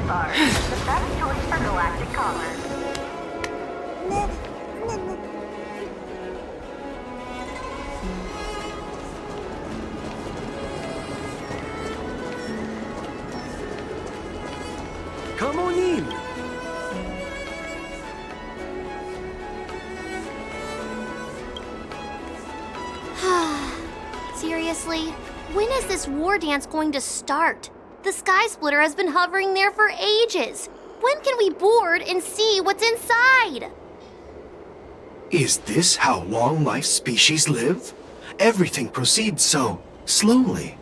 bars, the best choice for galactic commerce. Come on in. Seriously? When is this war dance going to start? The Sky Splitter has been hovering there for ages. When can we board and see what's inside? Is this how long-life species live? Everything proceeds so slowly.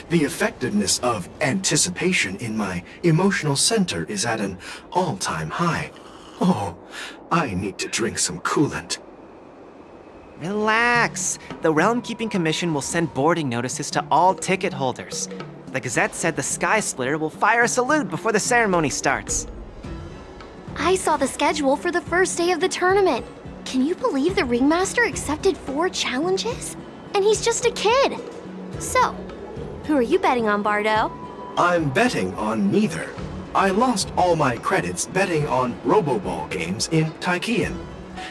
The effectiveness of anticipation in my emotional center is at an all-time high. Oh, I need to drink some coolant. Relax. The Realm Keeping Commission will send boarding notices to all ticket holders. The Gazette said the Sky Splitter will fire a salute before the ceremony starts. I saw the schedule for the first day of the tournament. Can you believe the Ringmaster accepted 4 challenges? And he's just a kid. So, who are you betting on, Bardo? I'm betting on neither. I lost all my credits betting on Roboball games in Taikian.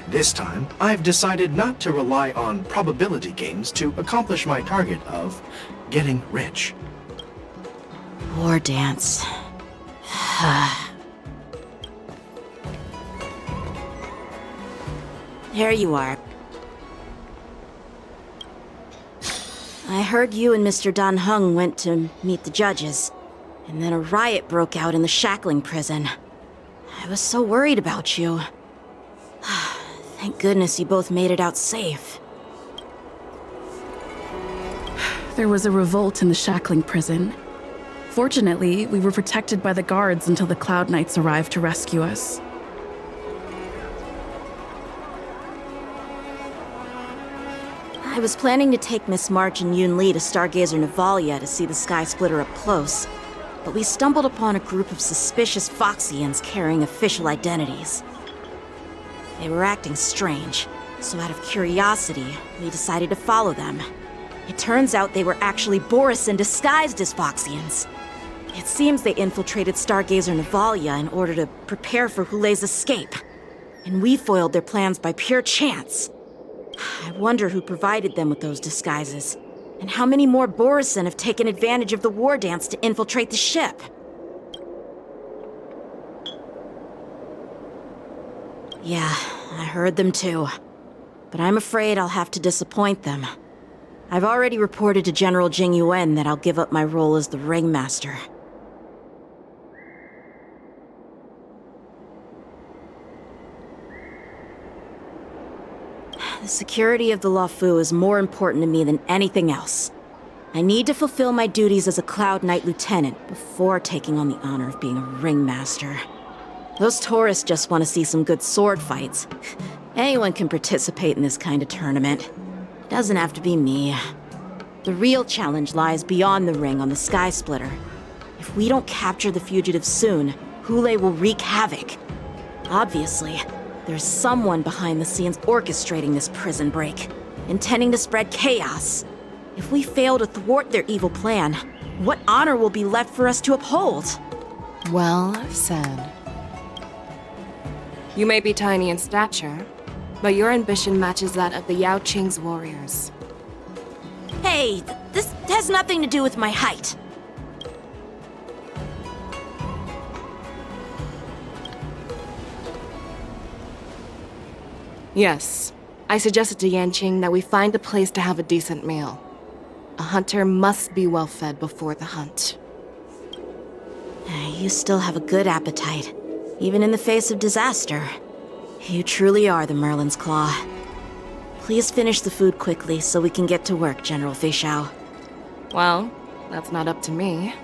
This time, I've decided not to rely on probability games to accomplish my target of getting rich. War dance. There you are. I heard you and Mr. Dan Heng went to meet the judges, and then a riot broke out in the shackling prison. I was so worried about you. Thank goodness you both made it out safe. There was a revolt in the shackling prison. Fortunately, we were protected by the guards until the Cloud Knights arrived to rescue us. I was planning to take Miss March and Yun Li to Stargazer Navalia to see the Sky Splitter up close, but we stumbled upon a group of suspicious Foxians carrying official identities. They were acting strange, so out of curiosity, we decided to follow them. It turns out they were actually Borisin disguised as Foxians. It seems they infiltrated Stargazer Navalia in order to prepare for Hulei's escape, and we foiled their plans by pure chance. I wonder who provided them with those disguises, and how many more Borisin have taken advantage of the war dance to infiltrate the ship. Yeah, I heard them too. But I'm afraid I'll have to disappoint them. I've already reported to General Jing Yuan that I'll give up my role as the Ringmaster. The security of the Loufu is more important to me than anything else. I need to fulfill my duties as a Cloud Knight Lieutenant before taking on the honor of being a Ringmaster. Those tourists just want to see some good sword fights. Anyone can participate in this kind of tournament. It doesn't have to be me. The real challenge lies beyond the ring on the Sky Splitter. If we don't capture the fugitives soon, Hulei will wreak havoc. Obviously, there's someone behind the scenes orchestrating this prison break, intending to spread chaos. If we fail to thwart their evil plan, what honor will be left for us to uphold? Well said. You may be tiny in stature, but your ambition matches that of the Yao Qing's warriors. Hey, this has nothing to do with my height. Yes, I suggested to Yanqing that we find a place to have a decent meal. A hunter must be well fed before the hunt. You still have a good appetite, even in the face of disaster. You truly are the Merlin's Claw. Please finish the food quickly so we can get to work, General Feixiao. Well, that's not up to me.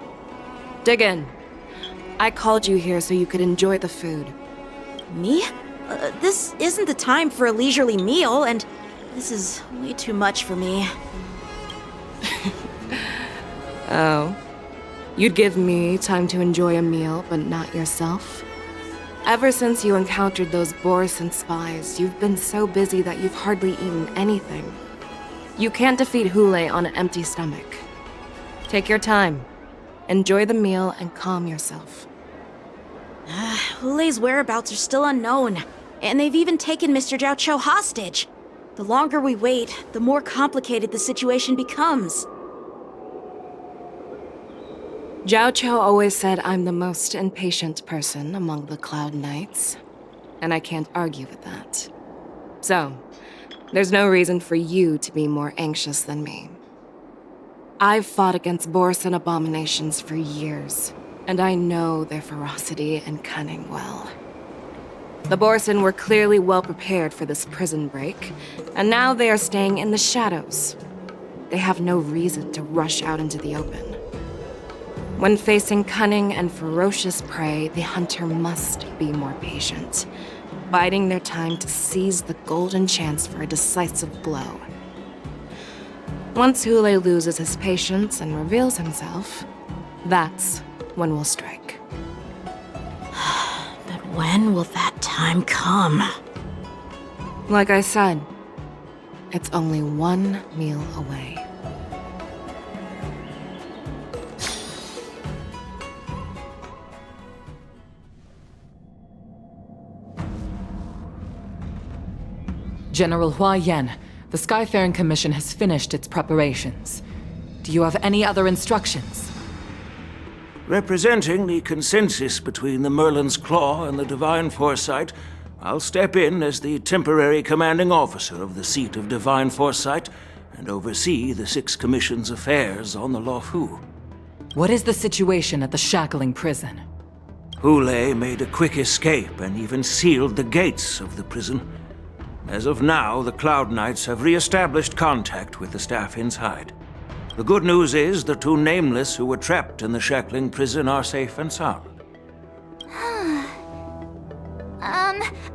Dig in. I called you here so you could enjoy the food. Me? This isn't the time for a leisurely meal, and this is way too much for me. Oh. You'd give me time to enjoy a meal, but not yourself? Ever since you encountered those Borisin spies, you've been so busy that you've hardly eaten anything. You can't defeat Hulei on an empty stomach. Take your time. Enjoy the meal and calm yourself. Hulei's whereabouts are still unknown, and they've even taken Mr. Zhao Cho hostage. The longer we wait, the more complicated the situation becomes. Zhao Cho always said I'm the most impatient person among the Cloud Knights, and I can't argue with that. So, there's no reason for you to be more anxious than me. I've fought against Borisin abominations for years, and I know their ferocity and cunning well. The Borisin were clearly well prepared for this prison break, and now they are staying in the shadows. They have no reason to rush out into the open. When facing cunning and ferocious prey, the hunter must be more patient, biding their time to seize the golden chance for a decisive blow. Once Hulei loses his patience and reveals himself, that's when we'll strike. But when will that time come? Like I said, it's only one meal away. General Hua Yan, the Skyfaring Commission has finished its preparations. Do you have any other instructions? Representing the consensus between the Merlin's Claw and the Divine Foresight, I'll step in as the temporary commanding officer of the seat of Divine Foresight and oversee the Six Commission's affairs on the Loufu. What is the situation at the shackling prison? Hulei made a quick escape and even sealed the gates of the prison. As of now, the Cloud Knights have re-established contact with the staff inside. The good news is the two Nameless who were trapped in the shackling prison are safe and sound.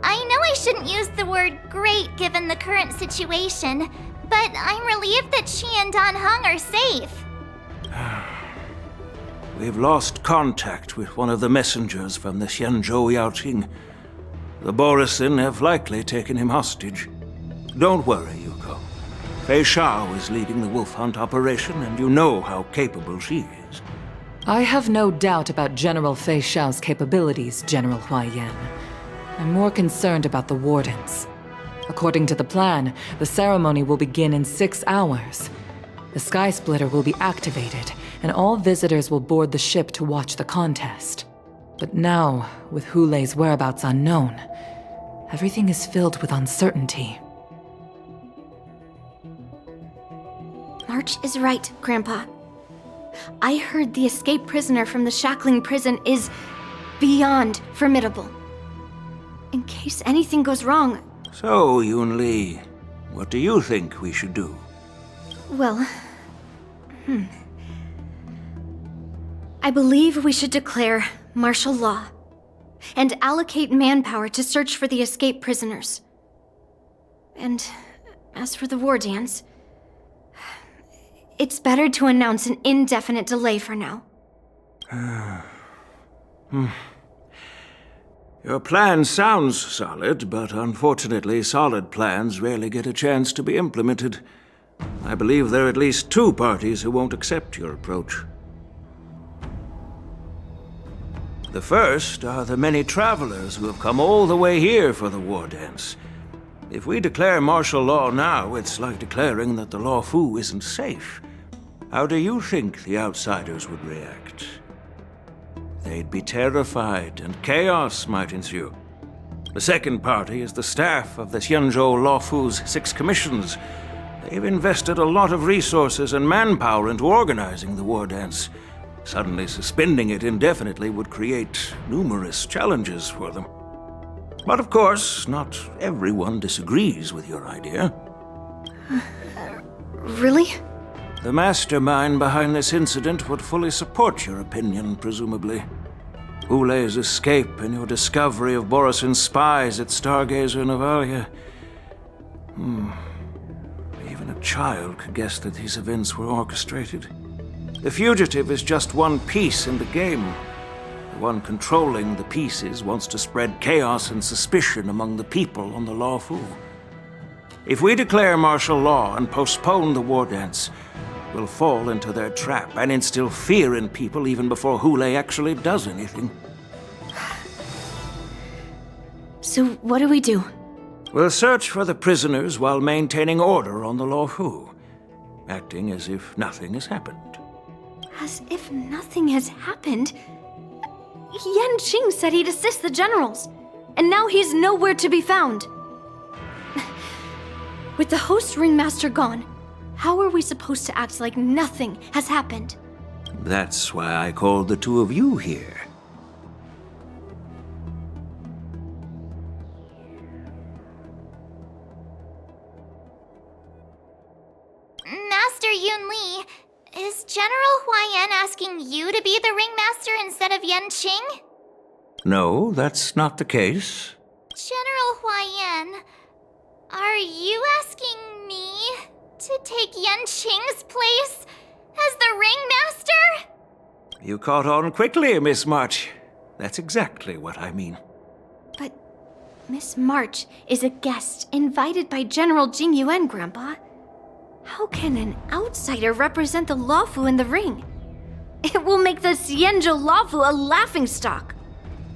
I know I shouldn't use the word great given the current situation, but I'm relieved that she and Dan Heng are safe. We've lost contact with one of the messengers from the Xianzhou Yaoqing. The Borisin have likely taken him hostage. Don't worry, Yuko. Fei Shao is leading the wolf hunt operation, and you know how capable she is. I have no doubt about General Fei Shao's capabilities, General Hua Yan. I'm more concerned about the Wardens. According to the plan, the ceremony will begin in 6 hours. The Sky Splitter will be activated, and all visitors will board the ship to watch the contest. But now, with Hulei's whereabouts unknown, everything is filled with uncertainty. March is right, Grandpa. I heard the escaped prisoner from the shackling prison is beyond formidable. In case anything goes wrong... So, Yun-Li, what do you think we should do? Well... I believe we should declare martial law and allocate manpower to search for the escaped prisoners. And as for the war dance, it's better to announce an indefinite delay for now. Your plan sounds solid, but unfortunately solid plans rarely get a chance to be implemented. I believe there are at least 2 parties who won't accept your approach. The first are the many travelers who have come all the way here for the war dance. If we declare martial law now, it's like declaring that the Loufu isn't safe. How do you think the outsiders would react? They'd be terrified, and chaos might ensue. The second party is the staff of the Xianzhou Loufu's 6 commissions. They've invested a lot of resources and manpower into organizing the war dance. Suddenly suspending it indefinitely would create numerous challenges for them. But of course, not everyone disagrees with your idea. Really? The mastermind behind this incident would fully support your opinion, presumably. Hulei's escape and your discovery of Borisin's spies at Stargazer Navalia. Even a child could guess that these events were orchestrated. The fugitive is just one piece in the game. The one controlling the pieces wants to spread chaos and suspicion among the people on the Loufu. If we declare martial law and postpone the war dance, we'll fall into their trap and instill fear in people even before Hulei actually does anything. So what do we do? We'll search for the prisoners while maintaining order on the Loufu, acting as if nothing has happened. As if nothing has happened? Yanqing said he'd assist the generals, and now he's nowhere to be found. With the host ringmaster gone, how are we supposed to act like nothing has happened? That's why I called the two of you here. Master Yunli, is General Huaiyan asking you to be the ringmaster instead of Yanqing? No, that's not the case. General Huaiyan, are you asking me to take Yanqing's place as the ringmaster? You caught on quickly, Miss March. That's exactly what I mean. But Miss March is a guest invited by General Jing Yuan, Grandpa. How can an outsider represent the Loufu in the ring? It will make the Xianzhou Loufu a laughingstock.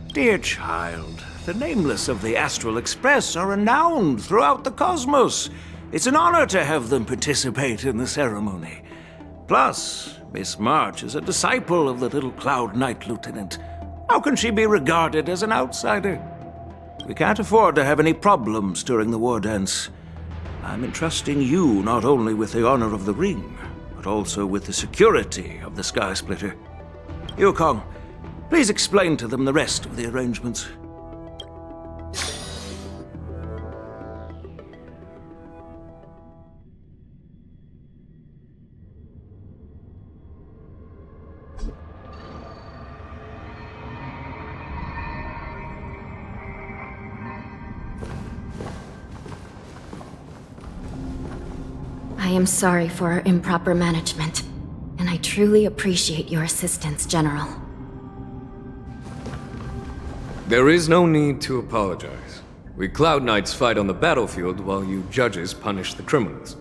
Dear child, the nameless of the Astral Express are renowned throughout the cosmos. It's an honor to have them participate in the ceremony. Plus, Miss March is a disciple of the little Cloud Knight Lieutenant. How can she be regarded as an outsider? We can't afford to have any problems during the war dance. I'm entrusting you not only with the honor of the ring, but also with the security of the Sky Splitter. Yukong, please explain to them the rest of the arrangements. I am sorry for our improper management, and I truly appreciate your assistance, General. There is no need to apologize. We Cloud Knights fight on the battlefield while you judges punish the criminals.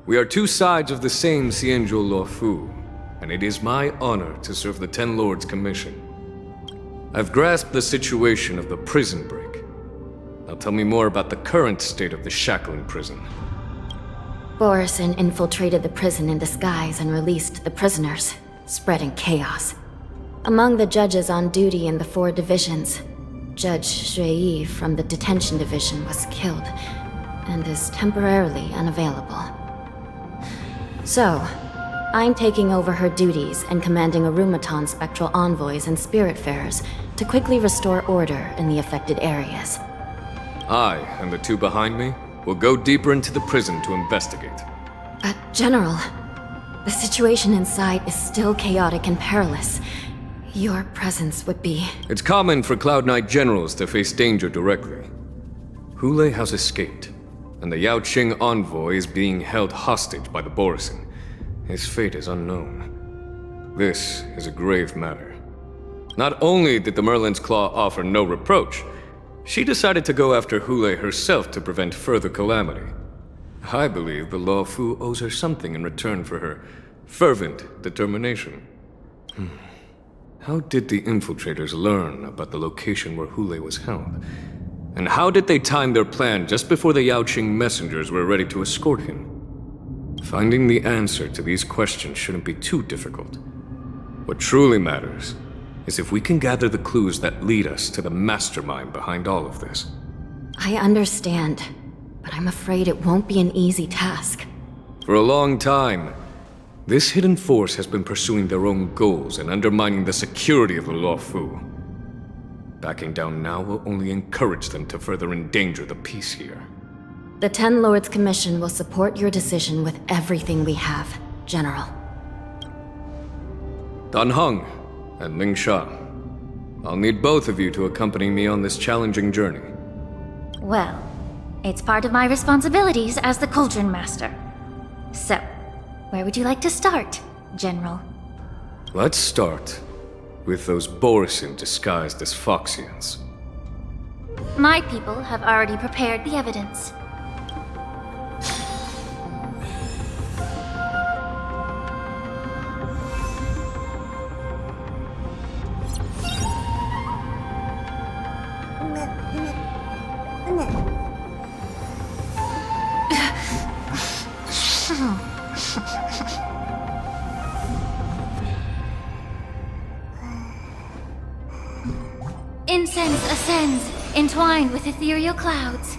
We are two sides of the same Xianzhou Loufu, and it is my honor to serve the Ten Lords' commission. I've grasped the situation of the prison break. Now tell me more about the current state of the shackling prison. Borison infiltrated the prison in disguise and released the prisoners, spreading chaos. Among the judges on duty in the 4 divisions, Judge Shui from the detention division was killed and is temporarily unavailable. So, I'm taking over her duties and commanding Arumaton spectral envoys and spiritfarers to quickly restore order in the affected areas. I, and the two behind me, will go deeper into the prison to investigate. But, General, the situation inside is still chaotic and perilous. Your presence would be... It's common for Cloud Knight generals to face danger directly. Hule has escaped, and the Yaoqing envoy is being held hostage by the Borison. His fate is unknown. This is a grave matter. Not only did the Merlin's Claw offer no reproach, she decided to go after Hule herself to prevent further calamity. I believe the Loufu owes her something in return for her fervent determination. How did the infiltrators learn about the location where Hule was held? And how did they time their plan just before the Yaoqing messengers were ready to escort him? Finding the answer to these questions shouldn't be too difficult. What truly matters is if we can gather the clues that lead us to the mastermind behind all of this. I understand, but I'm afraid it won't be an easy task. For a long time, this hidden force has been pursuing their own goals and undermining the security of the Loufu. Backing down now will only encourage them to further endanger the peace here. The Ten Lords Commission will support your decision with everything we have, General. Dan Heng and Ling Sha, I'll need both of you to accompany me on this challenging journey. Well, it's part of my responsibilities as the Cauldron Master. So, where would you like to start, General? Let's start with those Borison disguised as Foxians. My people have already prepared the evidence. Incense ascends, entwined with ethereal clouds.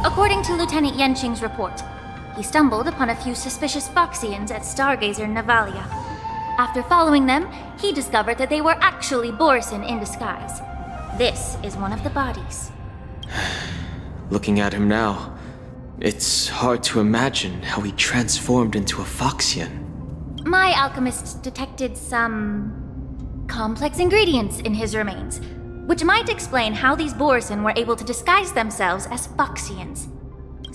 According to Lieutenant Yenqing's report, he stumbled upon a few suspicious Foxians at Stargazer Navalia. After following them, he discovered that they were actually Borson in disguise. This is one of the bodies. Looking at him now, it's hard to imagine how he transformed into a Foxian. My alchemists detected some complex ingredients in his remains, which might explain how these Borson were able to disguise themselves as Foxians.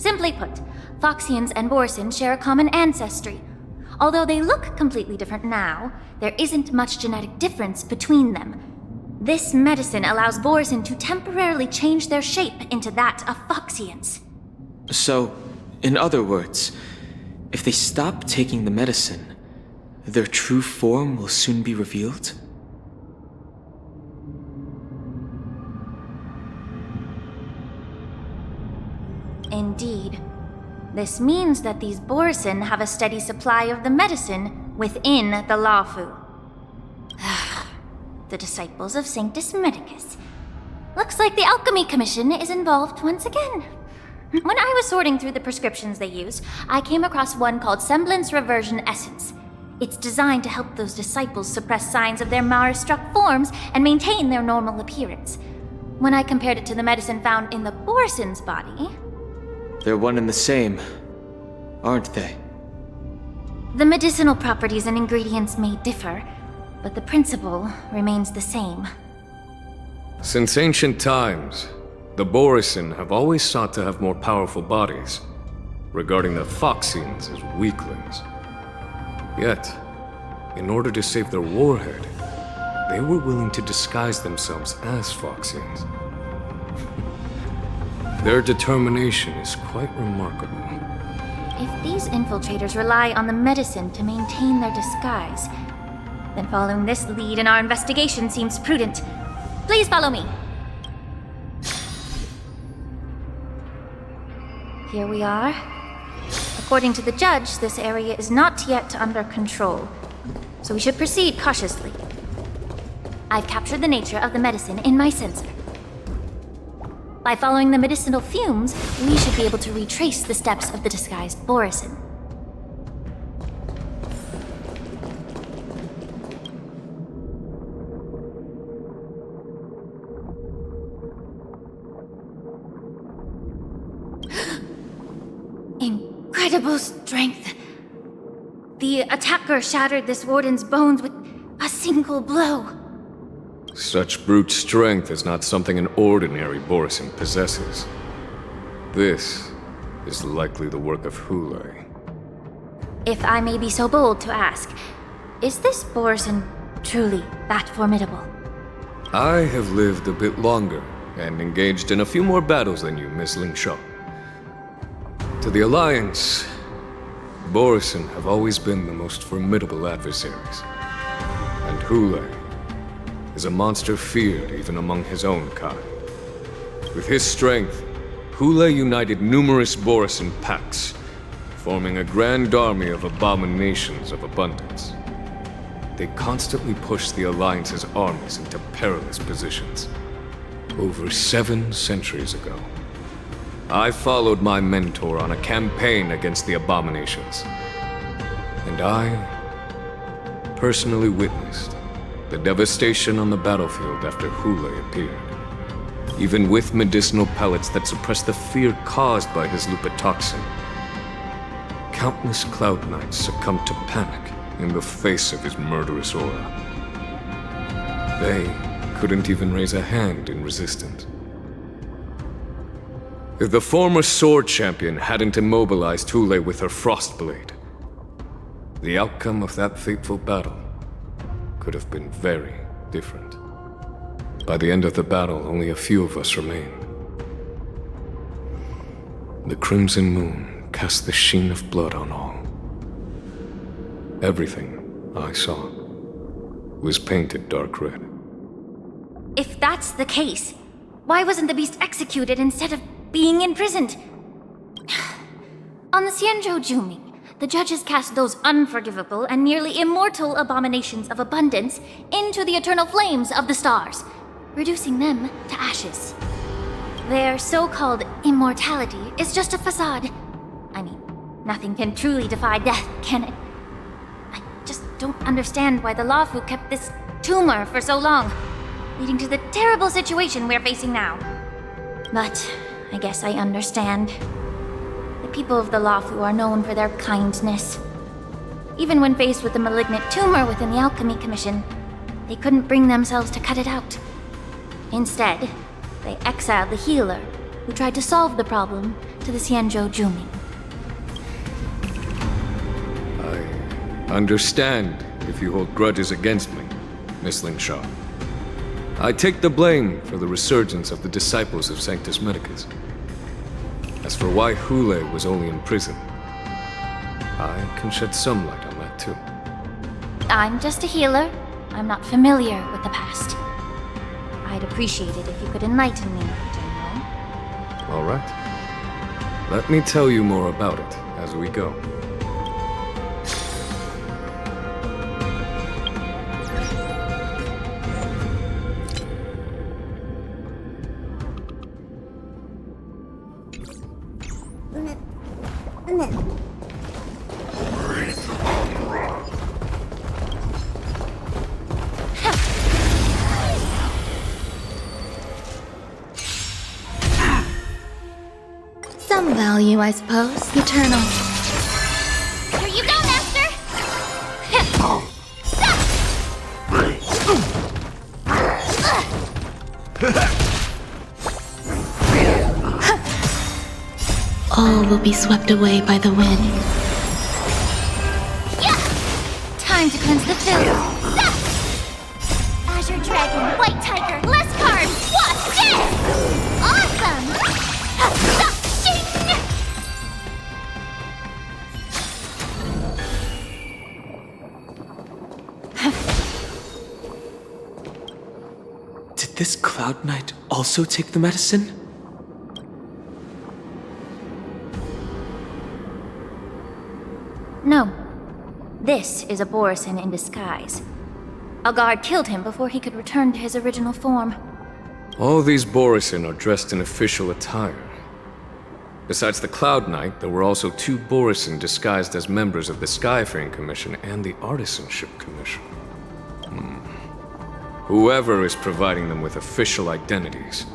Simply put, Foxians and Borson share a common ancestry. Although they look completely different now, there isn't much genetic difference between them. This medicine allows Borson to temporarily change their shape into that of Foxians. So, in other words, if they stop taking the medicine, their true form will soon be revealed? Indeed. This means that these Borson have a steady supply of the medicine within the Loufu. The disciples of Sanctus Medicus. Looks like the Alchemy Commission is involved once again. When I was sorting through the prescriptions they use, I came across one called Semblance Reversion Essence. It's designed to help those disciples suppress signs of their Mara-struck forms and maintain their normal appearance. When I compared it to the medicine found in the Borson's body... They're one and the same, aren't they? The medicinal properties and ingredients may differ, but the principle remains the same. Since ancient times, the Borison have always sought to have more powerful bodies, regarding the Foxians as weaklings. Yet, in order to save their warhead, they were willing to disguise themselves as Foxians. Their determination is quite remarkable. If these infiltrators rely on the medicine to maintain their disguise, then following this lead in our investigation seems prudent. Please follow me. Here we are. According to the judge, this area is not yet under control, so we should proceed cautiously. I've captured the nature of the medicine in my sensor. By following the medicinal fumes, we should be able to retrace the steps of the disguised Borison. Incredible strength. The attacker shattered this warden's bones with a single blow. Such brute strength is not something an ordinary Borison possesses. This is likely the work of Hule. If I may be so bold to ask, is this Borison truly that formidable? I have lived a bit longer and engaged in a few more battles than you, Miss Lingshaw. To the Alliance, Borison have always been the most formidable adversaries. And Hule is a monster feared even among his own kind. With his strength, Hule united numerous Borison packs, forming a grand army of abominations of abundance. They constantly pushed the Alliance's armies into perilous positions. Over 7 centuries ago, I followed my mentor on a campaign against the abominations. And I personally witnessed the devastation on the battlefield after Hule appeared. Even with medicinal pellets that suppressed the fear caused by his lupitoxin, countless Cloud Knights succumbed to panic in the face of his murderous aura. They couldn't even raise a hand in resistance. If the former sword champion hadn't immobilized Hule with her Frostblade, the outcome of that fateful battle could have been very, different. By the end of the battle, only a few of us remained. The crimson moon cast the sheen of blood on all. Everything I saw was painted dark red. If that's the case, why wasn't the beast executed instead of being imprisoned? On the Xianzhou Juming, the judges cast those unforgivable and nearly immortal abominations of abundance into the eternal flames of the stars, reducing them to ashes. Their so-called immortality is just a facade. I mean, nothing can truly defy death, can it? I just don't understand why the Loufu kept this tumor for so long, leading to the terrible situation we're facing now. But I guess I understand. The people of the Loufu are known for their kindness. Even when faced with the malignant tumor within the Alchemy Commission, they couldn't bring themselves to cut it out. Instead, they exiled the healer, who tried to solve the problem, to the Xianzhou Juming. I understand if you hold grudges against me, Miss Lingshaw. I take the blame for the resurgence of the disciples of Sanctus Medicus. As for why Hule was only in prison, I can shed some light on that too. I'm just a healer. I'm not familiar with the past. I'd appreciate it if you could enlighten me, General. All right. Let me tell you more about it as we go. Some value, I suppose. Eternal. Here you go, Master! All will be swept away by the wind. Yeah! Time to cleanse the filth. Azure Dragon, White Tiger, less carbs! What's this? Awesome! Did this Cloud Knight also take the medicine? No. This is a Borisin in disguise. A guard killed him before he could return to his original form. All these Borisin are dressed in official attire. Besides the Cloud Knight, there were also 2 Borisin disguised as members of the Skyfaring Commission and the Artisanship Commission. Whoever is providing them with official identities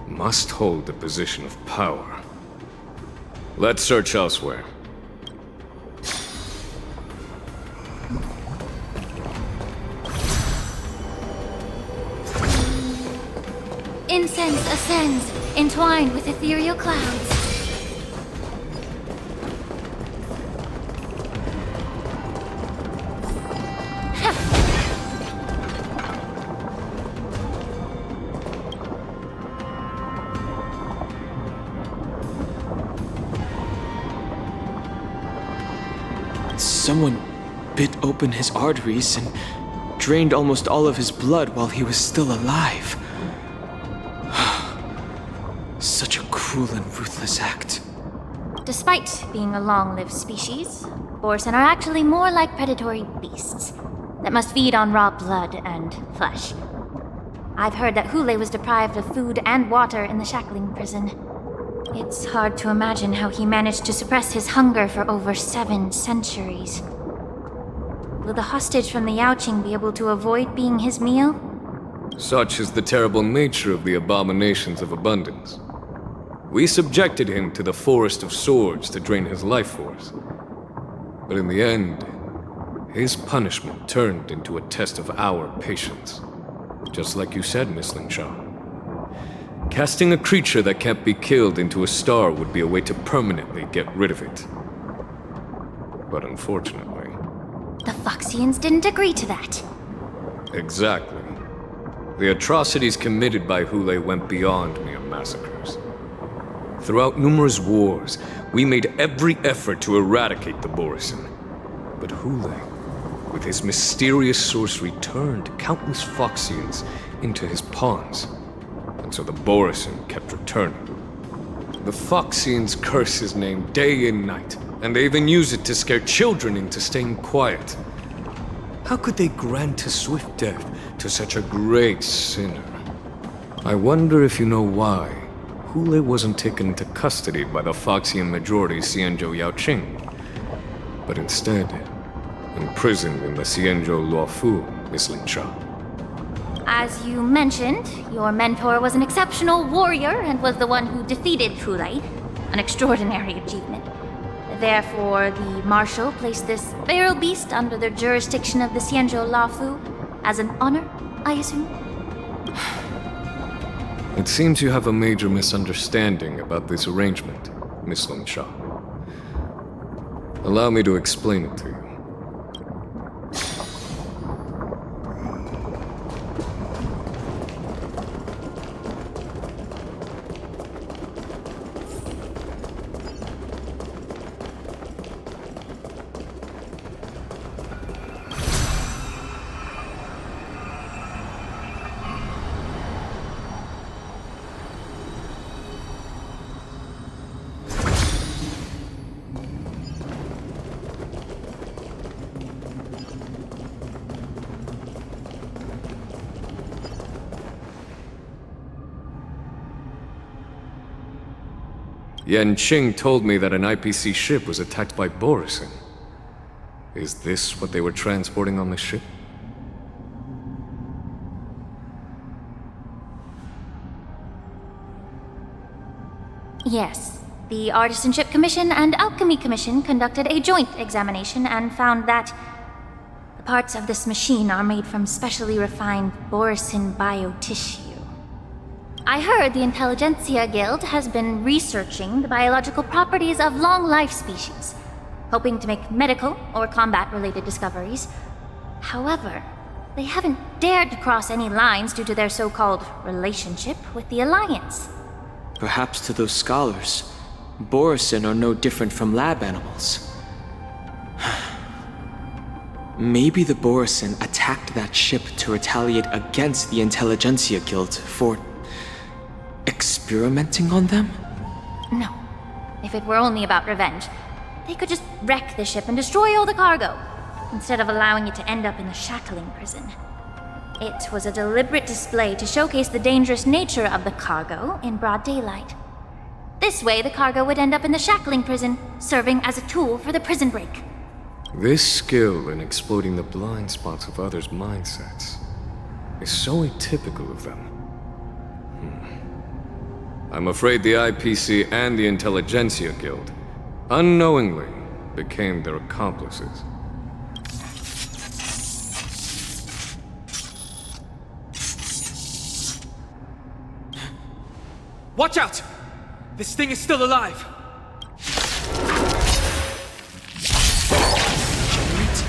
must hold the position of power. Let's search elsewhere. Incense ascends, entwined with ethereal clouds. Someone bit open his arteries and drained almost all of his blood while he was still alive. Such a cruel and ruthless act. Despite being a long-lived species, Borisin are actually more like predatory beasts that must feed on raw blood and flesh. I've heard that Hule was deprived of food and water in the shackling prison. It's hard to imagine how he managed to suppress his hunger for over 7 centuries. Will the hostage from the Yaoqing be able to avoid being his meal? Such is the terrible nature of the abominations of abundance. We subjected him to the Forest of Swords to drain his life force. But in the end, his punishment turned into a test of our patience. Just like you said, Miss Lingshaw. Casting a creature that can't be killed into a star would be a way to permanently get rid of it. But unfortunately... The Foxians didn't agree to that. Exactly. The atrocities committed by Hule went beyond mere massacres. Throughout numerous wars, we made every effort to eradicate the Borisin. But Hule, with his mysterious sorcery, turned countless Foxians into his pawns. And so the Borisin kept returning. The Foxians curse his name day and night, and they even use it to scare children into staying quiet. How could they grant a swift death to such a great sinner? I wonder if you know why Hule wasn't taken into custody by the Foxian majority Xianzhou Yaoqing, but instead imprisoned in the Xianzhou Loufu, Miss Linsha. As you mentioned, your mentor was an exceptional warrior and was the one who defeated Hule, an extraordinary achievement. Therefore, the Marshal placed this feral beast under the jurisdiction of the Xianzhou Loufu as an honor, I assume? It seems you have a major misunderstanding about this arrangement, Miss Linsha. Allow me to explain it to you. Yanqing told me that an IPC ship was attacked by Borisin. Is this what they were transporting on the ship? Yes. The Artisanship Commission and Alchemy Commission conducted a joint examination and found that the parts of this machine are made from specially refined Borisin biotissue. I heard the Intelligentsia Guild has been researching the biological properties of long-life species, hoping to make medical or combat-related discoveries. However, they haven't dared to cross any lines due to their so-called relationship with the Alliance. Perhaps to those scholars, Borisin are no different from lab animals. Maybe the Borisin attacked that ship to retaliate against the Intelligentsia Guild for experimenting on them? No. If it were only about revenge, they could just wreck the ship and destroy all the cargo, instead of allowing it to end up in the shackling prison. It was a deliberate display to showcase the dangerous nature of the cargo in broad daylight. This way, the cargo would end up in the shackling prison, serving as a tool for the prison break. This skill in exploiting the blind spots of others' mindsets is so atypical of them. I'm afraid the IPC and the Intelligentsia Guild unknowingly became their accomplices. Watch out! This thing is still alive!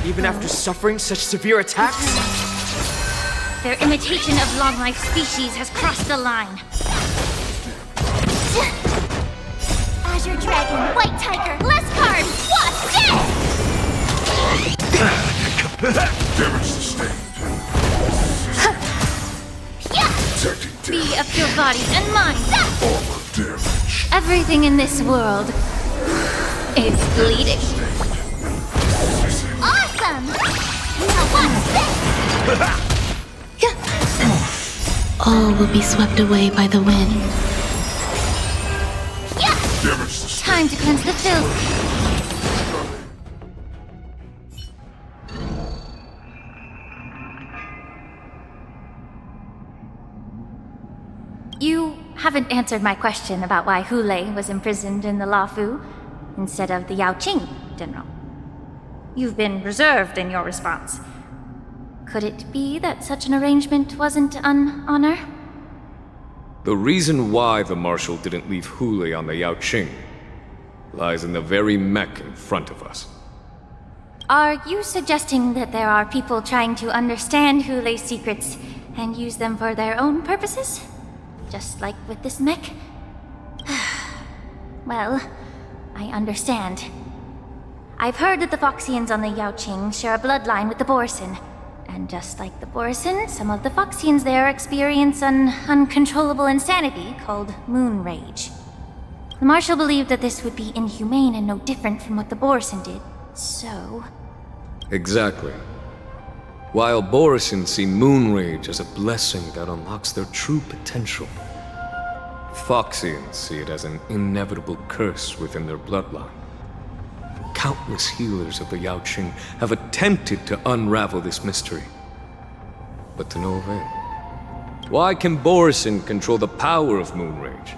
Even after suffering such severe attacks? Their imitation of long-life species has crossed the line. Azure Dragon, White Tiger, Leskard, Wasp, dead! Damage sustained. Be of your body and mind. Armor damage. Everything in this world is bleeding. Awesome! Now watch this! All will be swept away by the wind. Damage sustained. Time to cleanse the filth. You haven't answered my question about why Hule was imprisoned in the Loufu instead of the Yaoqing, General. You've been reserved in your response. Could it be that such an arrangement wasn't an honor? The reason why the Marshal didn't leave Hule on the Yaoqing lies in the very mech in front of us. Are you suggesting that there are people trying to understand Hule's secrets and use them for their own purposes? Just like with this mech? Well, I understand. I've heard that the Foxians on the Yaoqing share a bloodline with the Borson. And just like the Borson, some of the Foxians there experience an uncontrollable insanity called moon rage. The Marshal believed that this would be inhumane and no different from what the Borson did, so... Exactly. While Borson see moon rage as a blessing that unlocks their true potential, Foxians see it as an inevitable curse within their bloodline. Countless healers of the Yaoqing have attempted to unravel this mystery, but to no avail. Why can Borson control the power of moon rage?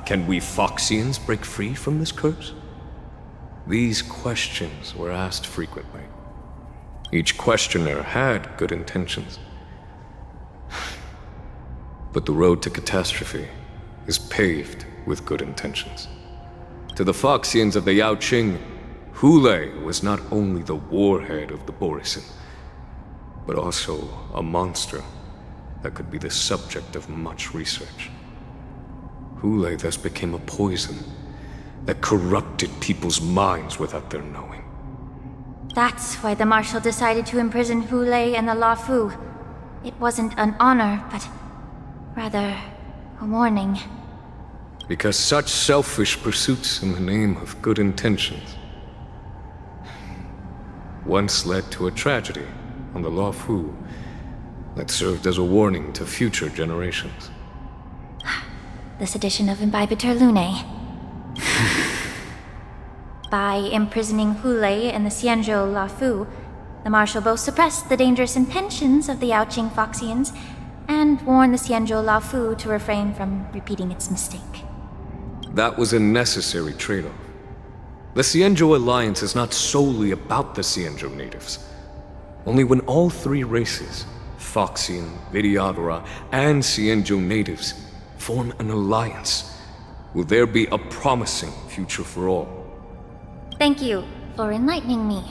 Can we Foxians break free from this curse? These questions were asked frequently. Each questioner had good intentions. But the road to catastrophe is paved with good intentions. To the Foxians of the Yaoqing, Hulei was not only the warhead of the Borson, but also a monster that could be the subject of much research. Hulei thus became a poison that corrupted people's minds without their knowing. That's why the Marshal decided to imprison Hulei and the Loufu. It wasn't an honor, but rather a warning. Because such selfish pursuits in the name of good intentions once led to a tragedy on the Loufu that served as a warning to future generations. This edition of Imbibitor Lunae. By imprisoning Hulei and the Xianzhou Loufu, the Marshal both suppressed the dangerous intentions of the Yaoqing Foxians and warned the Xianzhou Loufu to refrain from repeating its mistake. That was a necessary trade-off. The Xianzhou alliance is not solely about the Xianzhou natives. Only when all three races, Foxian, Vidyadhara, and Xianzhou natives, form an alliance, will there be a promising future for all. Thank you for enlightening me.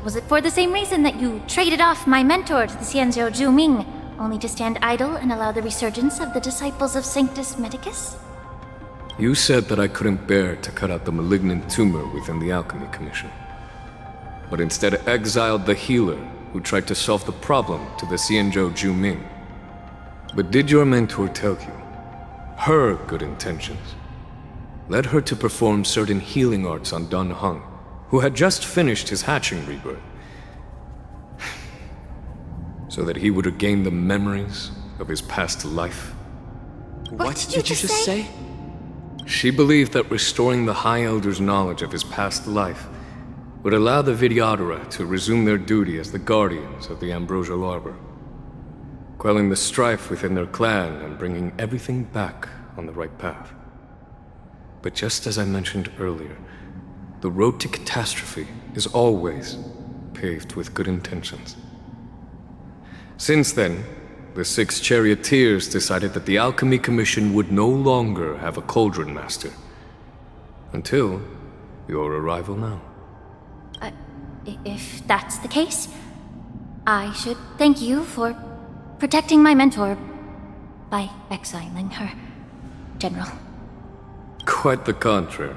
Was it for the same reason that you traded off my mentor to the Xianzhou Zhuming, only to stand idle and allow the resurgence of the disciples of Sanctus Medicus? You said that I couldn't bear to cut out the malignant tumor within the Alchemy Commission, but instead exiled the healer who tried to solve the problem to the Xianzhou Zhuming. But did your mentor tell you her good intentions led her to perform certain healing arts on Dun Hung, who had just finished his hatching rebirth, so that he would regain the memories of his past life? What did you just say? She believed that restoring the High Elder's knowledge of his past life would allow the Vidyadhara to resume their duty as the guardians of the Ambrosial Arbor, quelling the strife within their clan and bringing everything back on the right path. But just as I mentioned earlier, the road to catastrophe is always paved with good intentions. Since then, the 6 charioteers decided that the Alchemy Commission would no longer have a cauldron master. Until your arrival now. If that's the case, I should thank you for protecting my mentor by exiling her, General. Quite the contrary.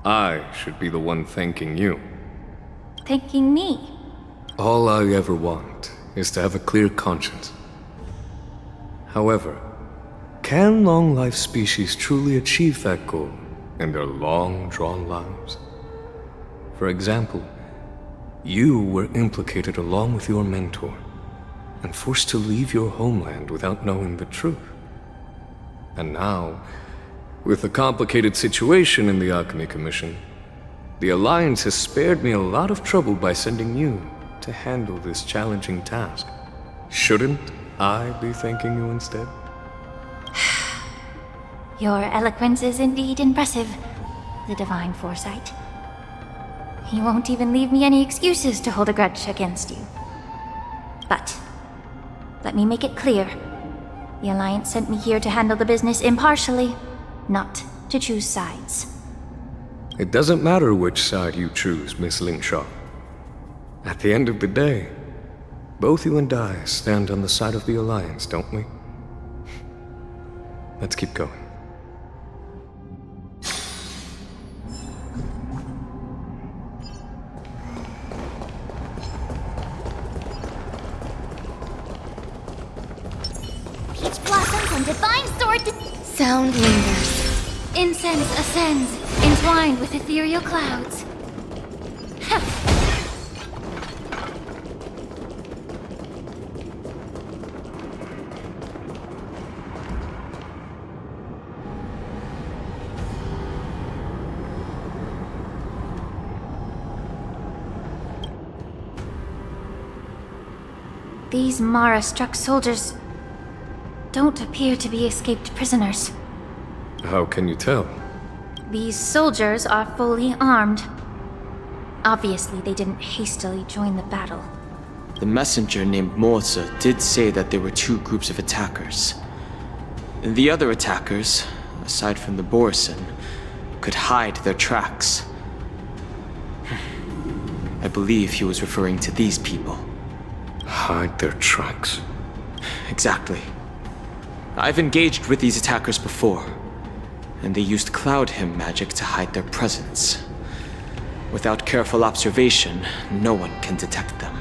I should be the one thanking you. Thanking me? All I ever want is to have a clear conscience. However, can long-life species truly achieve that goal in their long-drawn lives? For example, you were implicated along with your mentor and forced to leave your homeland without knowing the truth. And now, with the complicated situation in the Alchemy Commission, the Alliance has spared me a lot of trouble by sending you to handle this challenging task. Shouldn't I be thanking you instead? Your eloquence is indeed impressive, the divine foresight. You won't even leave me any excuses to hold a grudge against you. But, let me make it clear. The Alliance sent me here to handle the business impartially, not to choose sides. It doesn't matter which side you choose, Miss Lingshaw. At the end of the day, Both you and I stand on the side of the Alliance, don't we? Let's keep going. Peach blossoms and divine sword. Sound lingers. Incense ascends, entwined with ethereal clouds. These Mara-struck soldiers don't appear to be escaped prisoners. How can you tell? These soldiers are fully armed. Obviously, they didn't hastily join the battle. The messenger named Morza did say that there were two groups of attackers. The other attackers, aside from the Borison, could hide their tracks. I believe he was referring to these people. Hide their tracks? Exactly. I've engaged with these attackers before, and they used Cloud Hymn magic to hide their presence. Without careful observation, no one can detect them.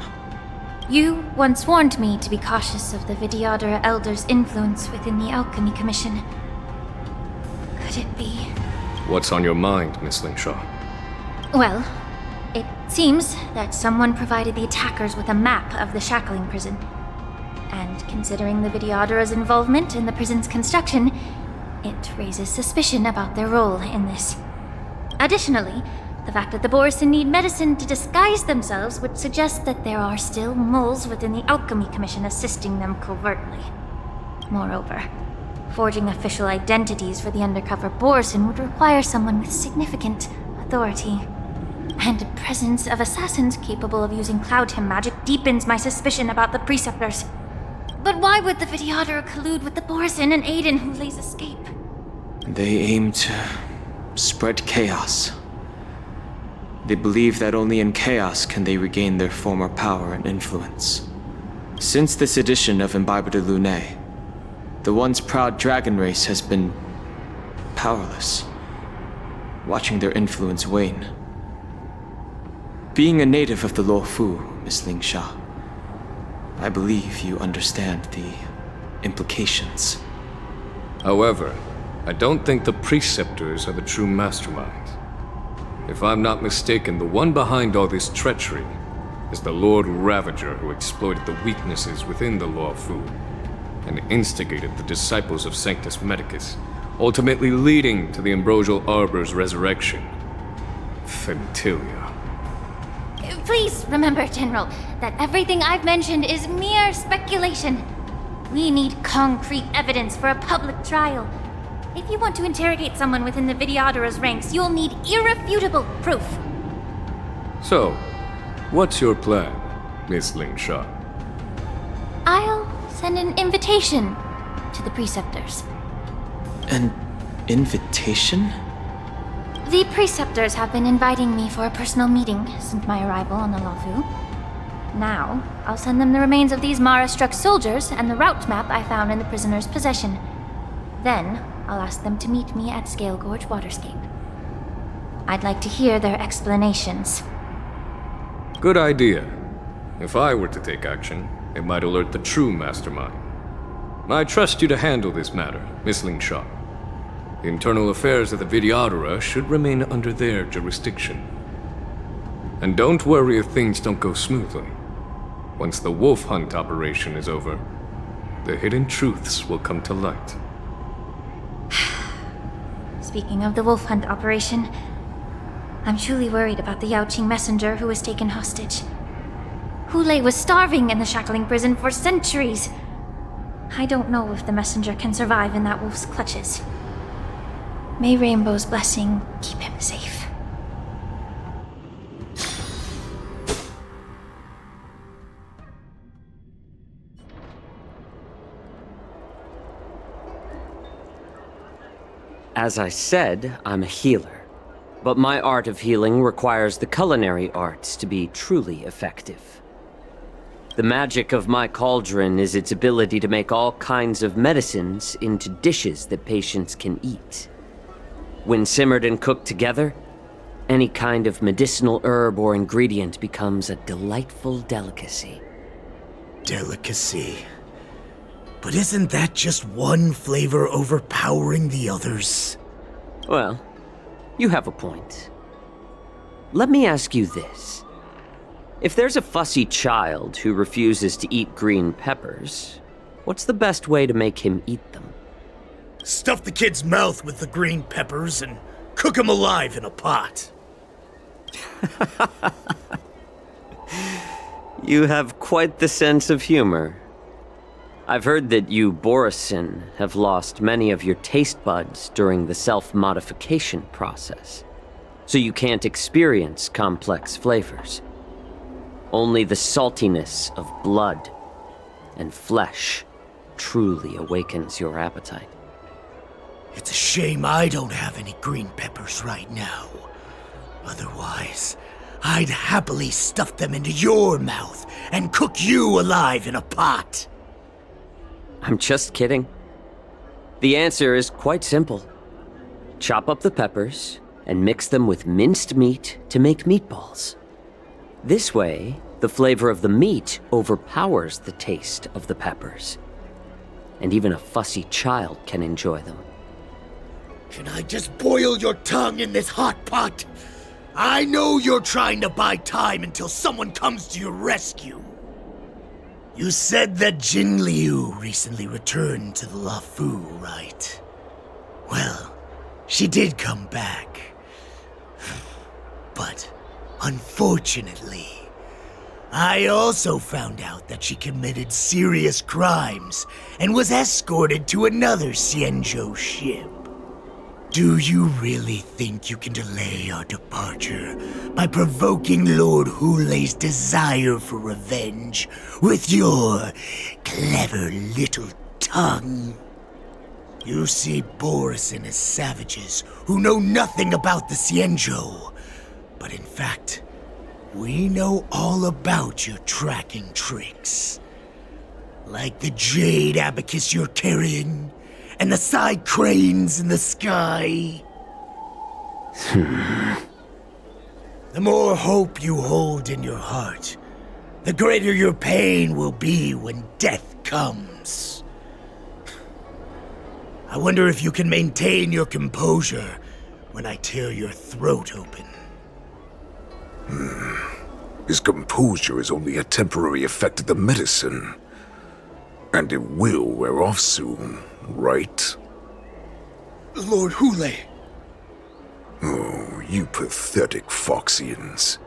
You once warned me to be cautious of the Vidyadhara Elder's influence within the Alchemy Commission. Could it be? What's on your mind, Miss Lingshaw? Well, it seems that someone provided the attackers with a map of the shackling prison. And considering the Vidyadhara's involvement in the prison's construction, it raises suspicion about their role in this. Additionally, the fact that the Borison need medicine to disguise themselves would suggest that there are still moles within the Alchemy Commission assisting them covertly. Moreover, forging official identities for the undercover Borison would require someone with significant authority. And the presence of assassins capable of using Cloud Hymn magic deepens my suspicion about the Preceptors. But why would the Vidyadhara collude with the Borison and aid in Hulei's escape? They aim to spread chaos. They believe that only in chaos can they regain their former power and influence. Since this edition of Imbibe de Lune, the once proud dragon race has been powerless, watching their influence wane. Being a native of the Loufu, Miss Lingshaw, I believe you understand the implications. However, I don't think the Preceptors are the true masterminds. If I'm not mistaken, the one behind all this treachery is the Lord Ravager who exploited the weaknesses within the Loufu and instigated the disciples of Sanctus Medicus, ultimately leading to the Ambrosial Arbor's resurrection. Fentilia. Please remember, General, that everything I've mentioned is mere speculation. We need concrete evidence for a public trial. If you want to interrogate someone within the Vidyadhara's ranks, you'll need irrefutable proof. So, what's your plan, Miss Lingshaw? I'll send an invitation to the Preceptors. An invitation? The Preceptors have been inviting me for a personal meeting since my arrival on the Loufu. Now, I'll send them the remains of these Mara-struck soldiers and the route map I found in the prisoner's possession. Then, I'll ask them to meet me at Scale Gorge Waterscape. I'd like to hear their explanations. Good idea. If I were to take action, it might alert the true mastermind. I trust you to handle this matter, Miss Lingshaw. The internal affairs of the Vidyadhara should remain under their jurisdiction. And don't worry if things don't go smoothly. Once the wolf hunt operation is over, the hidden truths will come to light. Speaking of the wolf hunt operation, I'm truly worried about the Yaoqing messenger who was taken hostage. Hulei was starving in the shackling prison for centuries. I don't know if the messenger can survive in that wolf's clutches. May Rainbow's blessing keep him safe. As I said, I'm a healer. But my art of healing requires the culinary arts to be truly effective. The magic of my cauldron is its ability to make all kinds of medicines into dishes that patients can eat. When simmered and cooked together, any kind of medicinal herb or ingredient becomes a delightful delicacy. Delicacy. But isn't that just one flavor overpowering the others? Well, you have a point. Let me ask you this. If there's a fussy child who refuses to eat green peppers, what's the best way to make him eat them? Stuff the kid's mouth with the green peppers and cook him alive in a pot. You have quite the sense of humor. I've heard that you, Borisin, have lost many of your taste buds during the self-modification process, so you can't experience complex flavors. Only the saltiness of blood and flesh truly awakens your appetite. It's a shame I don't have any green peppers right now. Otherwise, I'd happily stuff them into your mouth and cook you alive in a pot. I'm just kidding. The answer is quite simple. Chop up the peppers and mix them with minced meat to make meatballs. This way, the flavor of the meat overpowers the taste of the peppers. And even a fussy child can enjoy them. Can I just boil your tongue in this hot pot? I know you're trying to buy time until someone comes to your rescue. You said that Jin Liu recently returned to the Loufu, right? Well, she did come back. But unfortunately, I also found out that she committed serious crimes and was escorted to another Xianzhou ship. Do you really think you can delay our departure by provoking Lord Hulei's desire for revenge with your clever little tongue? You see Borisin as savages who know nothing about the Xianzhou, but in fact, we know all about your tracking tricks. Like the jade abacus you're carrying, and the side cranes in the sky. The more hope you hold in your heart, the greater your pain will be when death comes. I wonder if you can maintain your composure when I tear your throat open. His composure is only a temporary effect of the medicine. And it will wear off soon, right? Lord Hulei! Oh, you pathetic Foxians.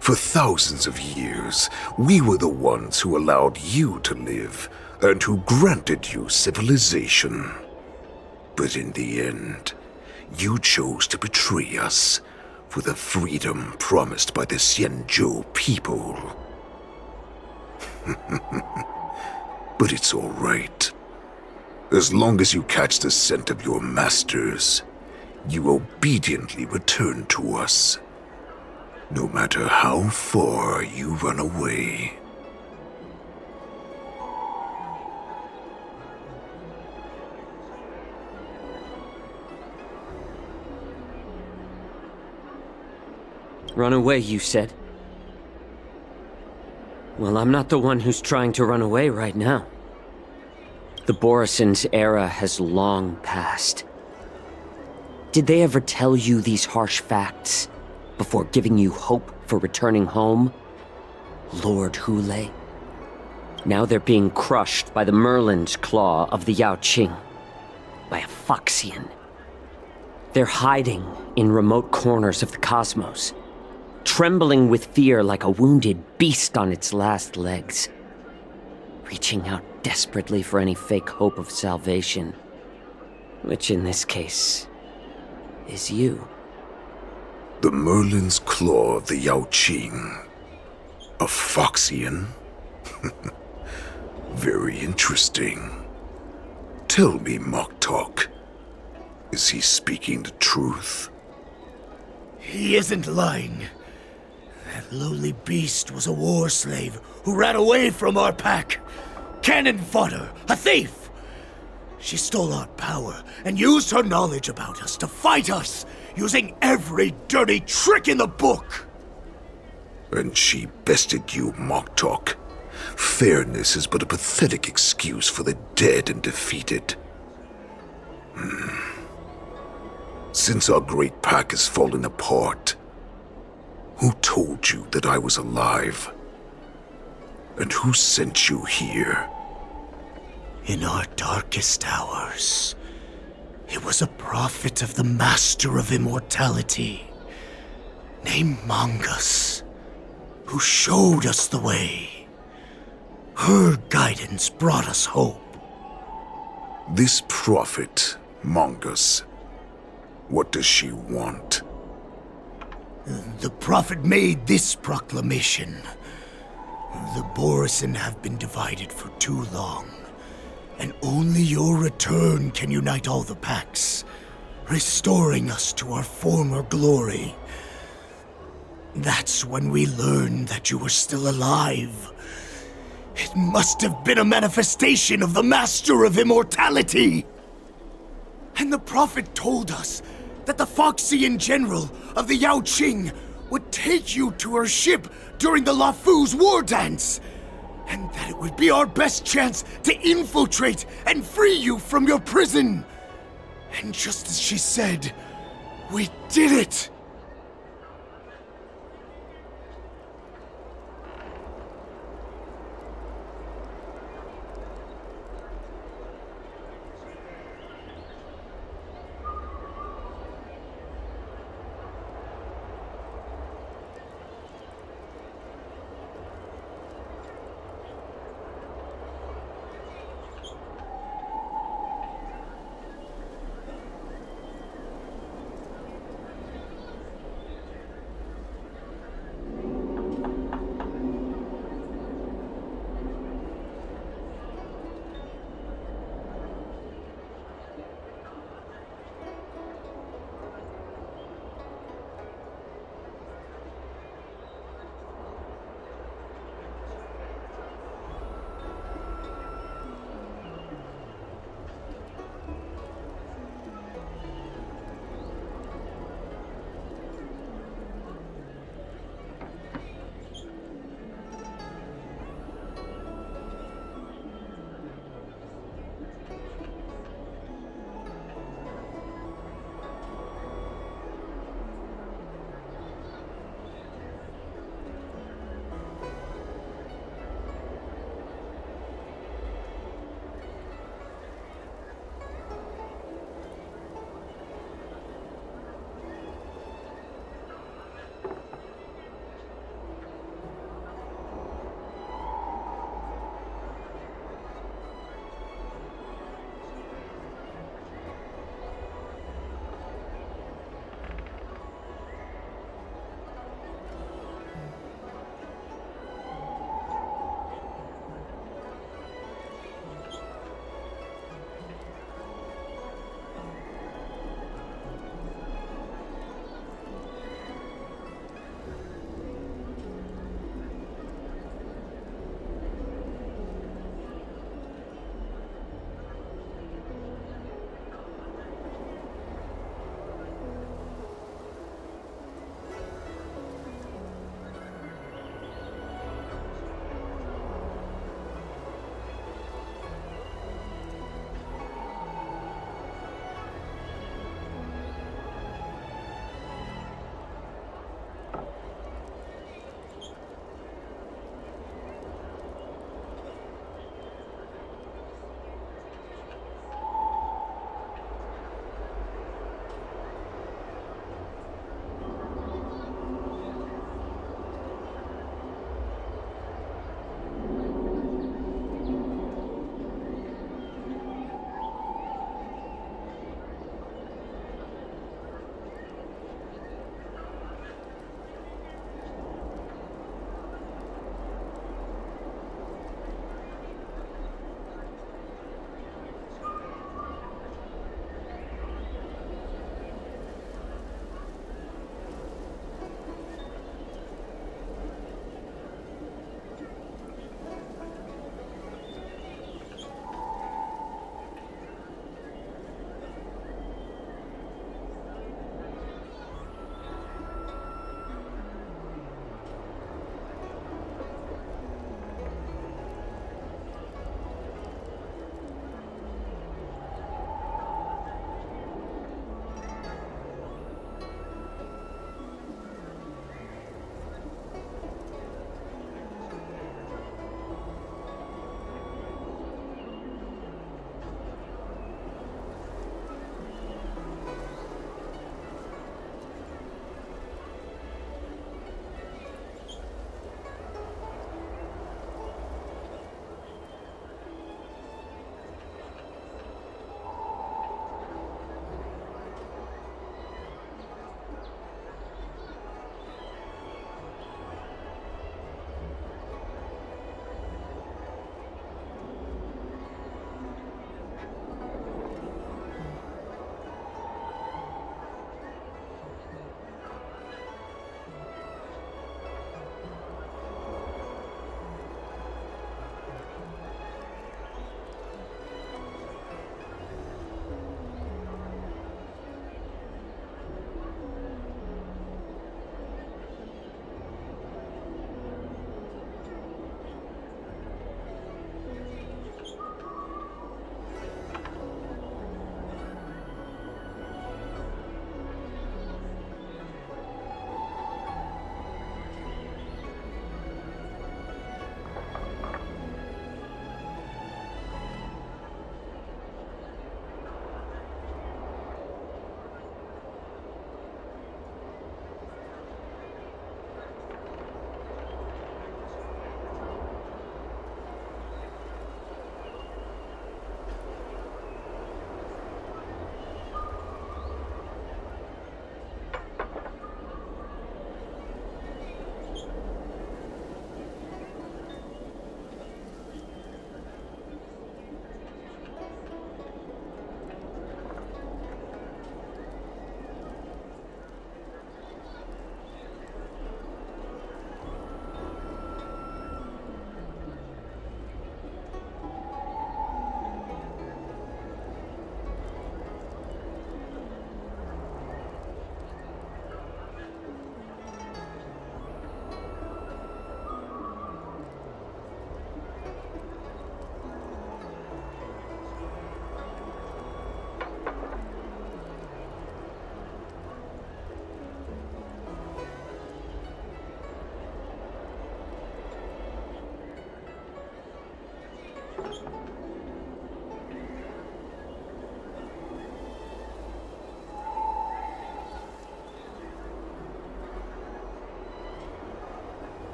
For thousands of years, we were the ones who allowed you to live, and who granted you civilization. But in the end, you chose to betray us for the freedom promised by the Xianzhou people. But it's all right. As long as you catch the scent of your masters, you obediently return to us, no matter how far you run away. Run away, you said? Well, I'm not the one who's trying to run away right now. The Borisin's era has long passed. Did they ever tell you these harsh facts before giving you hope for returning home? Lord Hulei? Now they're being crushed by the Merlin's claw of the Yaoqing, by a Foxian. They're hiding in remote corners of the cosmos, trembling with fear like a wounded beast on its last legs, reaching out desperately for any fake hope of salvation, which in this case is you. The Merlin's claw of the Yaoqing. A Foxian? Very interesting. Tell me, Moktok, is he speaking the truth? He isn't lying. That lowly beast was a war slave who ran away from our pack. Cannon fodder, a thief! She stole our power and used her knowledge about us to fight us, using every dirty trick in the book! And she bested you, Moktok. Fairness is but a pathetic excuse for the dead and defeated. Since our great pack has fallen apart, who told you that I was alive? And who sent you here? In our darkest hours, it was a prophet of the Master of Immortality, named Mongus, who showed us the way. Her guidance brought us hope. This prophet, Mongus, what does she want? The prophet made this proclamation. The Borisin have been divided for too long, and only your return can unite all the packs, restoring us to our former glory. That's when we learned that you were still alive. It must have been a manifestation of the Master of Immortality! And the prophet told us that the Foxian general of the Yao Qing would take you to her ship during the Loufu's war dance, and that it would be our best chance to infiltrate and free you from your prison. And just as she said, we did it!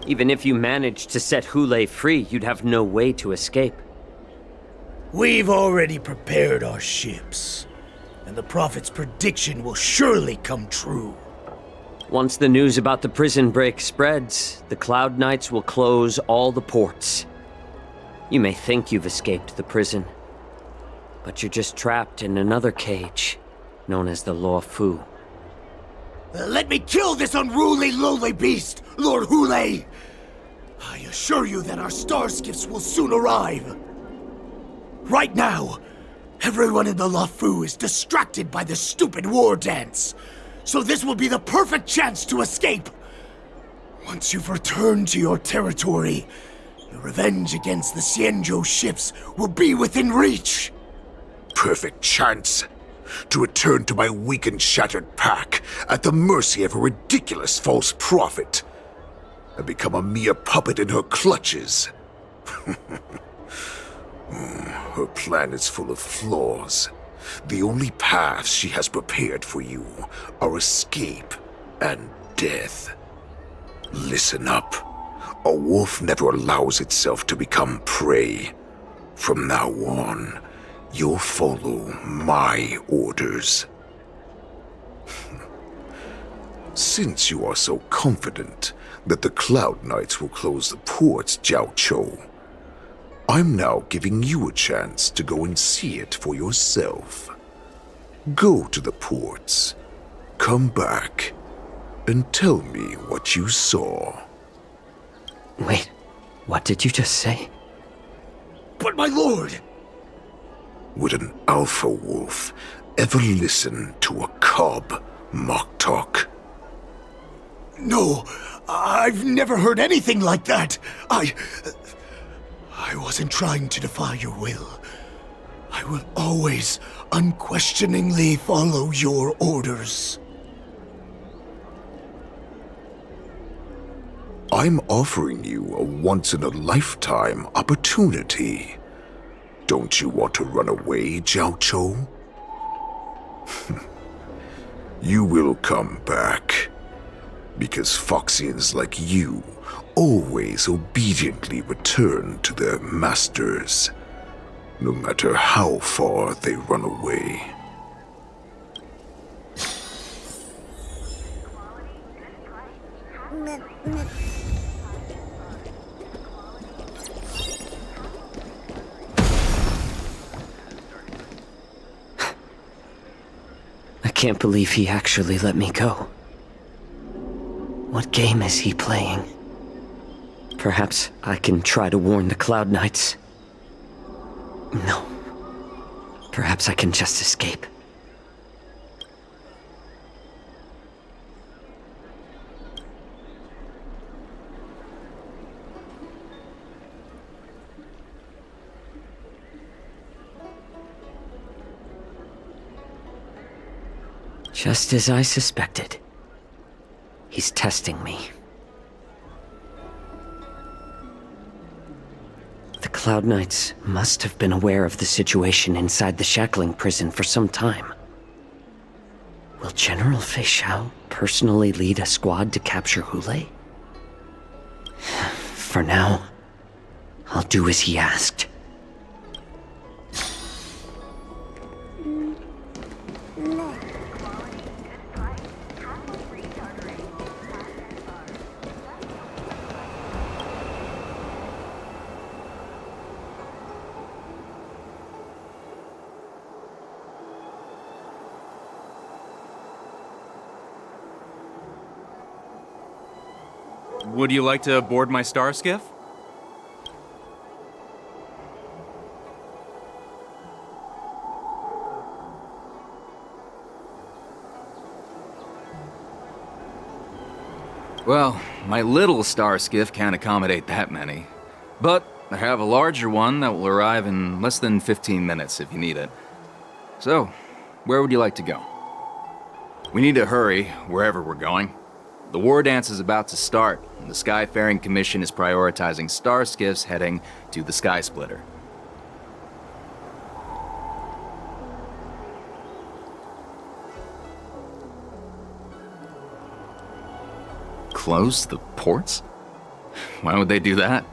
Even if you managed to set Hule free, you'd have no way to escape. We've already prepared our ships, and the Prophet's prediction will surely come true. Once the news about the prison break spreads, the Cloud Knights will close all the ports. You may think you've escaped the prison, but you're just trapped in another cage, known as the Loufu. Let me kill this unruly, lowly beast, Lord Hule! I assure you that our star skiffs will soon arrive. Right now, everyone in the Loufu is distracted by the stupid war dance, so this will be the perfect chance to escape. Once you've returned to your territory, your revenge against the Xianzhou ships will be within reach. Perfect chance to return to my weak and shattered pack at the mercy of a ridiculous false prophet and become a mere puppet in her clutches. Her plan is full of flaws. The only paths she has prepared for you are escape and death. Listen up. A wolf never allows itself to become prey. From now on, you'll follow my orders. Since you are so confident that the Cloud Knights will close the ports, Jiao Chou, I'm now giving you a chance to go and see it for yourself. Go to the ports, come back, and tell me what you saw. Wait, what did you just say? But my lord! Would an alpha wolf ever listen to a cub mock talk? No, I've never heard anything like that. I wasn't trying to defy your will. I will always unquestioningly follow your orders. I'm offering you a once-in-a-lifetime opportunity. Don't you want to run away, Jiao Chou? You will come back. Because Foxians like you always obediently return to their masters, no matter how far they run away. I can't believe he actually let me go. What game is he playing? Perhaps I can try to warn the Cloud Knights. No. Perhaps I can just escape. Just as I suspected. He's testing me. The Cloud Knights must have been aware of the situation inside the shackling prison for some time. Will General Fei Xiao personally lead a squad to capture Hule? For now, I'll do as he asked. Would you like to board my star skiff? Well, my little star skiff can't accommodate that many. But I have a larger one that will arrive in less than 15 minutes if you need it. So, where would you like to go? We need to hurry wherever we're going. The war dance is about to start, and the Skyfaring Commission is prioritizing star skiffs heading to the Sky Splitter. Close the ports? Why would they do that?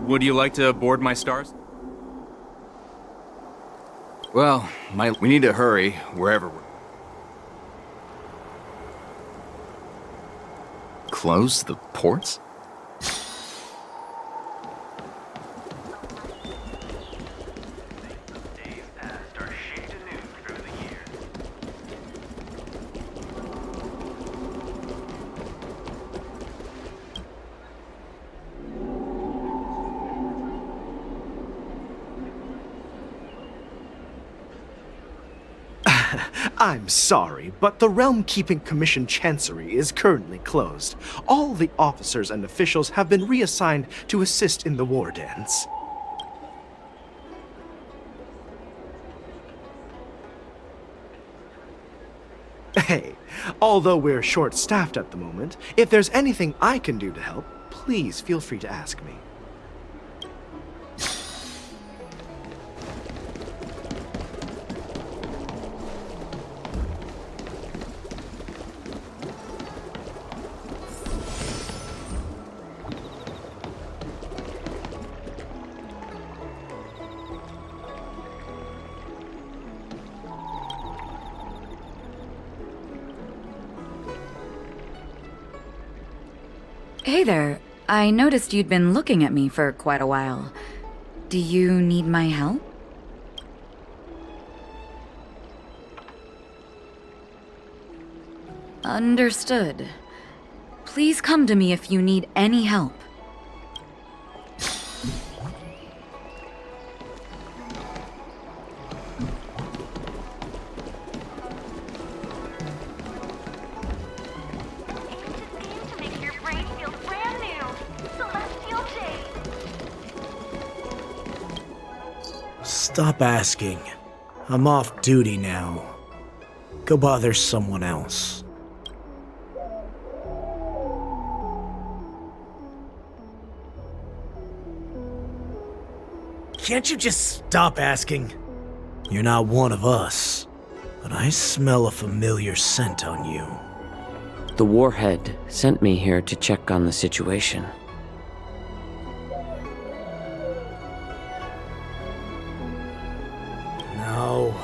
Would you like to board my stars? Well, we need to hurry wherever we're... Close the ports? I'm sorry, but the Realm Keeping Commission Chancery is currently closed. All the officers and officials have been reassigned to assist in the war dance. Hey, although we're short-staffed at the moment, if there's anything I can do to help, please feel free to ask me. Hey there. I noticed you'd been looking at me for quite a while. Do you need my help? Understood. Please come to me if you need any help. Stop asking. I'm off duty now. Go bother someone else. Can't you just stop asking? You're not one of us, but I smell a familiar scent on you. The Warhead sent me here to check on the situation. No,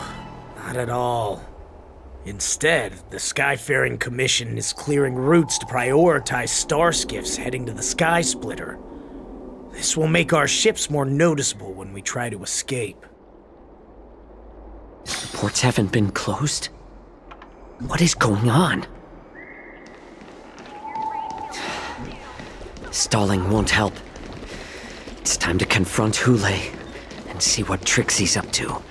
not at all. Instead, the Skyfaring Commission is clearing routes to prioritize star skiffs heading to the Sky Splitter. This will make our ships more noticeable when we try to escape. The ports haven't been closed? What is going on? Stalling won't help. It's time to confront Hule and see what tricks he's up to.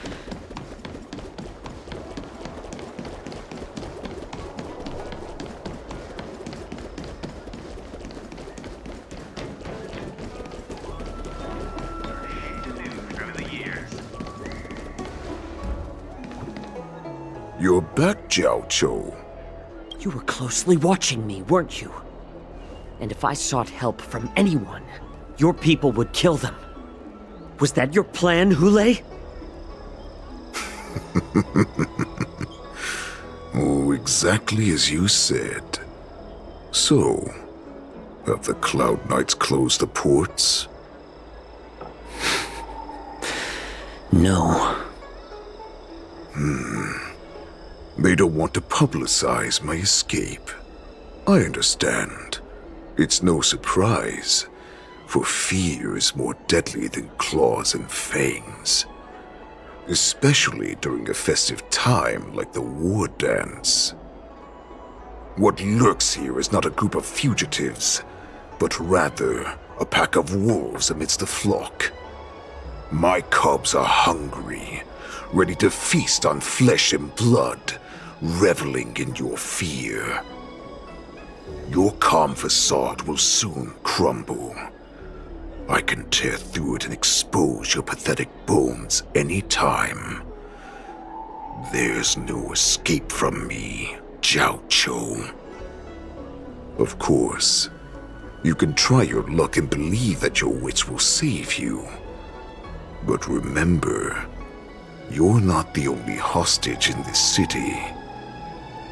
You're back, Jiao Chou. You were closely watching me, weren't you? And if I sought help from anyone, your people would kill them. Was that your plan, Hule? Oh, exactly as you said. So, have the Cloud Knights closed the ports? No. They don't want to publicize my escape. I understand. It's no surprise, for fear is more deadly than claws and fangs. Especially during a festive time like the war dance. What lurks here is not a group of fugitives, but rather a pack of wolves amidst the flock. My cubs are hungry, ready to feast on flesh and blood, reveling in your fear. Your calm facade will soon crumble. I can tear through it and expose your pathetic bones any time. There's no escape from me, Jiao Chou. Of course, you can try your luck and believe that your wits will save you. But remember, You're not the only hostage in this city.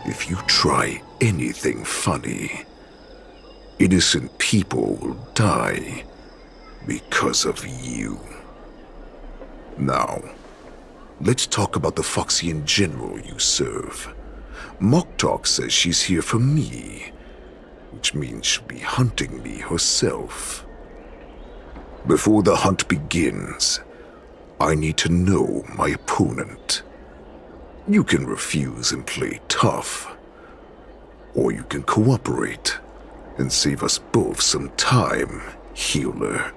If you try anything funny, innocent people will die because of you. Now, let's talk about the Foxian general you serve. Moktok says she's here for me, which means she'll be hunting me herself. Before the hunt begins, I need to know my opponent. You can refuse and play tough, or you can cooperate and save us both some time, healer.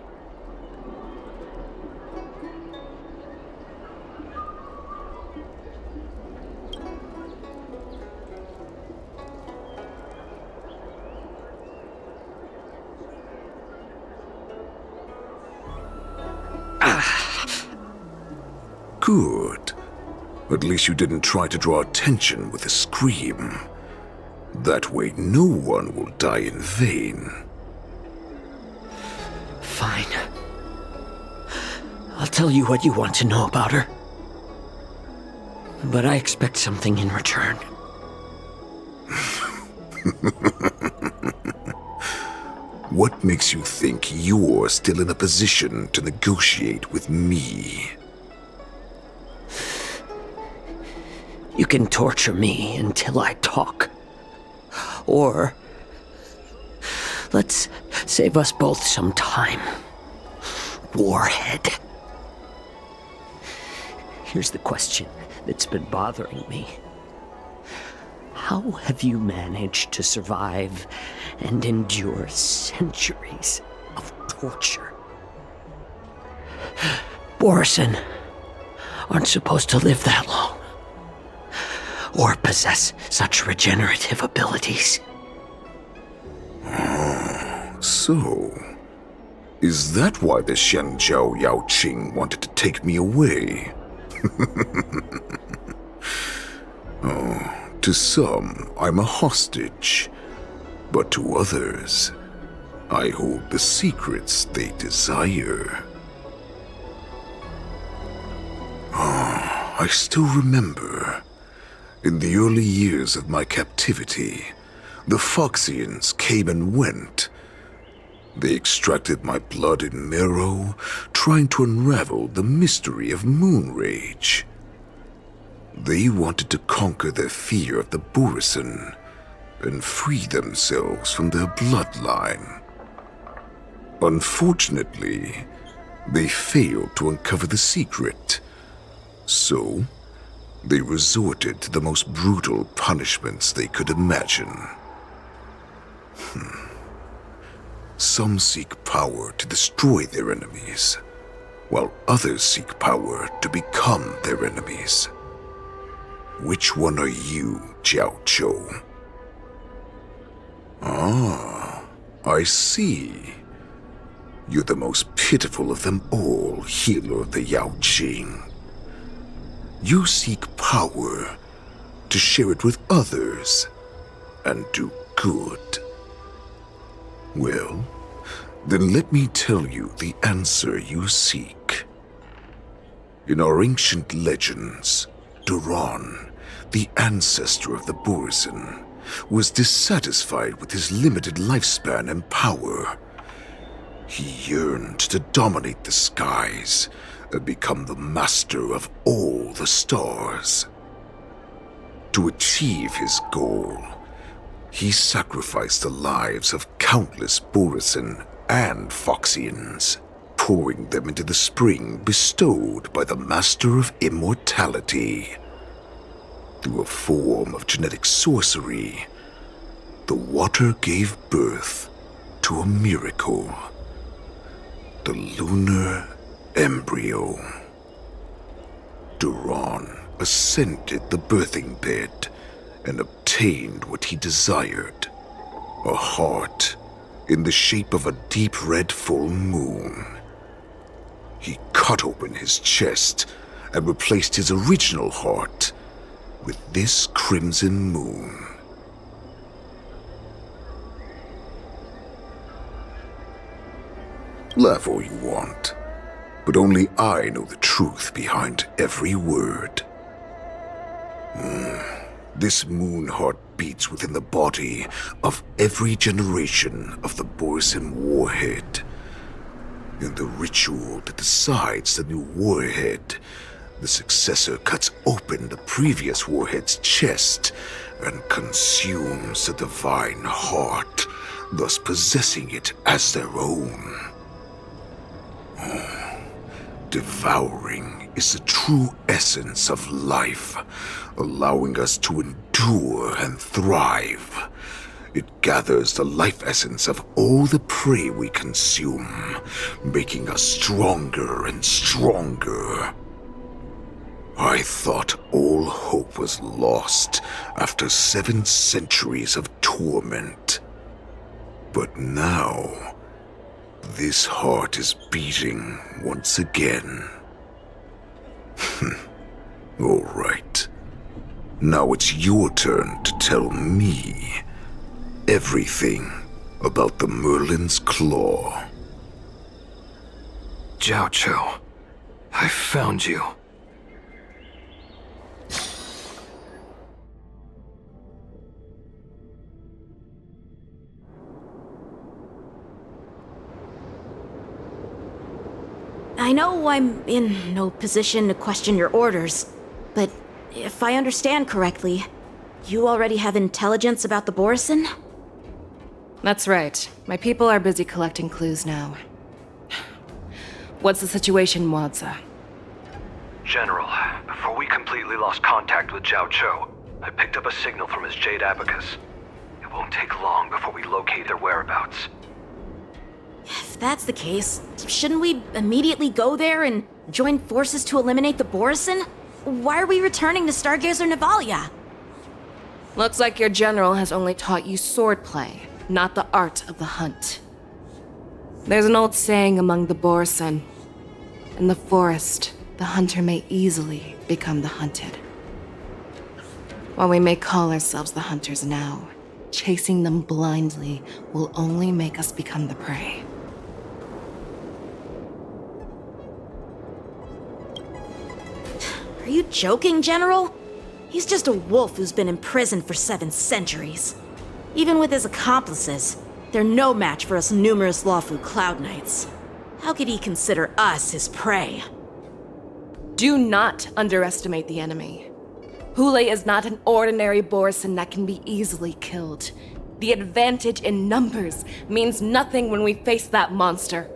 Good. At least you didn't try to draw attention with a scream. That way no one will die in vain. Fine. I'll tell you what you want to know about her. But I expect something in return. What makes you think you're still in a position to negotiate with me? You can torture me until I talk. Or let's save us both some time. Warhead. Here's the question that's been bothering me. How have you managed to survive and endure centuries of torture? Borison aren't supposed to live that long, or possess such regenerative abilities. So, is that why the Xianzhou Yao Qing wanted to take me away? To some, I'm a hostage, but to others, I hold the secrets they desire. I still remember, in the early years of my captivity, the Foxians came and went. They extracted my blood and marrow, trying to unravel the mystery of moon rage. They wanted to conquer their fear of the Borison and free themselves from their bloodline. Unfortunately, they failed to uncover the secret, so they resorted to the most brutal punishments they could imagine. Some seek power to destroy their enemies, while others seek power to become their enemies. Which one are you, Jiao Zhou? I see. You're the most pitiful of them all, healer of the Yao Qing. You seek power to share it with others and do good. Well, then let me tell you the answer you seek. In our ancient legends, Duran, the ancestor of the Borison, was dissatisfied with his limited lifespan and power. He yearned to dominate the skies and become the master of all the stars. To achieve his goal, he sacrificed the lives of countless Borison and Foxians, pouring them into the spring bestowed by the Master of Immortality. Through a form of genetic sorcery, the water gave birth to a miracle. The lunar embryo. Duran ascended the birthing bed and obtained what he desired, a heart in the shape of a deep red full moon. He cut open his chest and replaced his original heart with this crimson moon. Laugh all you want, but only I know the truth behind every word. This moon heart beats within the body of every generation of the Borisin warhead. In the ritual that decides the new warhead, the successor cuts open the previous warhead's chest and consumes the divine heart, thus possessing it as their own. Devouring is the true essence of life, allowing us to endure and thrive. It gathers the life essence of all the prey we consume, making us stronger and stronger. I thought all hope was lost after 7 centuries of torment. But now, this heart is beating once again. All right. Now it's your turn to tell me everything about the Merlin's Claw. Jiao Cho, I found you. I know I'm in no position to question your orders, but if I understand correctly, you already have intelligence about the Borisin? That's right. My people are busy collecting clues now. What's the situation, Wadza? General, before we completely lost contact with Jiao Cho, I picked up a signal from his Jade Abacus. It won't take long before we locate their whereabouts. If that's the case, shouldn't we immediately go there and join forces to eliminate the Borisin? Why are we returning to Stargazer Navalia? Looks like your general has only taught you swordplay, not the art of the hunt. There's an old saying among the Borisin. In the forest, the hunter may easily become the hunted. While we may call ourselves the hunters now, chasing them blindly will only make us become the prey. Are you joking, General? He's just a wolf who's been imprisoned for 7 centuries. Even with his accomplices, they're no match for us numerous Loufu Cloud Knights. How could he consider us his prey? Do not underestimate the enemy. Hule is not an ordinary Borisin that can be easily killed. The advantage in numbers means nothing when we face that monster.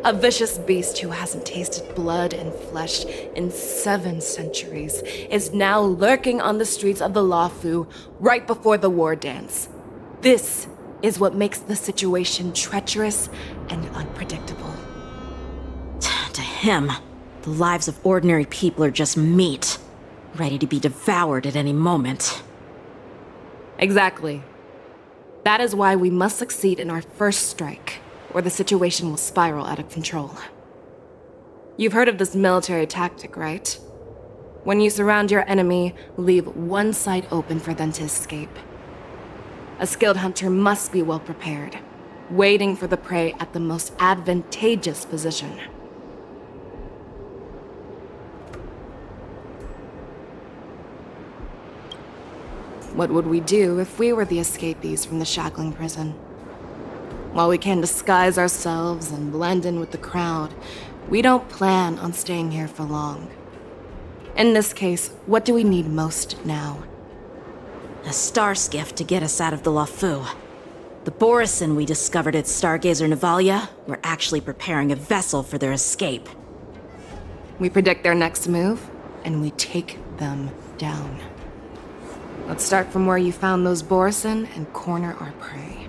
A vicious beast who hasn't tasted blood and flesh in 7 centuries is now lurking on the streets of the Loufu right before the war dance. This is what makes the situation treacherous and unpredictable. To him, the lives of ordinary people are just meat, ready to be devoured at any moment. Exactly. That is why we must succeed in our first strike, or the situation will spiral out of control. You've heard of this military tactic, right? When you surround your enemy, leave one side open for them to escape. A skilled hunter must be well prepared, waiting for the prey at the most advantageous position. What would we do if we were the escapees from the shackling prison? While we can disguise ourselves and blend in with the crowd, we don't plan on staying here for long. In this case, what do we need most now? A star skiff to get us out of the Loufu. The Borisin we discovered at Stargazer Navalia were actually preparing a vessel for their escape. We predict their next move, and we take them down. Let's start from where you found those Borisin and corner our prey.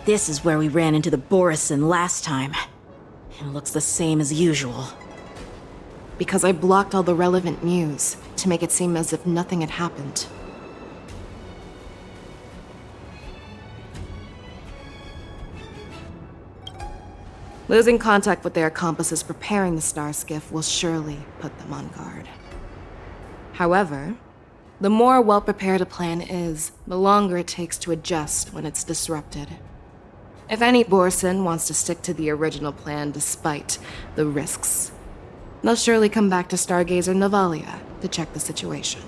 This is where we ran into the Borisin last time. It looks the same as usual. Because I blocked all the relevant news to make it seem as if nothing had happened. Losing contact with their accomplices preparing the star skiff will surely put them on guard. However, the more well-prepared a plan is, the longer it takes to adjust when it's disrupted. If any Borson wants to stick to the original plan despite the risks, they'll surely come back to Stargazer Navalia to check the situation.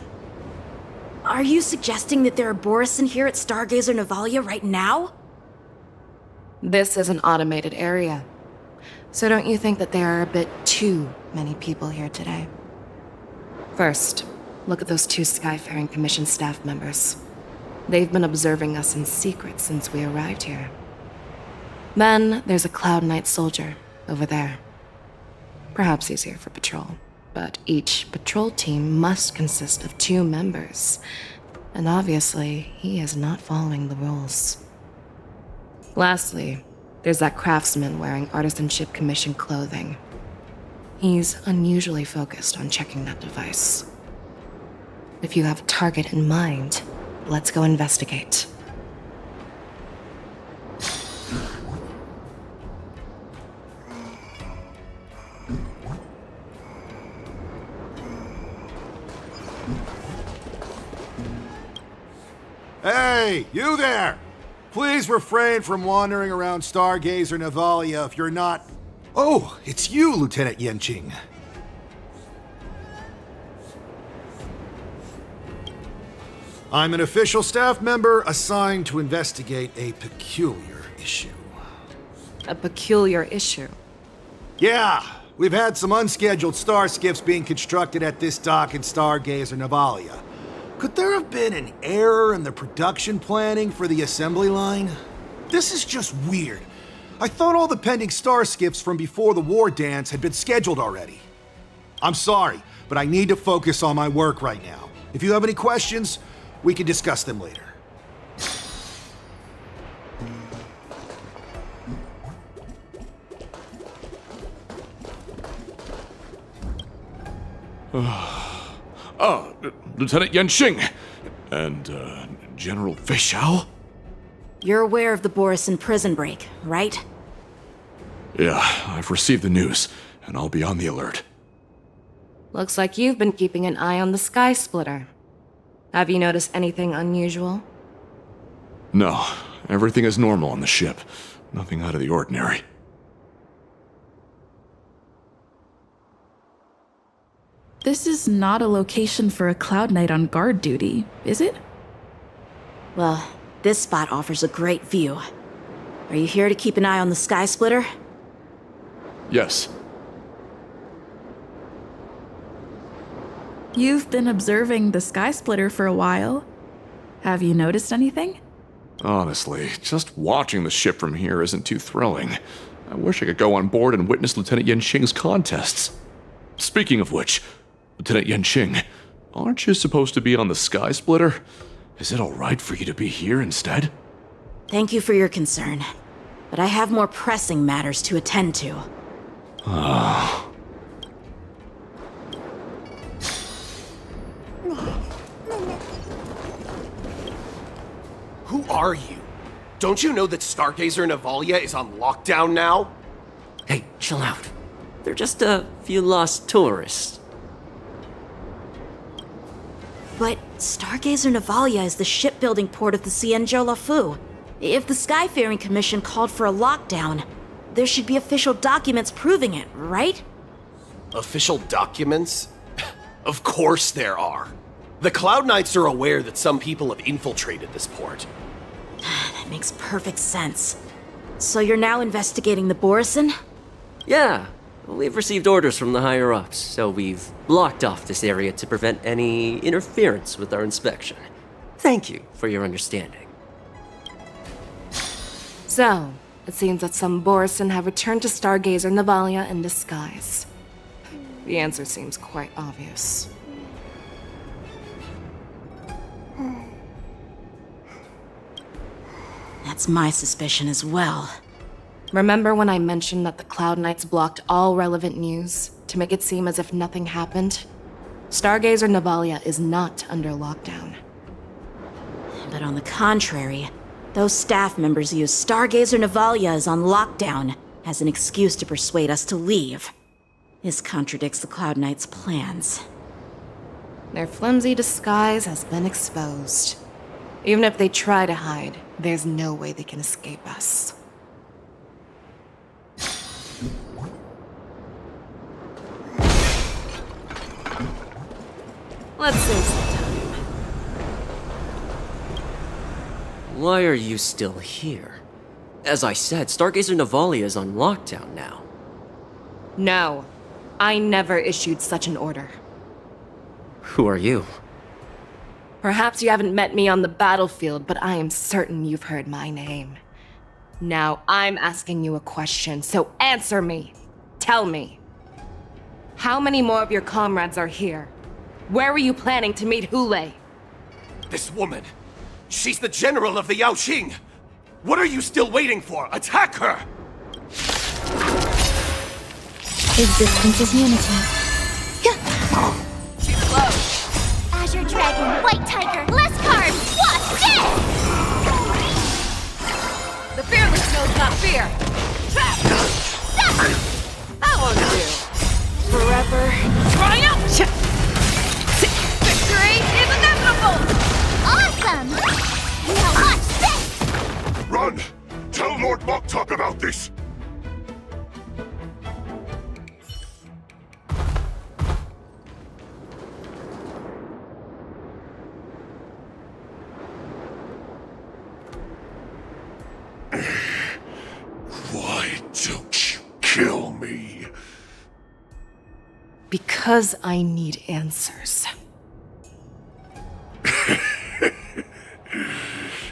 Are you suggesting that there are Borison here at Stargazer Navalia right now? This is an automated area, so don't you think that there are a bit too many people here today? First, look at those 2 Skyfaring Commission staff members. They've been observing us in secret since we arrived here. Then there's a Cloud Knight soldier over there. Perhaps he's here for patrol, but each patrol team must consist of 2 members, and obviously he is not following the rules. Lastly, there's that craftsman wearing Artisanship Commission clothing. He's unusually focused on checking that device. If you have a target in mind, let's go investigate. Hey, you there! Please refrain from wandering around Stargazer Navalia if you're not... Oh, it's you, Lieutenant Yenqing. I'm an official staff member assigned to investigate a peculiar issue. A peculiar issue? Yeah, we've had some unscheduled star skiffs being constructed at this dock in Stargazer Navalia. Could there have been an error in the production planning for the assembly line? This is just weird. I thought all the pending star skiffs from before the war dance had been scheduled already. I'm sorry, but I need to focus on my work right now. If you have any questions, we can discuss them later. Lieutenant Yenqing and General Fei Xiao? You're aware of the Borison prison break, right? Yeah, I've received the news, and I'll be on the alert. Looks like you've been keeping an eye on the Sky Splitter. Have you noticed anything unusual? No, everything is normal on the ship. Nothing out of the ordinary. This is not a location for a Cloud Knight on guard duty, is it? Well, this spot offers a great view. Are you here to keep an eye on the Sky Splitter? Yes. You've been observing the Sky Splitter for a while. Have you noticed anything? Honestly, just watching the ship from here isn't too thrilling. I wish I could go on board and witness Lieutenant Yenqing's contests. Speaking of which, Lieutenant Yenqing, aren't you supposed to be on the Sky Splitter? Is it alright for you to be here instead? Thank you for your concern, but I have more pressing matters to attend to. Who are you? Don't you know that Stargazer Navalia is on lockdown now? Hey, chill out. They're just a few lost tourists. But Stargazer Navalia is the shipbuilding port of the Xianzhou Loufu. If the Skyfaring Commission called for a lockdown, there should be official documents proving it, right? Official documents? Of course there are. The Cloud Knights are aware that some people have infiltrated this port. That makes perfect sense. So you're now investigating the Borison? Yeah, we've received orders from the higher-ups, so we've blocked off this area to prevent any interference with our inspection. Thank you for your understanding. So, it seems that some Borison have returned to Stargazer Navalia in disguise. The answer seems quite obvious. That's my suspicion as well. Remember when I mentioned that the Cloud Knights blocked all relevant news to make it seem as if nothing happened? Stargazer Navalia is not under lockdown. But on the contrary, those staff members use Stargazer Navalia is on lockdown as an excuse to persuade us to leave. This contradicts the Cloud Knight's plans. Their flimsy disguise has been exposed. Even if they try to hide, there's no way they can escape us. Let's save some time. Why are you still here? As I said, Stargazer Navalia is on lockdown now. No, I never issued such an order. Who are you? Perhaps you haven't met me on the battlefield, but I am certain you've heard my name. Now I'm asking you a question, so answer me. Tell me. How many more of your comrades are here? Where were you planning to meet Hule? This woman, she's the general of the Yaoqing! What are you still waiting for? Attack her! Existence is unity. She's close. Azure Dragon, White Tiger, less carbs! What's this? The fearless knows not fear. Trap! That won't do. Forever triumph! Victory is inevitable! Awesome! Now watch this! Run! Tell Lord Moktok about this! Why don't you kill me? Because I need answers.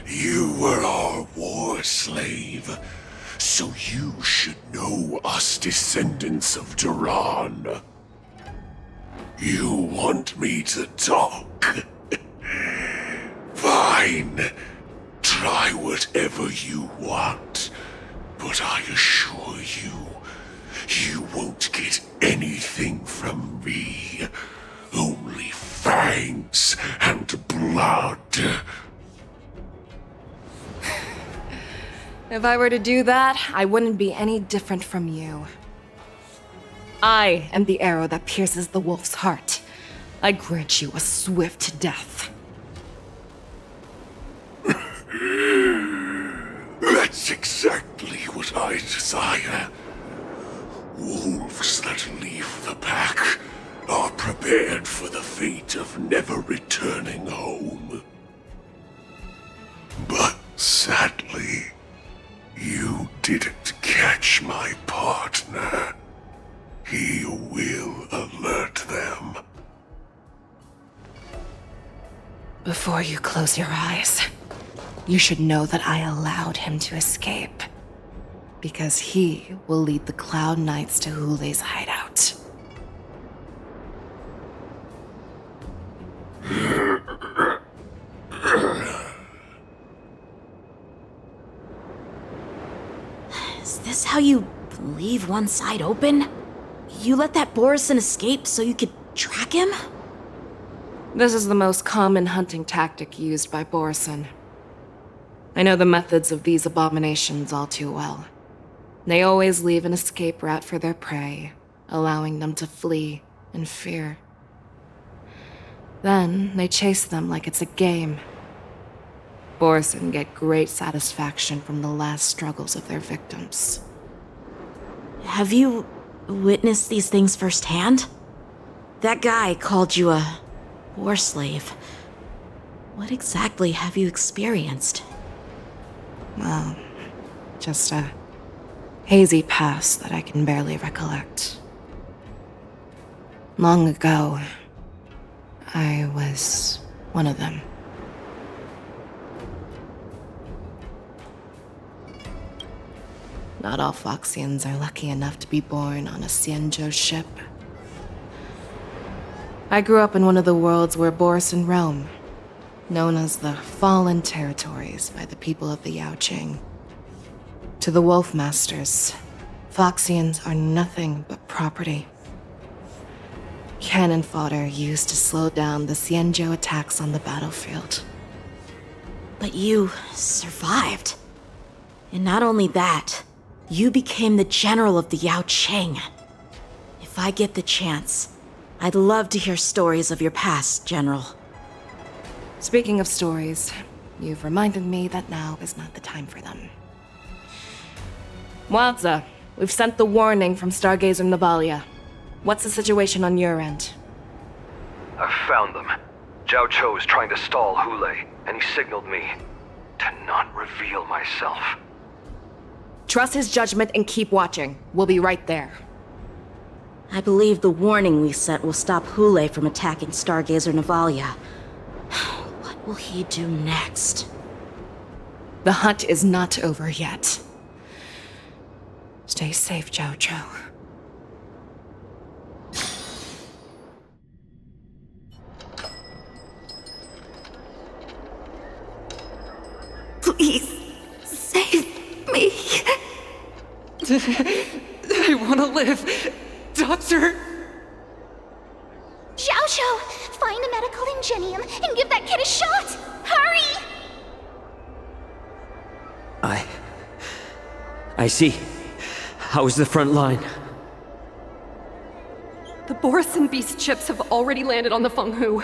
You were our war slave, so you should know us descendants of Duran. You want me to talk? Fine. Try whatever you want, but I assure you, you won't get anything from me. Only fangs and blood. If I were to do that, I wouldn't be any different from you. I am the arrow that pierces the wolf's heart. I grant you a swift death. That's exactly what I desire. Wolves that leave the pack are prepared for the fate of never returning home. But sadly, you didn't catch my partner. He will alert them. Before you close your eyes, you should know that I allowed him to escape. Because he will lead the Cloud Knights to Hule's hideout. Is this how you leave one side open? You let that Borison escape so you could track him? This is the most common hunting tactic used by Borison. I know the methods of these abominations all too well. They always leave an escape route for their prey, allowing them to flee in fear. Then they chase them like it's a game. Borison get great satisfaction from the last struggles of their victims. Have you witnessed these things firsthand? That guy called you a war slave. What exactly have you experienced? Well, just a hazy past that I can barely recollect. Long ago, I was one of them. Not all Foxians are lucky enough to be born on a Xianzhou ship. I grew up in one of the worlds where Borison roam, known as the Fallen Territories by the people of the Yaoqing. To the Wolf Masters, Foxians are nothing but property. Cannon fodder used to slow down the Xianzhou attacks on the battlefield. But you survived. And not only that, You became the general of the Yao Qing. If I get the chance, I'd love to hear stories of your past, General. Speaking of stories, you've reminded me that now is not the time for them. Wadza, we've sent the warning from Stargazer Navalia. What's the situation on your end? I've found them. Zhao Cho is trying to stall Hule, and he signaled me to not reveal myself. Trust his judgment and keep watching. We'll be right there. I believe the warning we sent will stop Hule from attacking Stargazer Navalia. What will he do next? The hunt is not over yet. Stay safe, Zhao Cho. Please, save me. I want to live. Doctor! Zhao Cho, find a medical ingenium and give that kid a shot! Hurry! I see. How's the front line? The Borisin Beast chips have already landed on the Fenghu.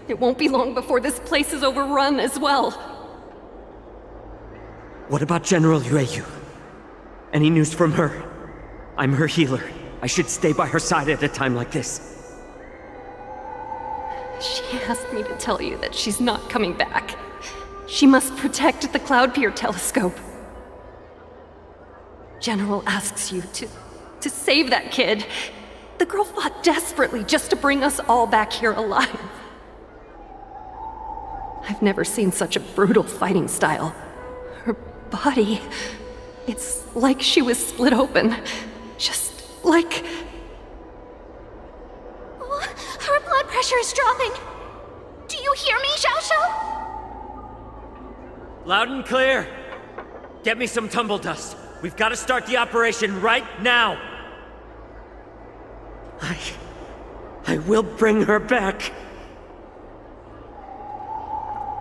It won't be long before this place is overrun as well. What about General Yueyu? Any news from her? I'm her healer. I should stay by her side at a time like this. She asked me to tell you that she's not coming back. She must protect the Cloud Pier telescope. General asks you to save that kid. The girl fought desperately just to bring us all back here alive. I've never seen such a brutal fighting style. Her body, it's like she was split open. Just like... Oh, her blood pressure is dropping. Do you hear me, Zhao Cho? Loud and clear. Get me some tumble dust. We've got to start the operation right now. I will bring her back.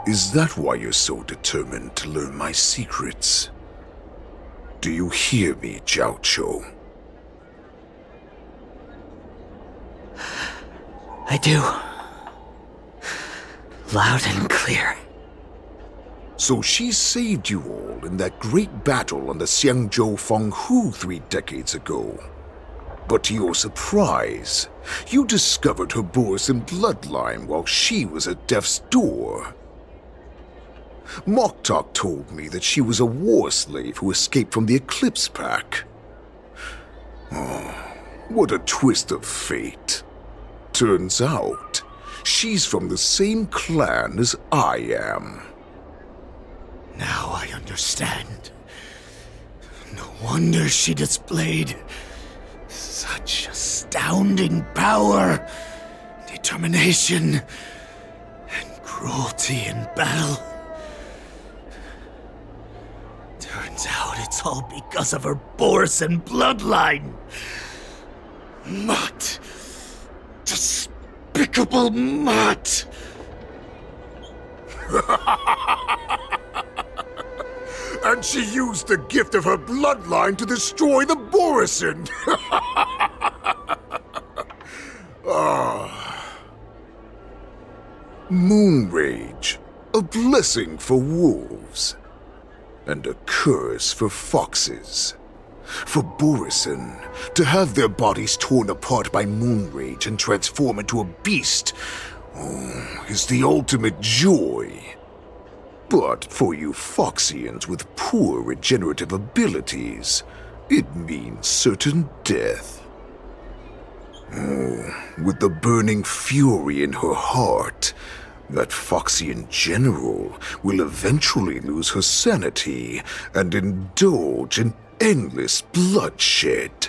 Is that why you're so determined to learn my secrets? Do you hear me, Zhao Cho? I do. Loud and clear. So she saved you all in that great battle on the Xiangzhou Fenghu 3 decades ago. But to your surprise, you discovered her Borisin bloodline while she was at death's door. Moktok told me that she was a war slave who escaped from the Eclipse Pack. Oh, what a twist of fate. Turns out, she's from the same clan as I am. Now I understand. No wonder she displayed such astounding power, determination, and cruelty in battle. Turns out it's all because of her Borisin bloodline. Mutt. Despicable mutt. And she used the gift of her bloodline to destroy the Borisin. Moon Rage, a blessing for wolves, and a curse for foxes. For Borisin, to have their bodies torn apart by Moon Rage and transform into a beast, is the ultimate joy. But for you Foxians with poor regenerative abilities, it means certain death. With the burning fury in her heart, that Foxian general will eventually lose her sanity and indulge in endless bloodshed.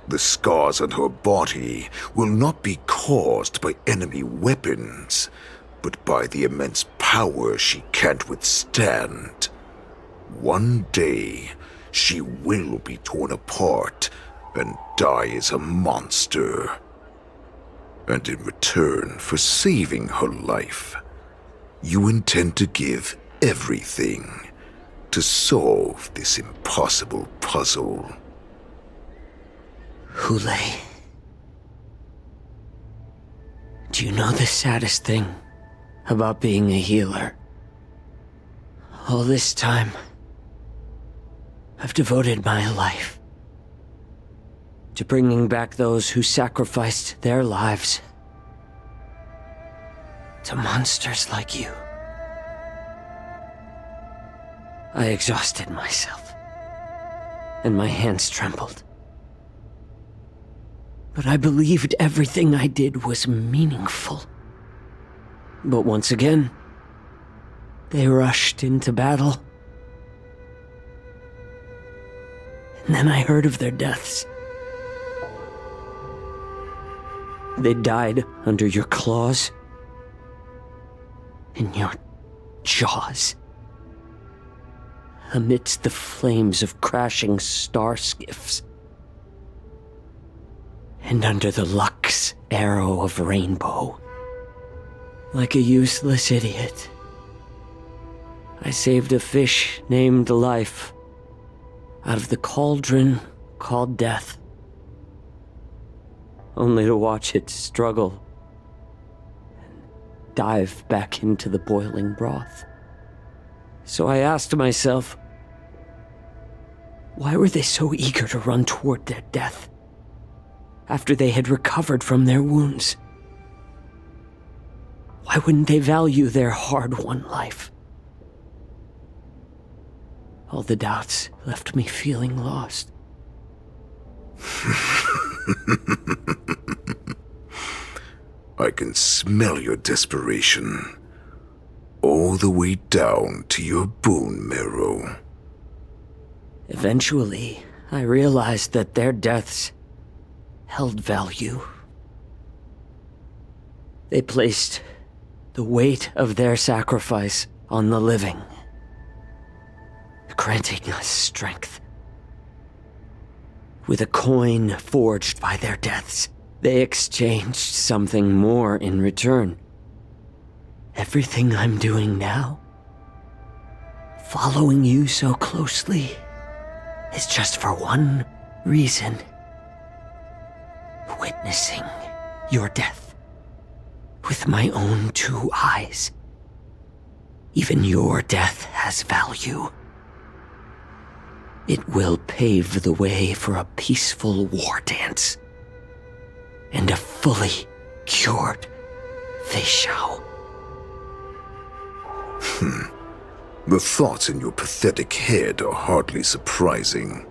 The scars on her body will not be caused by enemy weapons, but by the immense power she can't withstand. One day, she will be torn apart and die as a monster. And in return for saving her life, you intend to give everything to solve this impossible puzzle. Hule. Do you know the saddest thing about being a healer? All this time, I've devoted my life to bringing back those who sacrificed their lives to monsters like you. I exhausted myself, and my hands trembled. But I believed everything I did was meaningful. But once again, they rushed into battle. And then I heard of their deaths. They died under your claws and your jaws, amidst the flames of crashing star skiffs, and under the Lux arrow of rainbow. Like a useless idiot, I saved a fish named Life out of the cauldron called Death, only to watch it struggle and dive back into the boiling broth. So I asked myself, why were they so eager to run toward their death after they had recovered from their wounds? Why wouldn't they value their hard-won life? All the doubts left me feeling lost. I can smell your desperation, all the way down to your bone marrow. Eventually, I realized that their deaths held value. They placed the weight of their sacrifice on the living, granting us strength. With a coin forged by their deaths, they exchanged something more in return. Everything I'm doing now, following you so closely, is just for one reason: witnessing your death with my own 2 eyes. Even your death has value. It will pave the way for a peaceful war dance and a fully cured Fei Shao. The thoughts in your pathetic head are hardly surprising.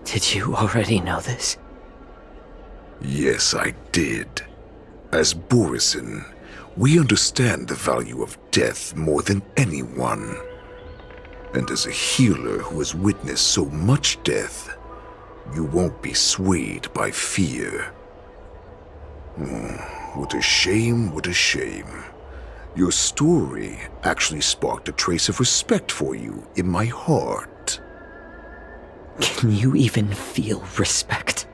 Did you already know this? Yes, I did. As Borisin, we understand the value of death more than anyone. And as a healer who has witnessed so much death, you won't be swayed by fear. What a shame, what a shame. Your story actually sparked a trace of respect for you in my heart. Can you even feel respect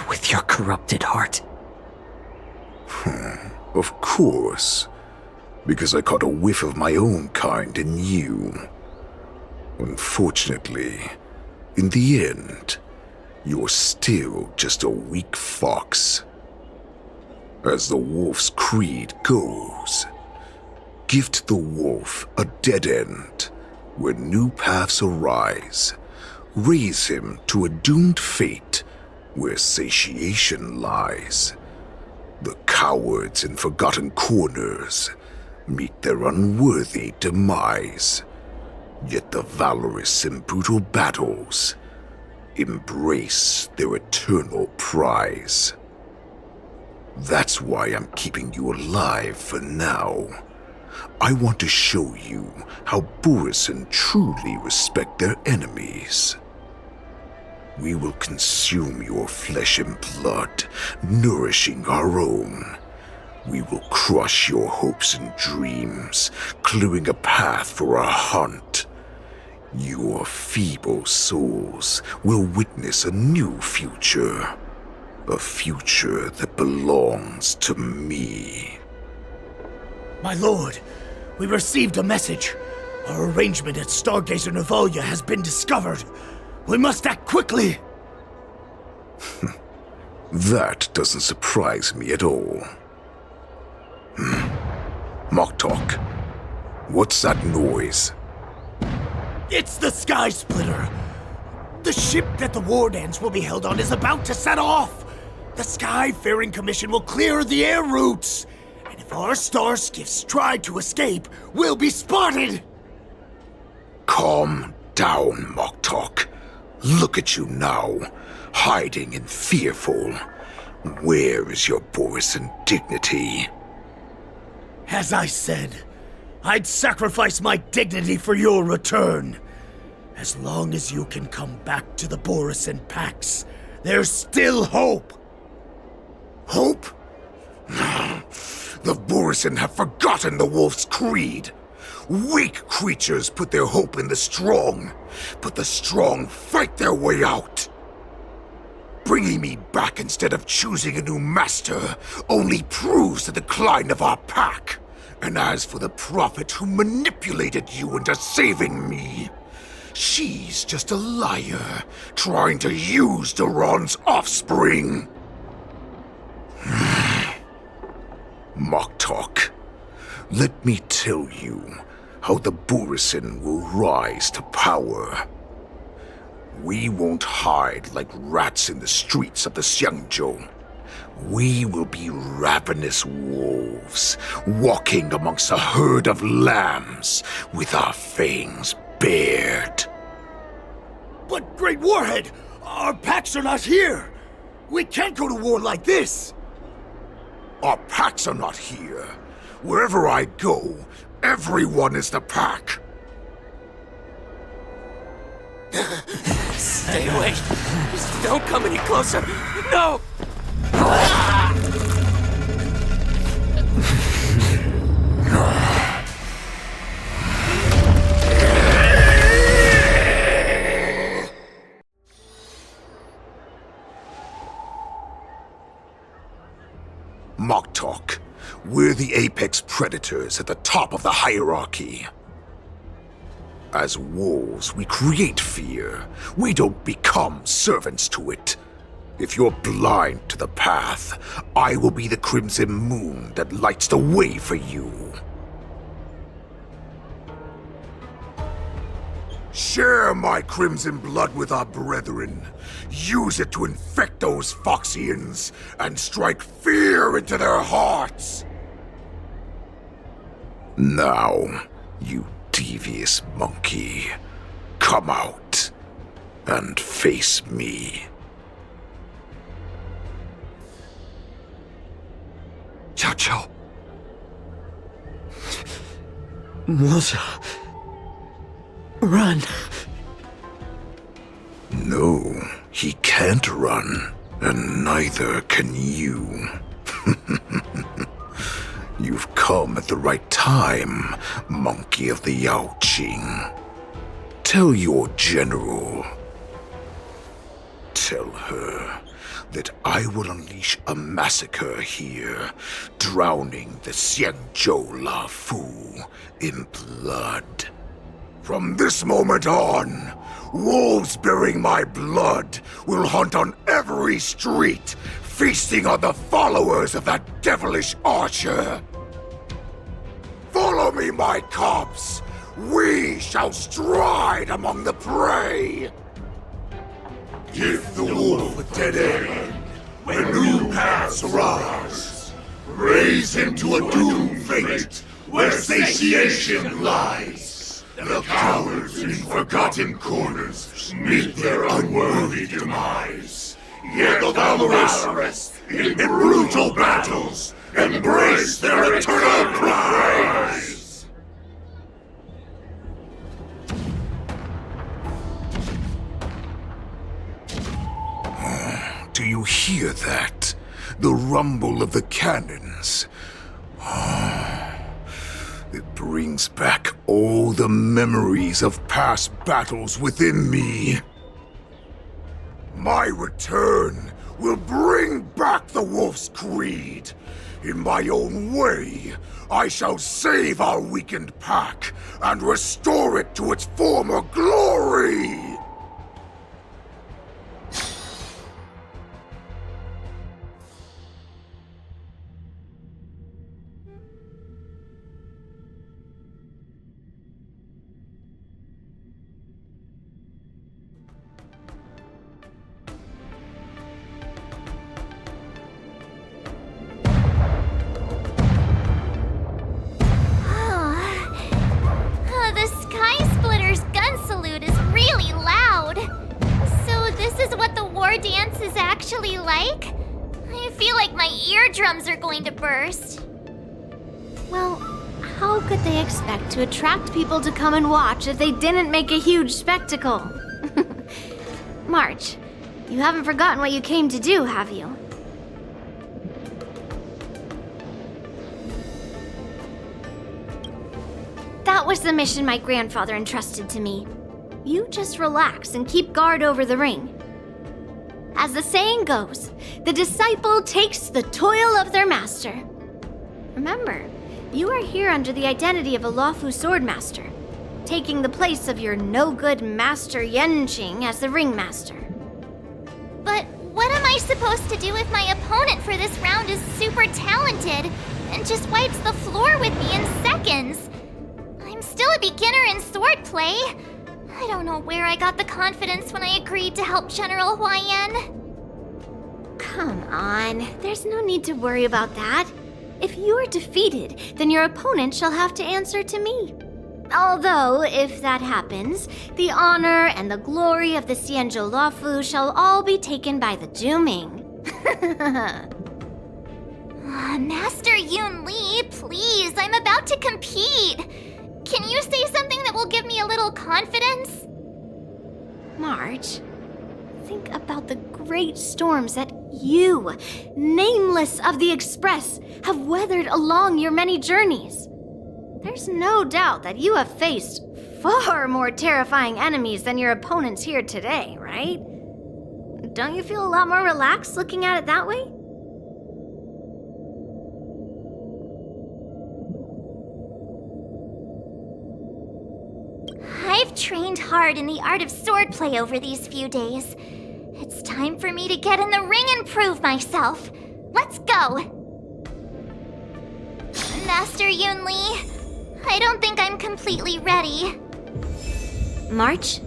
with your corrupted heart? Of course. Because I caught a whiff of my own kind in you. Unfortunately, in the end, you're still just a weak fox. As the wolf's creed goes, gift the wolf a dead end where new paths arise. Raise him to a doomed fate where satiation lies. The cowards in forgotten corners meet their unworthy demise. Yet the valorous in brutal battles embrace their eternal prize. That's why I'm keeping you alive for now. I want to show you how Borisin truly respect their enemies. We will consume your flesh and blood, nourishing our own. We will crush your hopes and dreams, clearing a path for our hunt. Your feeble souls will witness a new future. A future that belongs to me. My lord, we received a message. Our arrangement at Stargazer Navalia has been discovered. We must act quickly! That doesn't surprise me at all. Moktok, what's that noise? It's the Sky Splitter! The ship that the Wardens will be held on is about to set off! The Skyfaring Commission will clear the air routes! And if our star skiffs try to escape, we'll be spotted! Calm down, Moktok. Look at you now, hiding and fearful. Where is your Borisan dignity? As I said, I'd sacrifice my dignity for your return. As long as you can come back to the Borisan Pax, there's still hope. Hope? The Borisan have forgotten the Wolf's creed. Weak creatures put their hope in the strong, but the strong fight their way out. Bringing me back instead of choosing a new master only proves the decline of our pack. And as for the prophet who manipulated you into saving me, she's just a liar trying to use Duran's offspring. Moktok, let me tell you how the Borisan will rise to power. We won't hide like rats in the streets of the Xiangzhou. We will be ravenous wolves, walking amongst a herd of lambs with our fangs bared. But Great Warhead, our packs are not here! We can't go to war like this! Our packs are not here. Wherever I go, everyone is the pack. Stay away! Just don't come any closer! No! Moktok, we're the apex predators at the top of the hierarchy. As wolves, we create fear. We don't become servants to it. If you're blind to the path, I will be the crimson moon that lights the way for you. Share my crimson blood with our brethren. Use it to infect those Foxians and strike fear into their hearts. Now, you devious monkey, come out and face me. Xiao. Moza. Run. No, he can't run, and neither can you. You've come at the right time, monkey of the Yaoqing. Tell your general. Tell her that I will unleash a massacre here, drowning the Xiangzhou Loufu in blood. From this moment on, wolves bearing my blood will hunt on every street, feasting on the followers of that devilish archer. Follow me, my cubs. We shall stride among the prey. Give the wolf a dead end when new paths arise. Raise him to a doomed fate where satiation lies. The cowards in forgotten corners meet their unworthy demise. Yet the valorous in brutal battles embrace their eternal prize. Do you hear that? The rumble of the cannons. It brings back all the memories of past battles within me. My return will bring back the Wolf's creed. In my own way, I shall save our weakened pack and restore it to its former glory! The Sky Splitter's gun salute is really loud. So this is what the war dance is actually like? I feel like my eardrums are going to burst. Well, how could they expect to attract people to come and watch if they didn't make a huge spectacle? March, you haven't forgotten what you came to do, have you? That was the mission my grandfather entrusted to me. You just relax and keep guard over the ring. As the saying goes, the disciple takes the toil of their master. Remember, you are here under the identity of a Loufu swordmaster, taking the place of your no-good master Yenqing as the ringmaster. But what am I supposed to do if my opponent for this round is super talented and just wipes the floor with me in seconds? I'm still a beginner in swordplay. I don't know where I got the confidence when I agreed to help General Huaiyan. Come on, there's no need to worry about that. If you are defeated, then your opponent shall have to answer to me. Although, if that happens, the honor and the glory of the Xianzhou Loufu shall all be taken by the Juming. Master Yun Li, please, I'm about to compete. Can you say something that will give me a little confidence? March, think about the great storms that you, nameless of the Express, have weathered along your many journeys. There's no doubt that you have faced far more terrifying enemies than your opponents here today, right? Don't you feel a lot more relaxed looking at it that way? I've trained hard in the art of swordplay over these few days. It's time for me to get in the ring and prove myself. Let's go! Master Yun Li, I don't think I'm completely ready. March,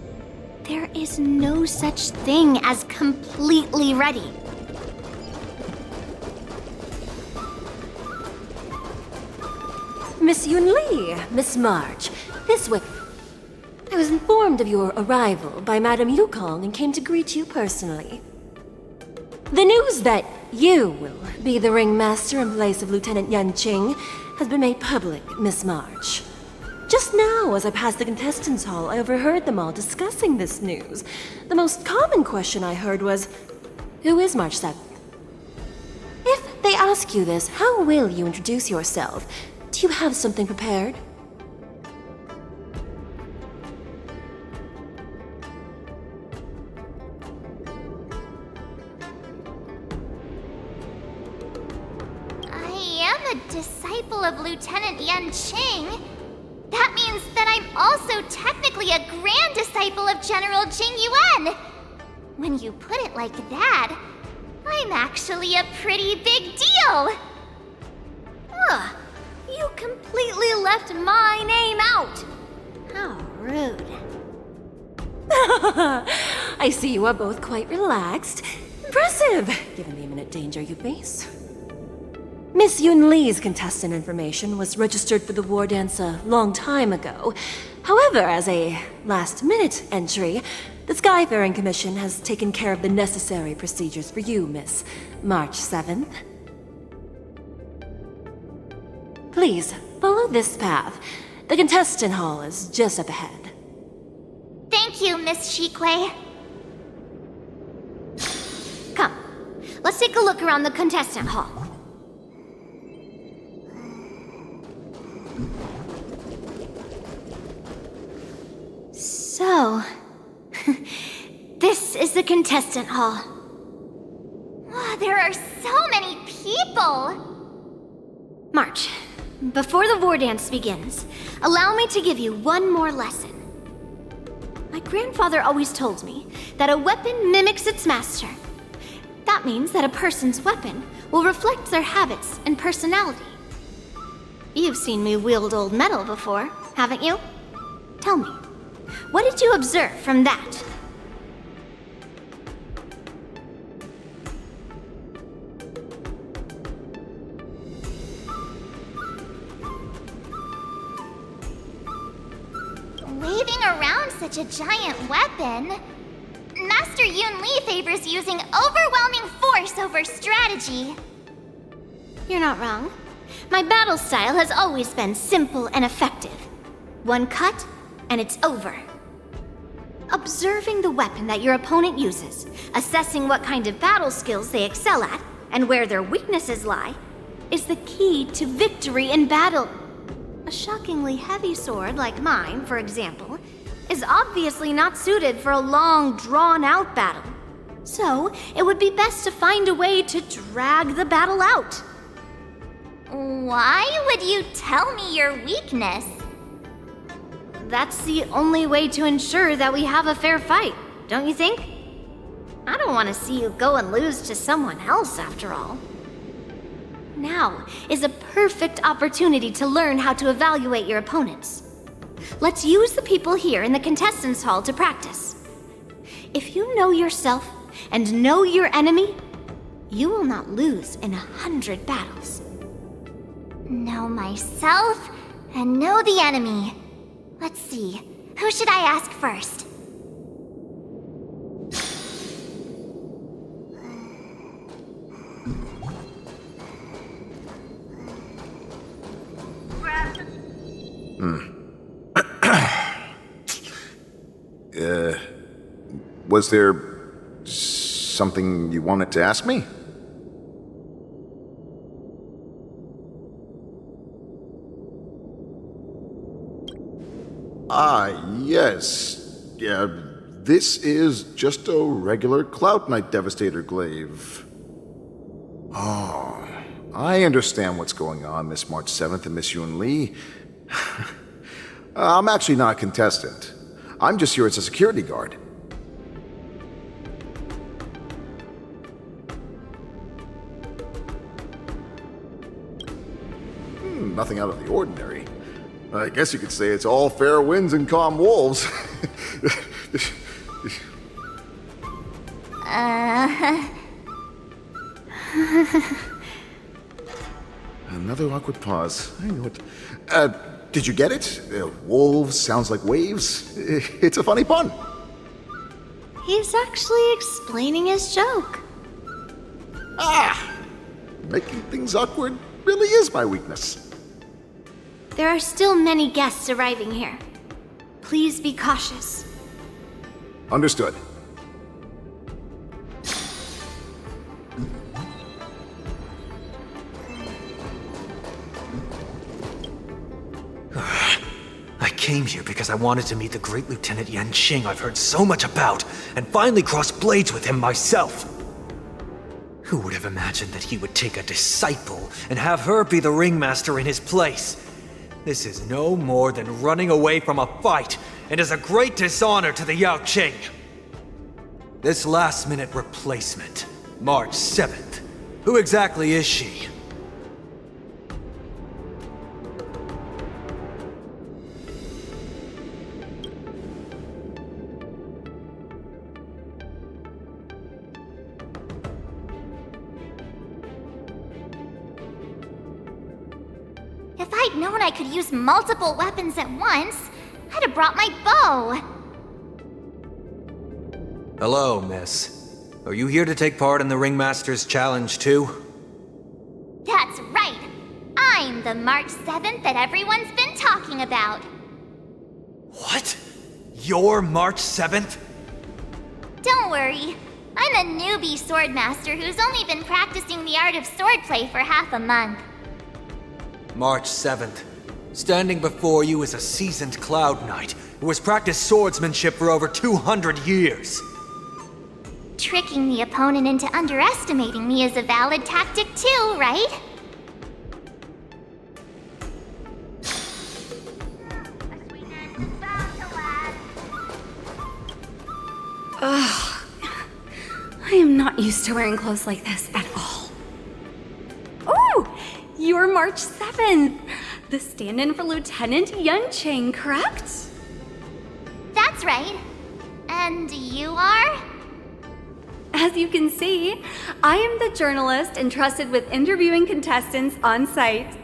there is no such thing as completely ready. Miss Yun Li, Miss March, this way. I was informed of your arrival by Madame Yukong and came to greet you personally. The news that you will be the ringmaster in place of Lieutenant Yenqing has been made public, Miss March. Just now, as I passed the contestants' hall, I overheard them all discussing this news. The most common question I heard was, who is March 7th? If they ask you this, how will you introduce yourself? Do you have something prepared? Disciple of Lieutenant Yenqing? That means that I'm also technically a grand disciple of General Jing Yuan. When you put it like that, I'm actually a pretty big deal. Ugh, you completely left my name out. How rude. I see you are both quite relaxed. Impressive, given the imminent danger you face. Miss Yun Li's contestant information was registered for the war dance a long time ago. However, as a last-minute entry, the Skyfaring Commission has taken care of the necessary procedures for you, Miss March 7th. Please, follow this path. The contestant hall is just up ahead. Thank you, Miss Shikwe. Come, let's take a look around the contestant hall. So, this is the contestant hall. Wow, there are so many people! March, before the war dance begins, allow me to give you one more lesson. My grandfather always told me that a weapon mimics its master. That means that a person's weapon will reflect their habits and personality. You've seen me wield old metal before, haven't you? Tell me, what did you observe from that? Waving around such a giant weapon, Master Yun Li favors using overwhelming force over strategy. You're not wrong. My battle style has always been simple and effective. One cut, and it's over. Observing the weapon that your opponent uses, assessing what kind of battle skills they excel at, and where their weaknesses lie, is the key to victory in battle. A shockingly heavy sword like mine, for example, is obviously not suited for a long, drawn-out battle. So, it would be best to find a way to drag the battle out. Why would you tell me your weakness? That's the only way to ensure that we have a fair fight, don't you think? I don't want to see you go and lose to someone else, after all. Now is a perfect opportunity to learn how to evaluate your opponents. Let's use the people here in the contestants' hall to practice. If you know yourself and know your enemy, you will not lose in 100 battles. Know myself and know the enemy. Let's see, who should I ask first? Was there something you wanted to ask me? Yes. Yeah, this is just a regular Cloud Knight Devastator glaive. Oh, I understand what's going on, Miss March 7th and Miss Yun Li. I'm actually not a contestant. I'm just here as a security guard. Nothing out of the ordinary. I guess you could say it's all fair winds and calm wolves. Another awkward pause. I know it. Did you get it? Wolves sounds like waves. It's a funny pun. He's actually explaining his joke. Making things awkward really is my weakness. There are still many guests arriving here. Please be cautious. Understood. I came here because I wanted to meet the great Lieutenant Yanqing I've heard so much about, and finally cross blades with him myself. Who would have imagined that he would take a disciple and have her be the ringmaster in his place? This is no more than running away from a fight, and is a great dishonor to the Yaoqing. This last-minute replacement, March 7th, who exactly is she? If I'd known I could use multiple weapons at once, I'd have brought my bow. Hello, miss. Are you here to take part in the Ringmaster's Challenge too? That's right. I'm the March 7th that everyone's been talking about. What? You're March 7th? Don't worry. I'm a newbie swordmaster who's only been practicing the art of swordplay for half a month. March 7th. Standing before you is a seasoned Cloud Knight who has practiced swordsmanship for over 200 years. Tricking the opponent into underestimating me is a valid tactic too, right? not used to wearing clothes like this at all. Oh, you're March 7th, the stand-in for Lieutenant Yunqing, correct? That's right. And you are? As you can see, I am the journalist entrusted with interviewing contestants on site.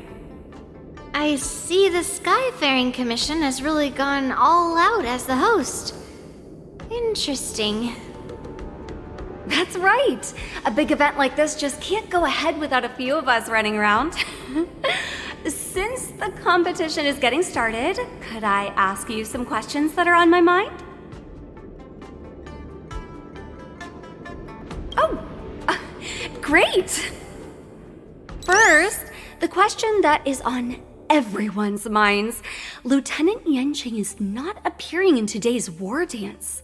I see the Skyfaring Commission has really gone all out as the host. Interesting. That's right. A big event like this just can't go ahead without a few of us running around. Since the competition is getting started, could I ask you some questions that are on my mind? Oh, great! First, the question that is on everyone's minds. Lieutenant Yunqing is not appearing in today's war dance.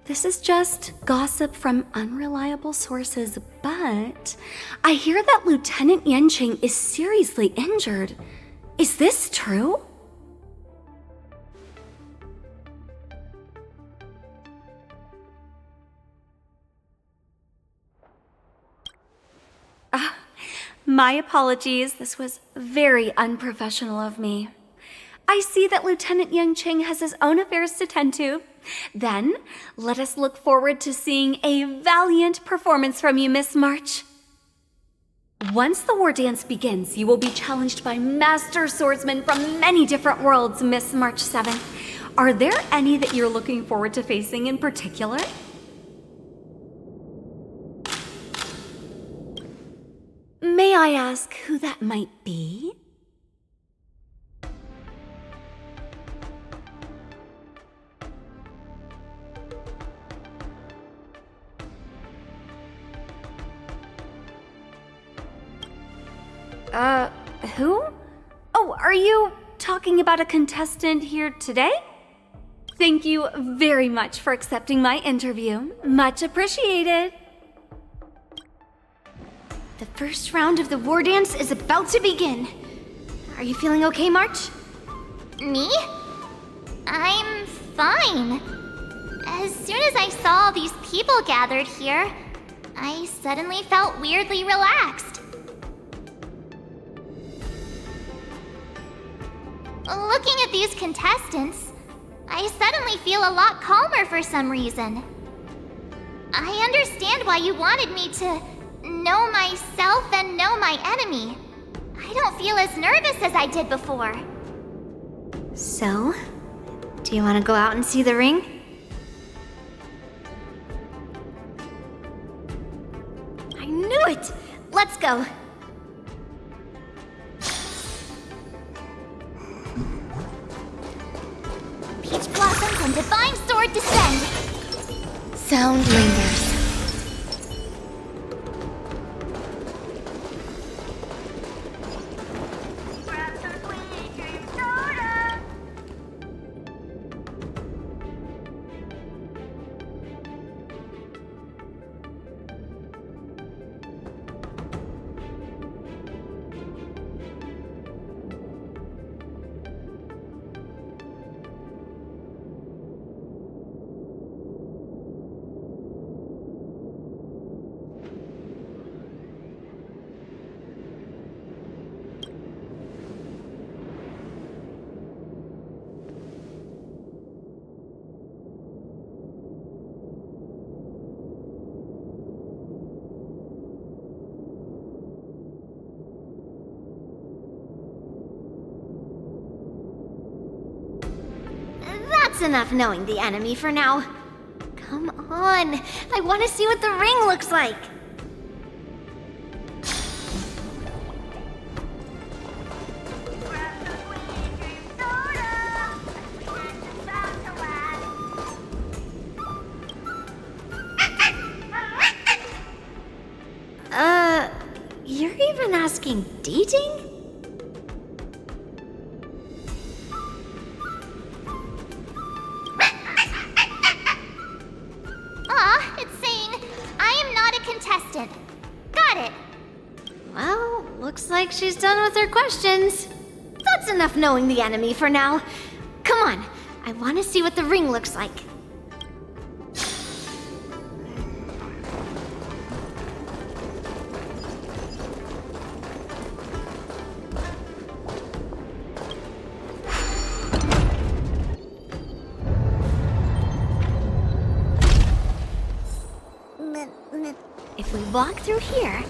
This is just gossip from unreliable sources, but I hear that Lieutenant Yunqing is seriously injured. Is this true? My apologies, this was very unprofessional of me. I see that Lieutenant Yunqing has his own affairs to tend to. Then, let us look forward to seeing a valiant performance from you, Miss March. Once the war dance begins, you will be challenged by master swordsmen from many different worlds, Miss March 7. Are there any that you're looking forward to facing in particular? May I ask who that might be? Who? Oh, are you talking about a contestant here today? Thank you very much for accepting my interview. Much appreciated. The first round of the war dance is about to begin. Are you feeling okay, March? Me? I'm fine. As soon as I saw all these people gathered here, I suddenly felt weirdly relaxed. Looking at these contestants, I suddenly feel a lot calmer for some reason. I understand why you wanted me to know myself and know my enemy. I don't feel as nervous as I did before. So, do you want to go out and see the ring? I knew it! Let's go. Peach blossoms and divine sword descend. Sound lingers. That's enough knowing the enemy for now. Come on, I want to see what the ring looks like. You're even asking dating? It's saying, I am not a contestant. Got it. Well, looks like she's done with her questions. That's enough knowing the enemy for now. Come on, I want to see what the ring looks like. walk through here,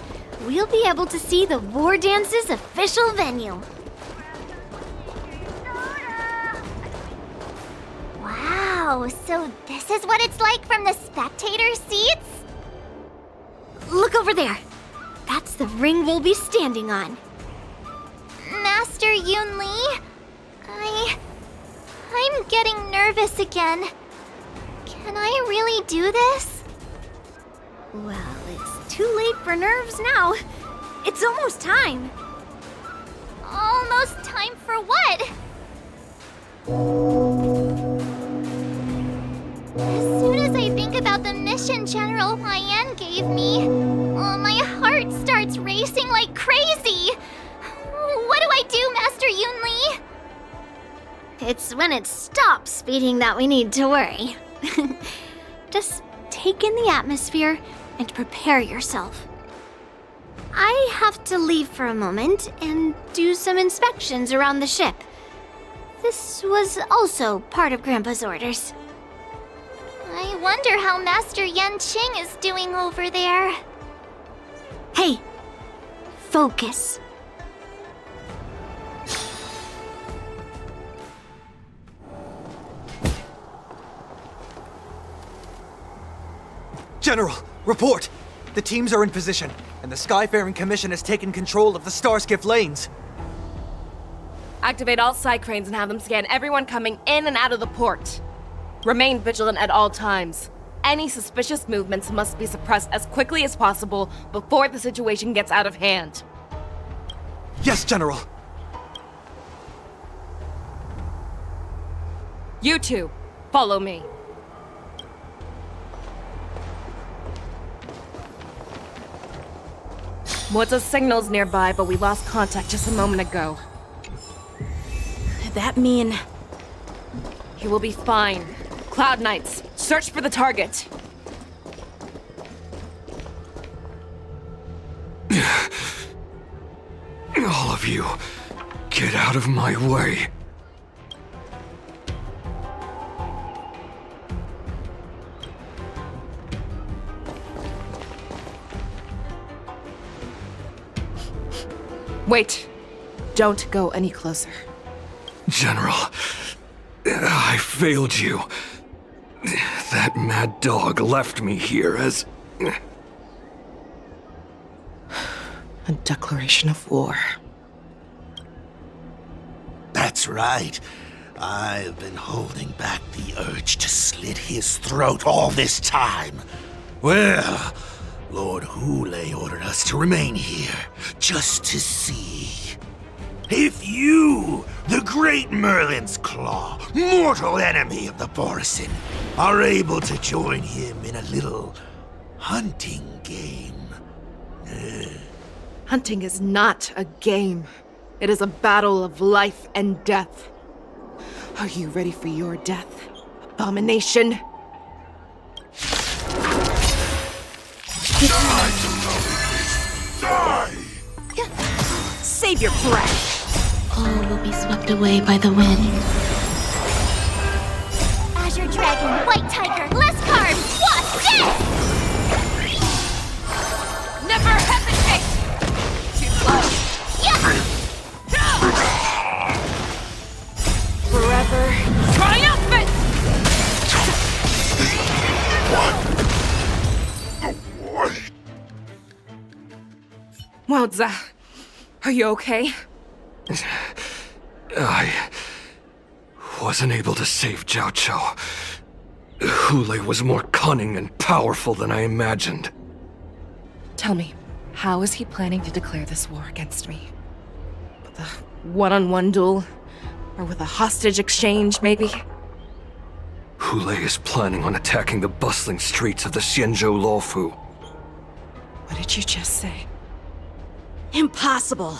we'll be able to see the War Dance's official venue. Wow, so this is what it's like from the spectator seats? Look over there. That's the ring we'll be standing on. Master Yun Li, I'm getting nervous again. Can I really do this? Well, it's too late for nerves now. It's almost time. Almost time for what? As soon as I think about the mission General Huayan gave me, my heart starts racing like crazy. What do I do, Master Yun Li? It's when it stops beating that we need to worry. Just take in the atmosphere and prepare yourself. I have to leave for a moment and do some inspections around the ship. This was also part of Grandpa's orders. I wonder how Master Yanqing is doing over there. Hey, focus. General, report! The teams are in position, and the Skyfaring Commission has taken control of the Starskiff lanes. Activate all side cranes and have them scan everyone coming in and out of the port. Remain vigilant at all times. Any suspicious movements must be suppressed as quickly as possible before the situation gets out of hand. Yes, General! You two, follow me. Moza's signal's nearby, but we lost contact just a moment ago. That mean... He will be fine. Cloud Knights, search for the target. All of you, get out of my way. Wait. Don't go any closer. General, I failed you. That mad dog left me here as... A declaration of war. That's right. I've been holding back the urge to slit his throat all this time. Well, Lord Hule ordered us to remain here, just to see. If you, the great Merlin's Claw, mortal enemy of the Borisin, are able to join him in a little hunting game. Hunting is not a game. It is a battle of life and death. Are you ready for your death, abomination? Die! Save your breath. All will be swept away by the wind. Azure Dragon, White Tiger, less carbs, what's this? Never hesitate! Too close! Forever triumphant! Moza, are you okay? I wasn't able to save Jiao Chou. Hule was more cunning and powerful than I imagined. Tell me, how is he planning to declare this war against me? With a one-on-one duel? Or with a hostage exchange, maybe? Hule is planning on attacking the bustling streets of the Xianzhou Loufu. What did you just say? Impossible.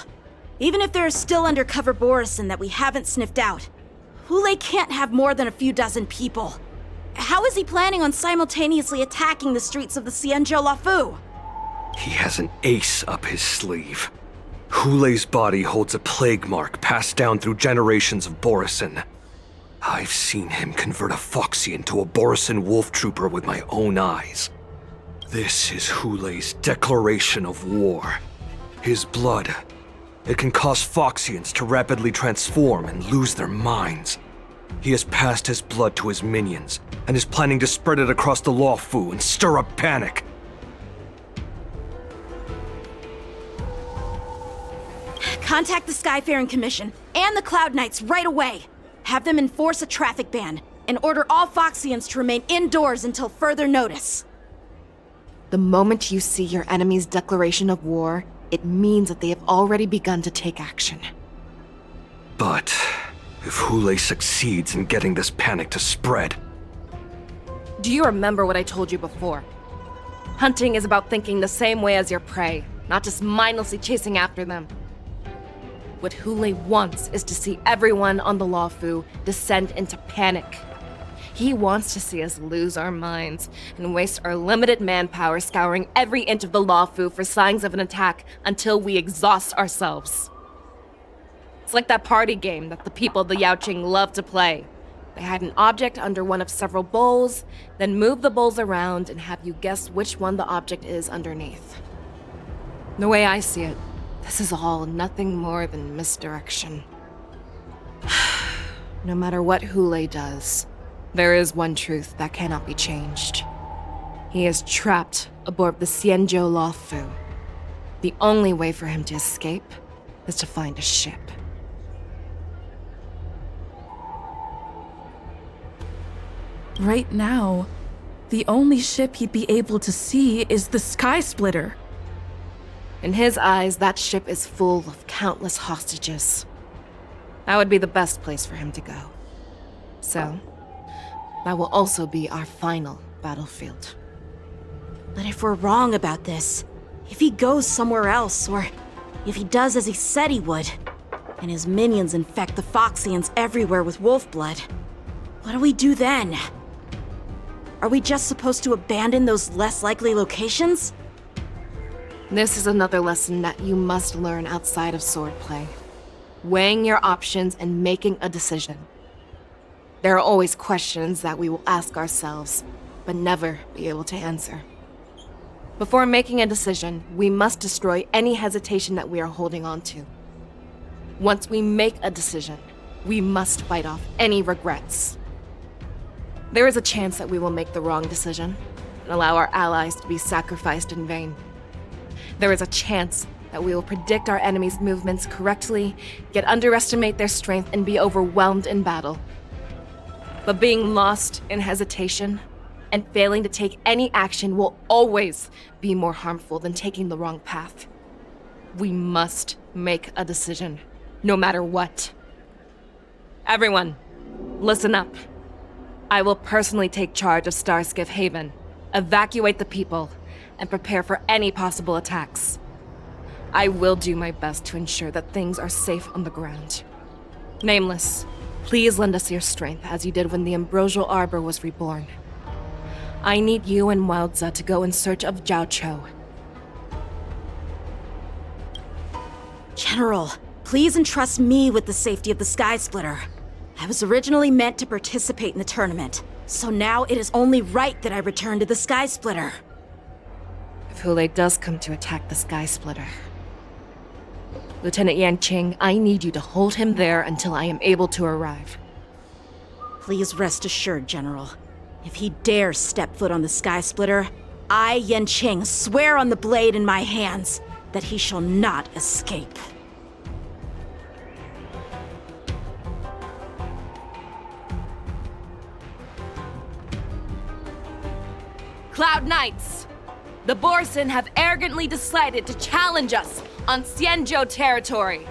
Even if there are still undercover Borisin that we haven't sniffed out, Hule can't have more than a few dozen people. How is he planning on simultaneously attacking the streets of the Xianzhou Loufu? He has an ace up his sleeve. Hule's body holds a plague mark passed down through generations of Borisin. I've seen him convert a Foxy into a Borisin wolf trooper with my own eyes. This is Hulei's declaration of war. His blood. It can cause Foxians to rapidly transform and lose their minds. He has passed his blood to his minions, and is planning to spread it across the Loufu and stir up panic. Contact the Skyfaring Commission and the Cloud Knights right away. Have them enforce a traffic ban and order all Foxians to remain indoors until further notice. The moment you see your enemy's declaration of war, it means that they have already begun to take action. But if Hulei succeeds in getting this panic to spread... Do you remember what I told you before? Hunting is about thinking the same way as your prey, not just mindlessly chasing after them. What Hulei wants is to see everyone on the Loufu descend into panic. He wants to see us lose our minds and waste our limited manpower scouring every inch of the Loufu for signs of an attack until we exhaust ourselves. It's like that party game that the people of the Yaoqing love to play. They hide an object under one of several bowls, then move the bowls around and have you guess which one the object is underneath. The way I see it, this is all nothing more than misdirection. No matter what Hulei does, there is one truth that cannot be changed. He is trapped aboard the Xianzhou Loufu. The only way for him to escape is to find a ship. Right now, the only ship he'd be able to see is the Sky Splitter. In his eyes, that ship is full of countless hostages. That would be the best place for him to go. So, that will also be our final battlefield. But if we're wrong about this, if he goes somewhere else, or if he does as he said he would, and his minions infect the Foxians everywhere with wolf blood, what do we do then? Are we just supposed to abandon those less likely locations? This is another lesson that you must learn outside of swordplay. Weighing your options and making a decision. There are always questions that we will ask ourselves, but never be able to answer. Before making a decision, we must destroy any hesitation that we are holding on to. Once we make a decision, we must fight off any regrets. There is a chance that we will make the wrong decision and allow our allies to be sacrificed in vain. There is a chance that we will predict our enemies' movements correctly, yet underestimate their strength and be overwhelmed in battle. But being lost in hesitation and failing to take any action will always be more harmful than taking the wrong path. We must make a decision, no matter what. Everyone, listen up. I will personally take charge of Starskiff Haven, evacuate the people, and prepare for any possible attacks. I will do my best to ensure that things are safe on the ground. Nameless, please lend us your strength as you did when the Ambrosial Arbor was reborn. I need you and Wildza to go in search of Jiao Cho. General, please entrust me with the safety of the Sky Splitter. I was originally meant to participate in the tournament, so now it is only right that I return to the Sky Splitter. If Hulei does come to attack the Sky Splitter, Lieutenant Yanqing, I need you to hold him there until I am able to arrive. Please rest assured, General. If he dares step foot on the Sky Splitter, I, Yanqing, swear on the blade in my hands that he shall not escape. Cloud Knights! The Borson have arrogantly decided to challenge us on Xianzhou territory.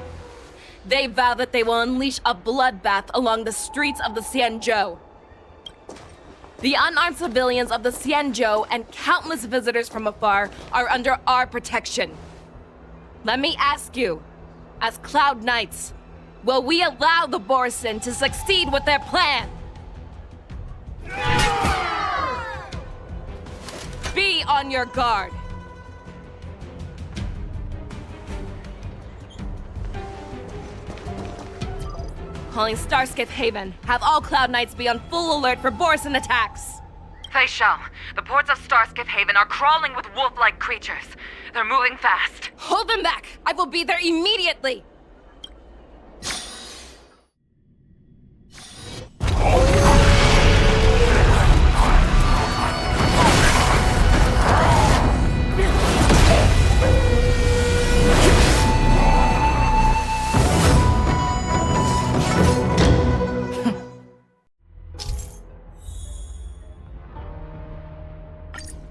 They vow that they will unleash a bloodbath along the streets of the Xianzhou. The unarmed civilians of the Xianzhou and countless visitors from afar are under our protection. Let me ask you, as Cloud Knights, will we allow the Borson to succeed with their plan? Be on your guard. Calling Starskiff Haven. Have all Cloud Knights be on full alert for Borson attacks. Faishal, the ports of Starskiff Haven are crawling with wolf-like creatures. They're moving fast. Hold them back! I will be there immediately!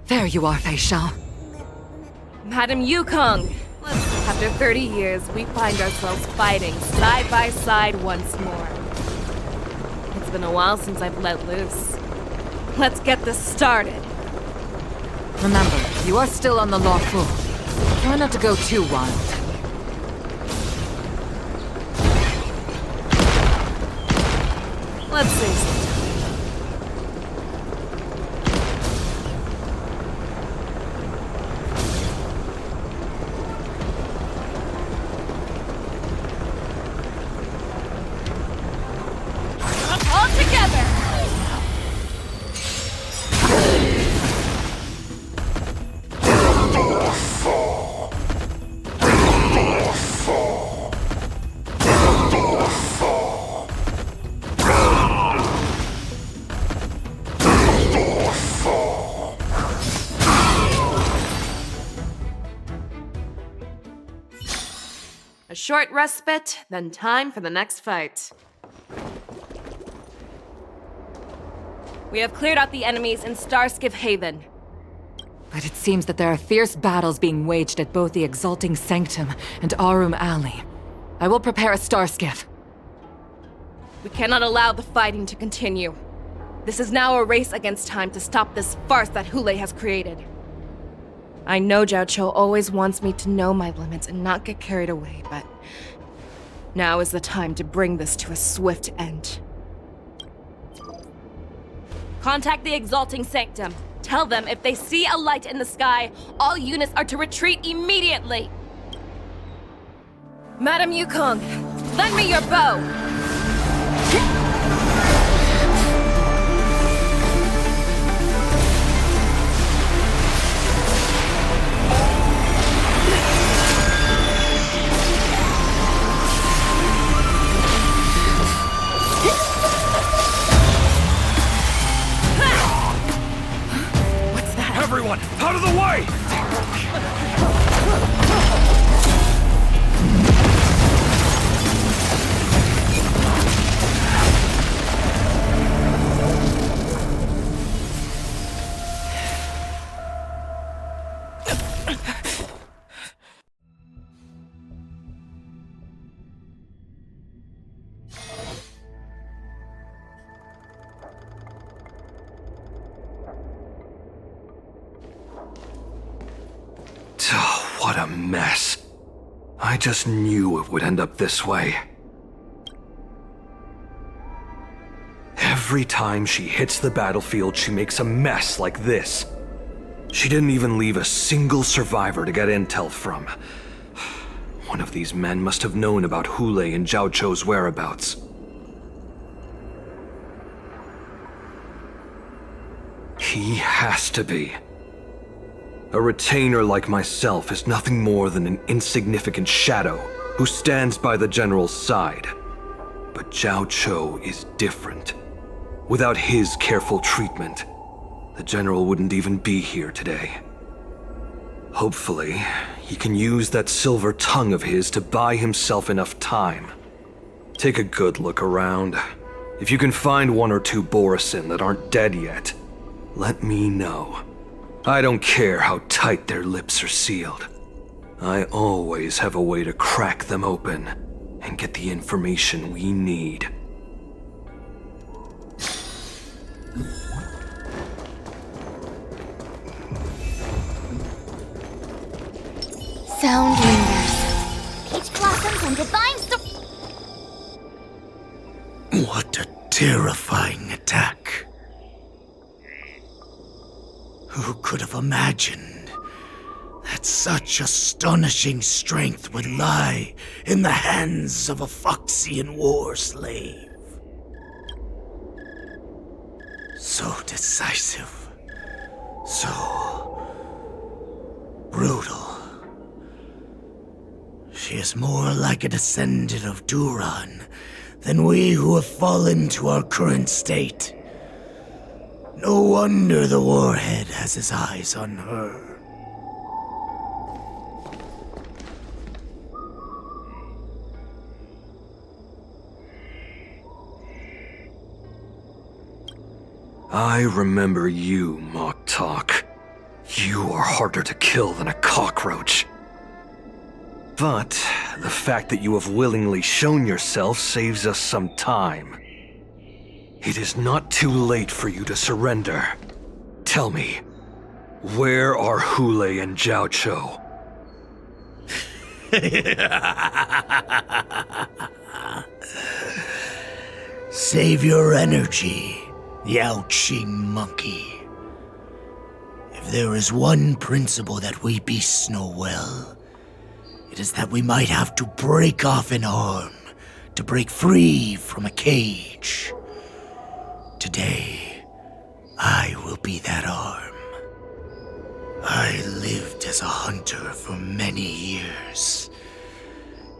There you are, Faishal. Madam Yukong! After 30 years, we find ourselves fighting side by side once more. It's been a while since I've let loose. Let's get this started. Remember, you are still on the Loufu. Try not to go too wild. Let's save some time. All together! A short respite, then time for the next fight. We have cleared out the enemies in Starskiff Haven. But it seems that there are fierce battles being waged at both the Exalting Sanctum and Arum Alley. I will prepare a starskiff. We cannot allow the fighting to continue. This is now a race against time to stop this farce that Hule has created. I know Zhao Cho always wants me to know my limits and not get carried away, but now is the time to bring this to a swift end. Contact the Exalting Sanctum. Tell them if they see a light in the sky, all units are to retreat immediately. Madam Yukong, lend me your bow. Everyone, out of the way! What a mess. I just knew it would end up this way. Every time she hits the battlefield, she makes a mess like this. She didn't even leave a single survivor to get intel from. One of these men must have known about Hule and Zhao Cho's whereabouts. He has to be. A retainer like myself is nothing more than an insignificant shadow who stands by the general's side. But Zhao Cho is different. Without his careful treatment, the general wouldn't even be here today. Hopefully, he can use that silver tongue of his to buy himself enough time. Take a good look around. If you can find one or two Borisin that aren't dead yet, let me know. I don't care how tight their lips are sealed. I always have a way to crack them open and get the information we need. Sound lingers. Peach blossoms and divine What a terrifying attack. Who could have imagined that such astonishing strength would lie in the hands of a Foxian war slave? So decisive, So brutal. She is more like a descendant of Duran than we who have fallen to our current state. No wonder the Warhead has his eyes on her. I remember you, Mock Talk. You are harder to kill than a cockroach. But the fact that you have willingly shown yourself saves us some time. It is not too late for you to surrender. Tell me, where are Hule and Jiao Cho? Save your energy, Yao Qing monkey. If there is one principle that we beasts know well, it is that we might have to break off an arm to break free from a cage. Today, I will be that arm. I lived as a hunter for many years,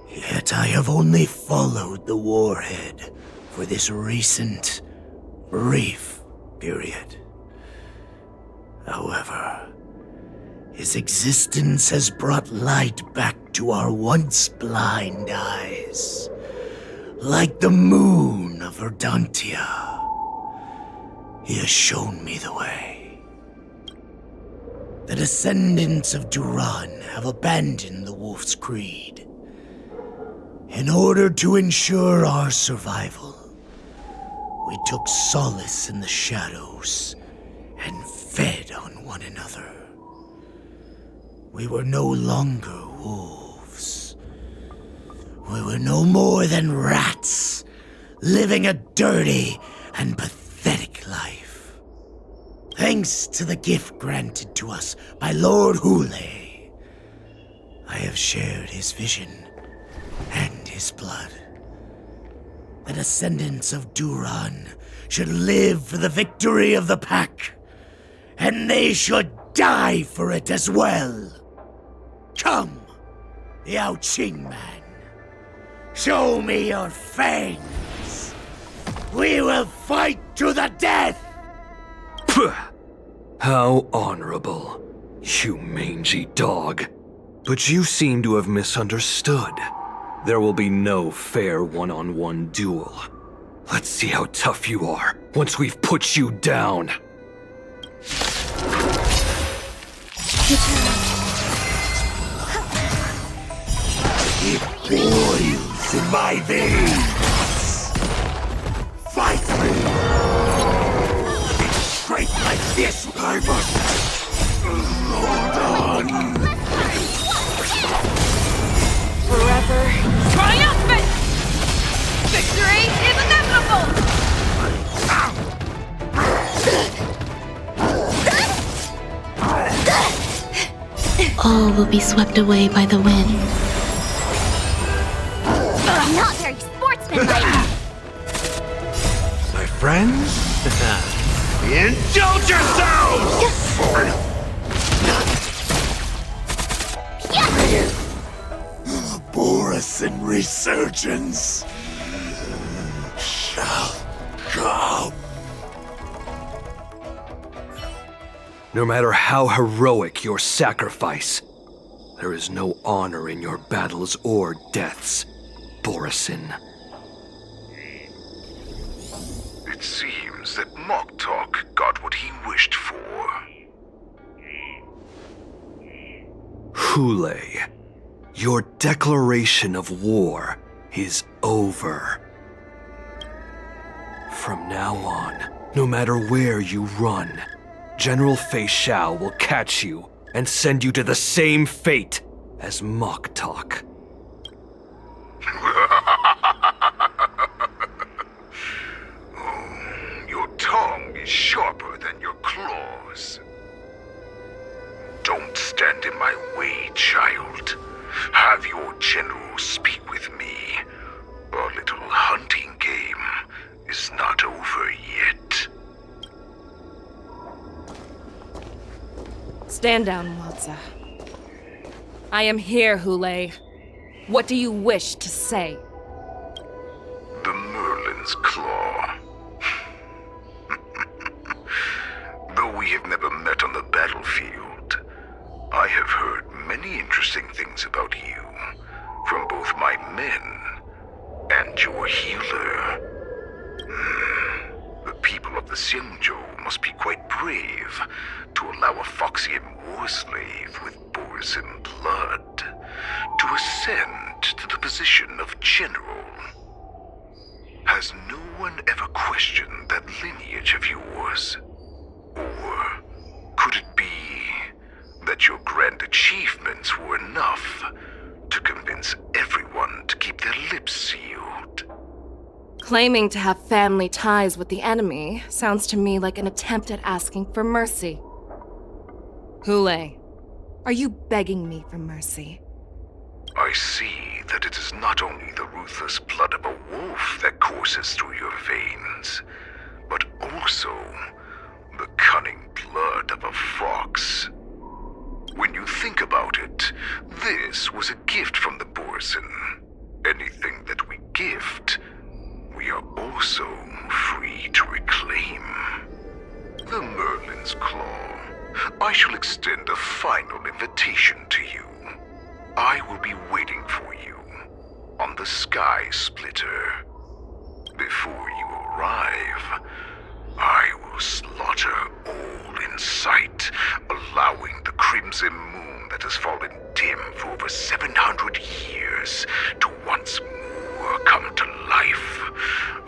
yet I have only followed the Warhead for this recent, brief period. However, his existence has brought light back to our once blind eyes, like the moon of Verdantia. He has shown me the way. The descendants of Duran have abandoned the Wolf's Creed. In order to ensure our survival, we took solace in the shadows and fed on one another. We were no longer wolves. We were no more than rats, living a dirty and pathetic life. Thanks to the gift granted to us by Lord Hule, I have shared his vision and his blood. The descendants of Duran should live for the victory of the pack, and they should die for it as well. Come, Yao Qing man. Show me your fangs. We will fight to the death! Puh! How honorable, you mangy dog. But you seem to have misunderstood. There will be no fair one-on-one duel. Let's see how tough you are once we've put you down. It boils in my veins. Fight me! It's straight like this I must hold on. Forever triumphant! Victory is inevitable! All will be swept away by the wind. Not very sportsmanlike. My friends, indulge yourselves! Borisin resurgence shall come. No matter how heroic your sacrifice, there is no honor in your battles or deaths, Borisin. It seems that Mock Talk got what he wished for. Hule, your declaration of war is over. From now on, no matter where you run, General Fei Xiao will catch you and send you to the same fate as Mock Talk. Your tongue is sharper than your claws. Don't stand in my way, child. Have your general speak with me. Our little hunting game is not over yet. Stand down, Watsa. I am here, Hule. What do you wish to say? The Merlin's Claw. Though we have never met on the battlefield, I have heard many interesting things about you from both my men and your healer. The people of the Xianzhou must be quite brave to allow a Foxian war slave with Borisin blood to ascend to the position of general. Has no one ever questioned that lineage of yours? Or could it be that your grand achievements were enough to convince everyone to keep their lips sealed? Claiming to have family ties with the enemy sounds to me like an attempt at asking for mercy. Hule, are you begging me for mercy? I see that it is not only the ruthless blood of a wolf that courses through your veins, but also the cunning blood of a fox. When you think about it, this was a gift from the Borisin. Anything that we gift, we are also free to reclaim. The Merlin's Claw. I shall extend a final invitation to you. I will be waiting for you on the Sky Splitter. Before you arrive, I will slaughter all in sight, allowing the crimson moon that has fallen dim for over 700 years to once more come to life.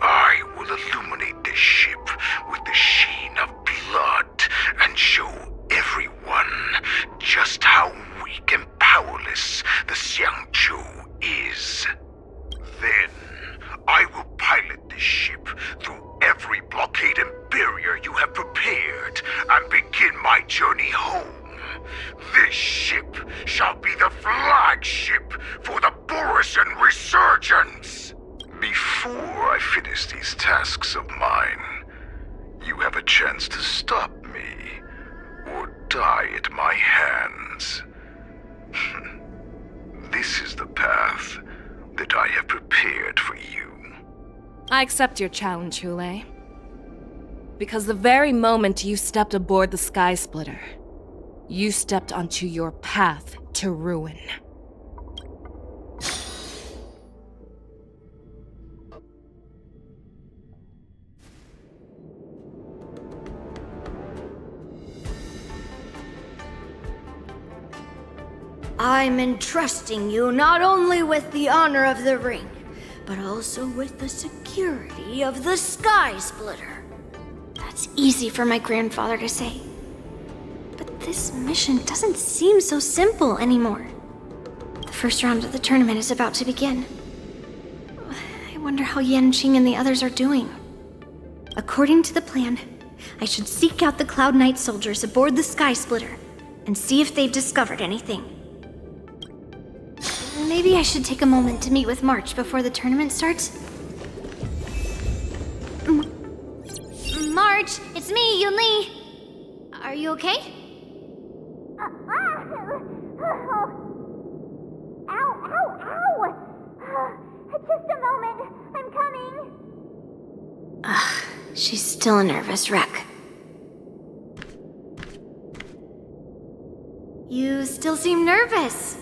I will illuminate this ship with the sheen of blood and show everyone just how weak and powerless the Xianzhou is. Then, I will pilot this ship through every blockade and barrier you have prepared and begin my journey home. This ship shall be the flagship for the Borisin Resurgence. Before I finish these tasks of mine, you have a chance to stop me or die at my hands. This is the path that I have prepared for you. I accept your challenge, Hule. Because the very moment you stepped aboard the Sky Splitter, you stepped onto your path to ruin. I'm entrusting you not only with the honor of the ring, but also with the security of the Sky Splitter. That's easy for my grandfather to say. But this mission doesn't seem so simple anymore. The first round of the tournament is about to begin. I wonder how Yanqing and the others are doing. According to the plan, I should seek out the Cloud Knight soldiers aboard the Sky Splitter and see if they've discovered anything. Maybe I should take a moment to meet with March before the tournament starts. March, it's me, Yunli. Are you okay? Ow! Just a moment. I'm coming. Ugh, she's still a nervous wreck. You still seem nervous.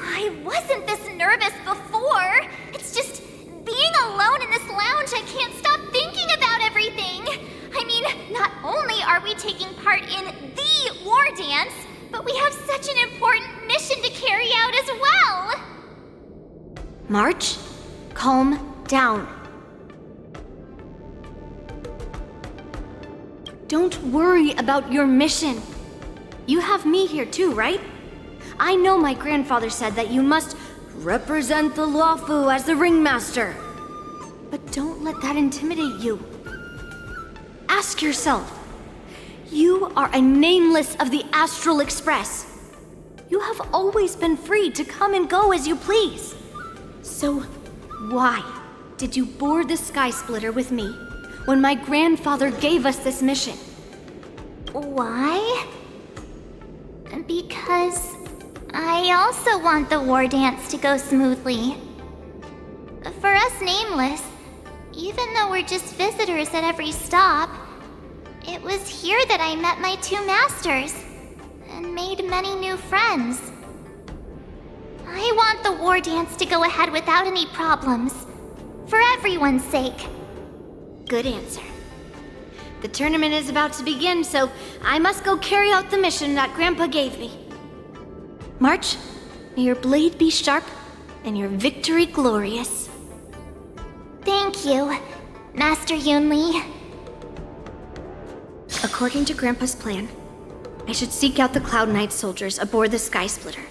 I wasn't this nervous before. It's just being alone in this lounge, I can't stop thinking about everything. I mean, not only are we taking part in the war dance, but we have such an important mission to carry out as well. March, calm down. Don't worry about your mission. You have me here too, right? I know my grandfather said that you must represent the Loufu as the ringmaster. But don't let that intimidate you. Ask yourself, you are a nameless of the Astral Express. You have always been free to come and go as you please. So why did you board the Sky Splitter with me when my grandfather gave us this mission? Why? Because I also want the war dance to go smoothly. For us Nameless, even though we're just visitors at every stop, it was here that I met my two masters and made many new friends. I want the war dance to go ahead without any problems, for everyone's sake. Good answer. The tournament is about to begin, so I must go carry out the mission that Grandpa gave me. March, may your blade be sharp and your victory glorious. Thank you, Master Yunli. According to Grandpa's plan, I should seek out the Cloud Knight soldiers aboard the Sky Splitter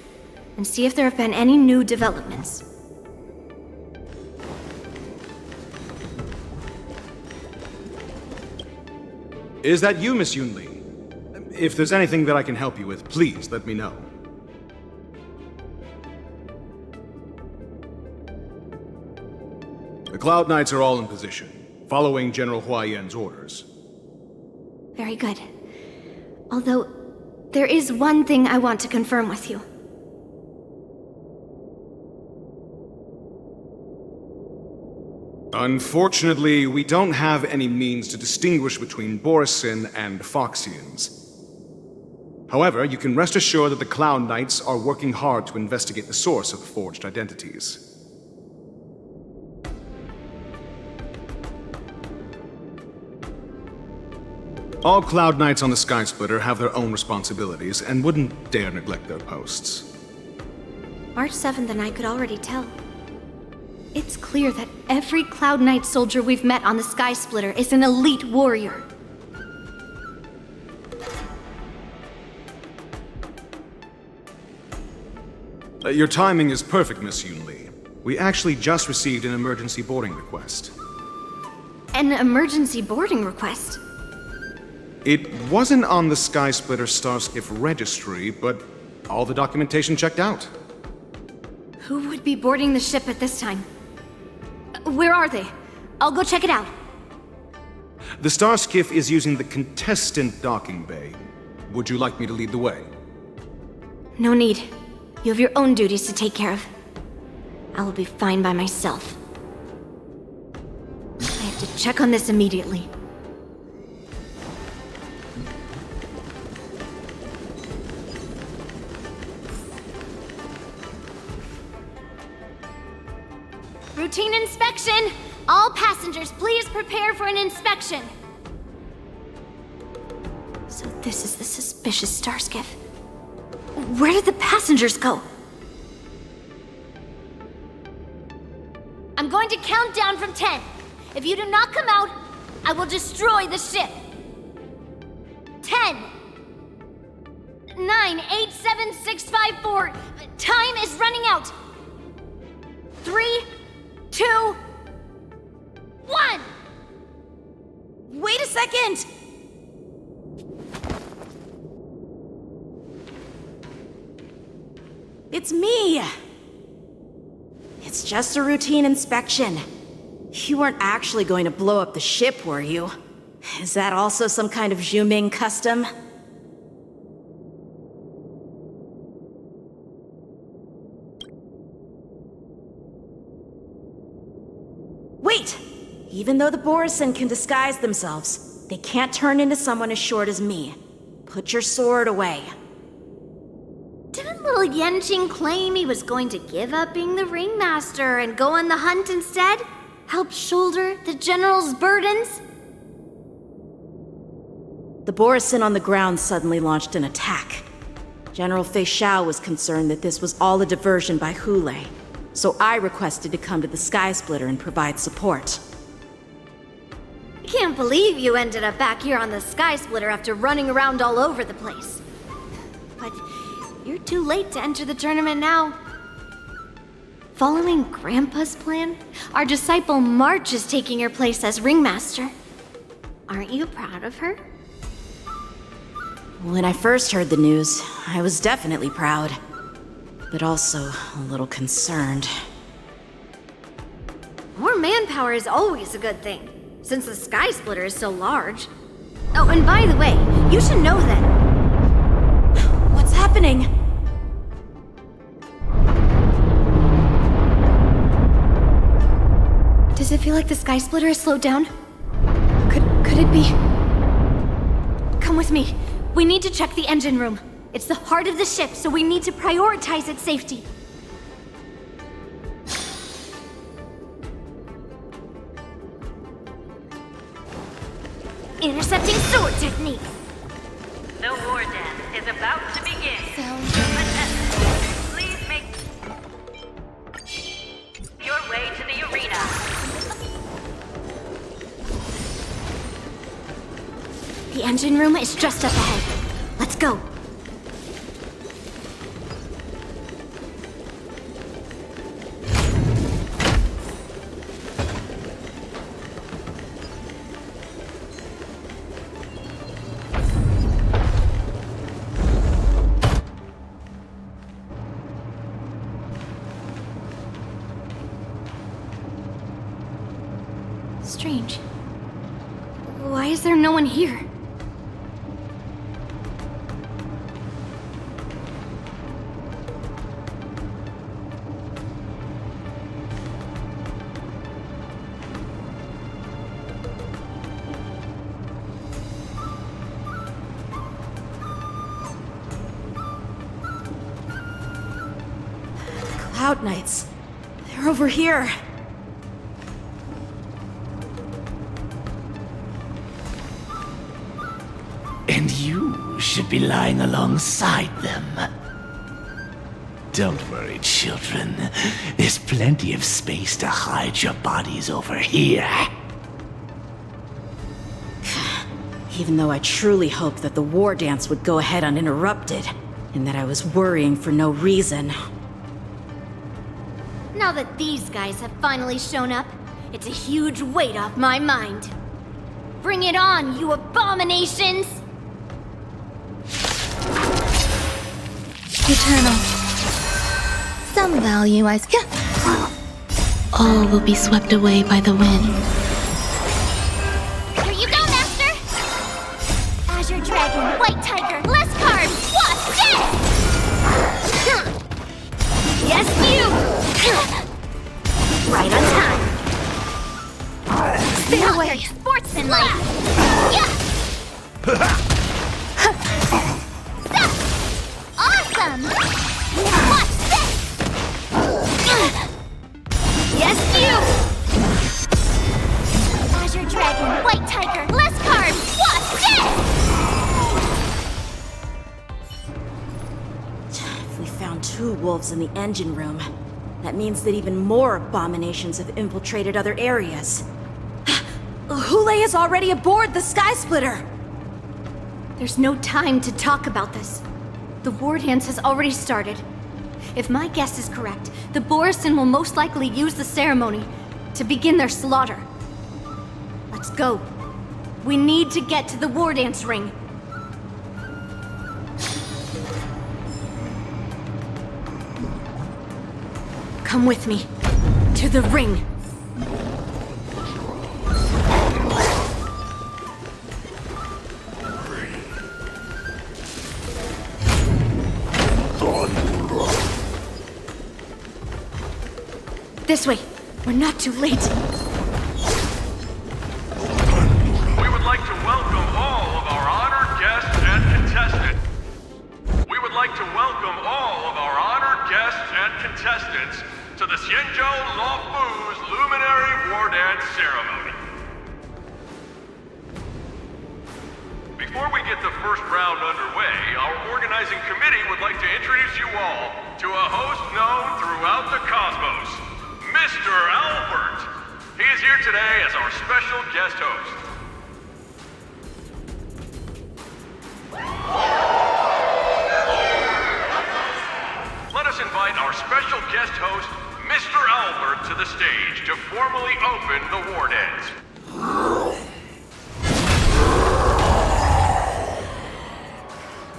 and see if there have been any new developments. Is that you, Miss Yunli? If there's anything that I can help you with, please let me know. The Cloud Knights are all in position, following General Hua Yan's orders. Very good. Although, there is one thing I want to confirm with you. Unfortunately, we don't have any means to distinguish between Borisin and Foxians. However, you can rest assured that the Cloud Knights are working hard to investigate the source of the forged identities. All Cloud Knights on the Sky Splitter have their own responsibilities and wouldn't dare neglect their posts. March 7th and I could already tell. It's clear that every Cloud Knight soldier we've met on the Sky Splitter is an elite warrior. Your timing is perfect, Miss Yunli. We actually just received an emergency boarding request. An emergency boarding request? It wasn't on the Sky Splitter Starskiff registry, but all the documentation checked out. Who would be boarding the ship at this time? Where are they? I'll go check it out. The Starskiff is using the contestant docking bay. Would you like me to lead the way? No need. You have your own duties to take care of. I will be fine by myself. I have to check on this immediately. Routine inspection! All passengers, please prepare for an inspection! So this is the suspicious Starskiff. Where did the passengers go? I'm going to count down from 10. If you do not come out, I will destroy the ship. 10, 9, 8, 7, 6, 5, 4. Time is running out. 3, 2, 1! Wait a second! It's me! It's just a routine inspection. You weren't actually going to blow up the ship, were you? Is that also some kind of Zhuming custom? Wait! Even though the Borisin can disguise themselves, they can't turn into someone as short as me. Put your sword away. Didn't little Yanqing claim he was going to give up being the ringmaster and go on the hunt instead? Help shoulder the general's burdens? The Borisin on the ground suddenly launched an attack. General Fei Xiao was concerned that this was all a diversion by Hulei, so I requested to come to the Sky Splitter and provide support. I can't believe you ended up back here on the Sky Splitter after running around all over the place. But you're too late to enter the tournament now. Following Grandpa's plan, our disciple March is taking your place as ringmaster. Aren't you proud of her? When I first heard the news, I was definitely proud, but also a little concerned. More manpower is always a good thing, since the Sky Splitter is so large. Oh, and by the way, you should know that... What's happening? happening? Does it feel like the sky splitter has slowed down? Could it be? Come with me. We need to check the engine room. It's the heart of the ship, so we need to prioritize its safety. Intercepting sword technique. The war dance is about to begin. Please make your way to the arena. The engine room is just up ahead. Let's go. Strange. Why is there no one here? Cloud Knights. They're over here. And you should be lying alongside them. Don't worry, children. There's plenty of space to hide your bodies over here. Even though I truly hoped that the war dance would go ahead uninterrupted, and that I was worrying for no reason. Now that these guys have finally shown up, it's a huge weight off my mind. Bring it on, you abominations! Eternal. Some value I... All will be swept away by the wind. Here you go, Master! Azure Dragon, White Tiger, less carbs, what's this? Yes, you! Right on time. Stay away! Sportsmanlike! Yeah! Awesome! Watch this! Yes, you! Azure Dragon, White Tiger, less carbs, watch this! If we found 2 wolves in the engine room, that means that even more abominations have infiltrated other areas. Hule is already aboard the Sky Splitter! There's no time to talk about this. The war dance has already started. If my guess is correct, the Borison will most likely use the ceremony to begin their slaughter. Let's go. We need to get to the war dance ring. Come with me. To the ring. This way. We're not too late. We would like to welcome all of our honored guests and contestants. We would like to welcome all of our honored guests and contestants to the Xianzhou Loufu's Luminary War Dance Ceremony. Before we get the first round underway, our organizing committee would like to introduce you all to a host known throughout the cosmos, Mr. Albert. He is here today as our special guest host. Let us invite our special guest host, Mr. Albert, to the stage to formally open the war dance.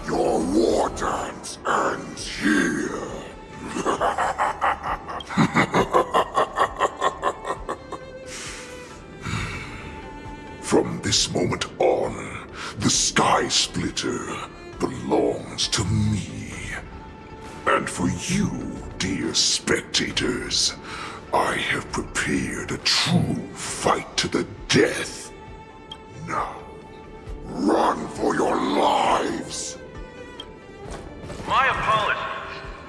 Your war dance ends here. From this moment on, the Sky Splitter belongs to me. And for you, dear spectators, I have prepared a true fight to the death. Now, run for your lives! My apologies.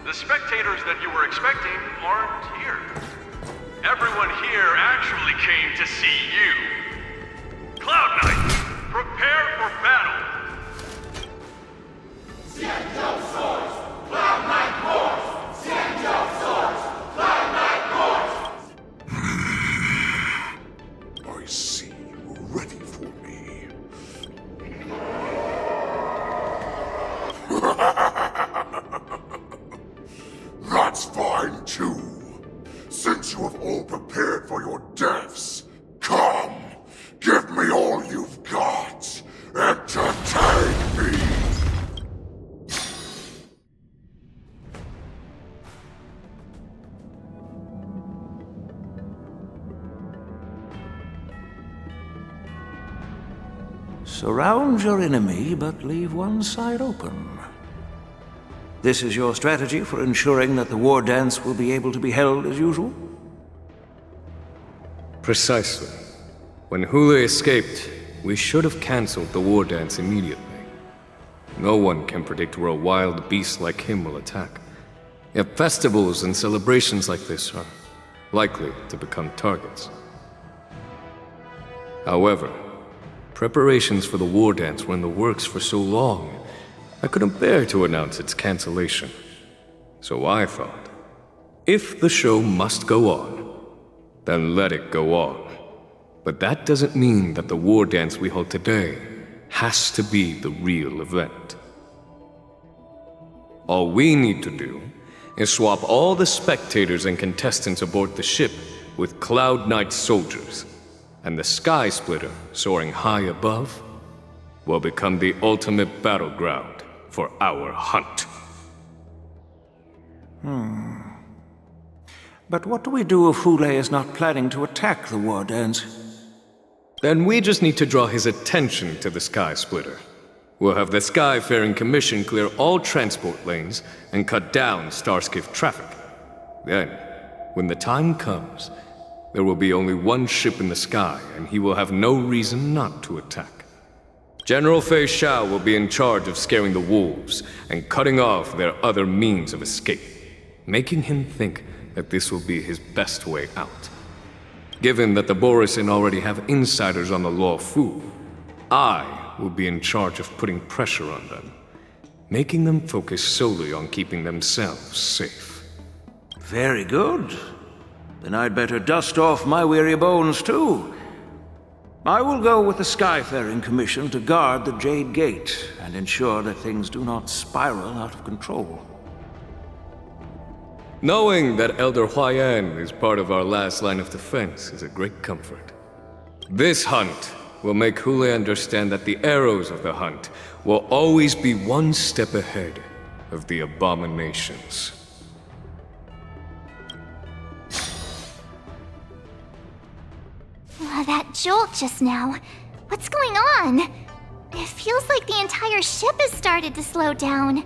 The spectators that you were expecting aren't here. Everyone here actually came to see you. Cloud Knight, prepare for battle! Xianzhou swords! Cloud Knight roars! Xianzhou swords! Cloud Knight roars! I see you're ready for me. That's fine too. Since you have all prepared for your deaths, come, give me all you've got. Entertain me. Surround your enemy, but leave one side open. This is your strategy for ensuring that the war dance will be able to be held as usual? Precisely. When Hule escaped, we should have cancelled the war dance immediately. No one can predict where a wild beast like him will attack. Yet festivals and celebrations like this are likely to become targets. However, preparations for the war dance were in the works for so long, I couldn't bear to announce its cancellation. So I thought, if the show must go on, then let it go on. But that doesn't mean that the war dance we hold today has to be the real event. All we need to do is swap all the spectators and contestants aboard the ship with Cloud Knight soldiers, and the Sky Splitter soaring high above will become the ultimate battleground for our hunt. But what do we do if Hule is not planning to attack the war dance? Then we just need to draw his attention to the Sky Splitter. We'll have the Skyfaring Commission clear all transport lanes and cut down Starskiff traffic. Then, when the time comes, there will be only one ship in the sky, and he will have no reason not to attack. General Fei Xiao will be in charge of scaring the wolves and cutting off their other means of escape, making him think that this will be his best way out. Given that the Borisin already have insiders on the Loufu, I will be in charge of putting pressure on them, making them focus solely on keeping themselves safe. Very good. Then I'd better dust off my weary bones too. I will go with the Skyfaring Commission to guard the Jade Gate and ensure that things do not spiral out of control. Knowing that Elder Huayan is part of our last line of defense is a great comfort. This hunt will make Hule understand that the arrows of the hunt will always be one step ahead of the abominations. That jolt just now. What's going on? It feels like the entire ship has started to slow down.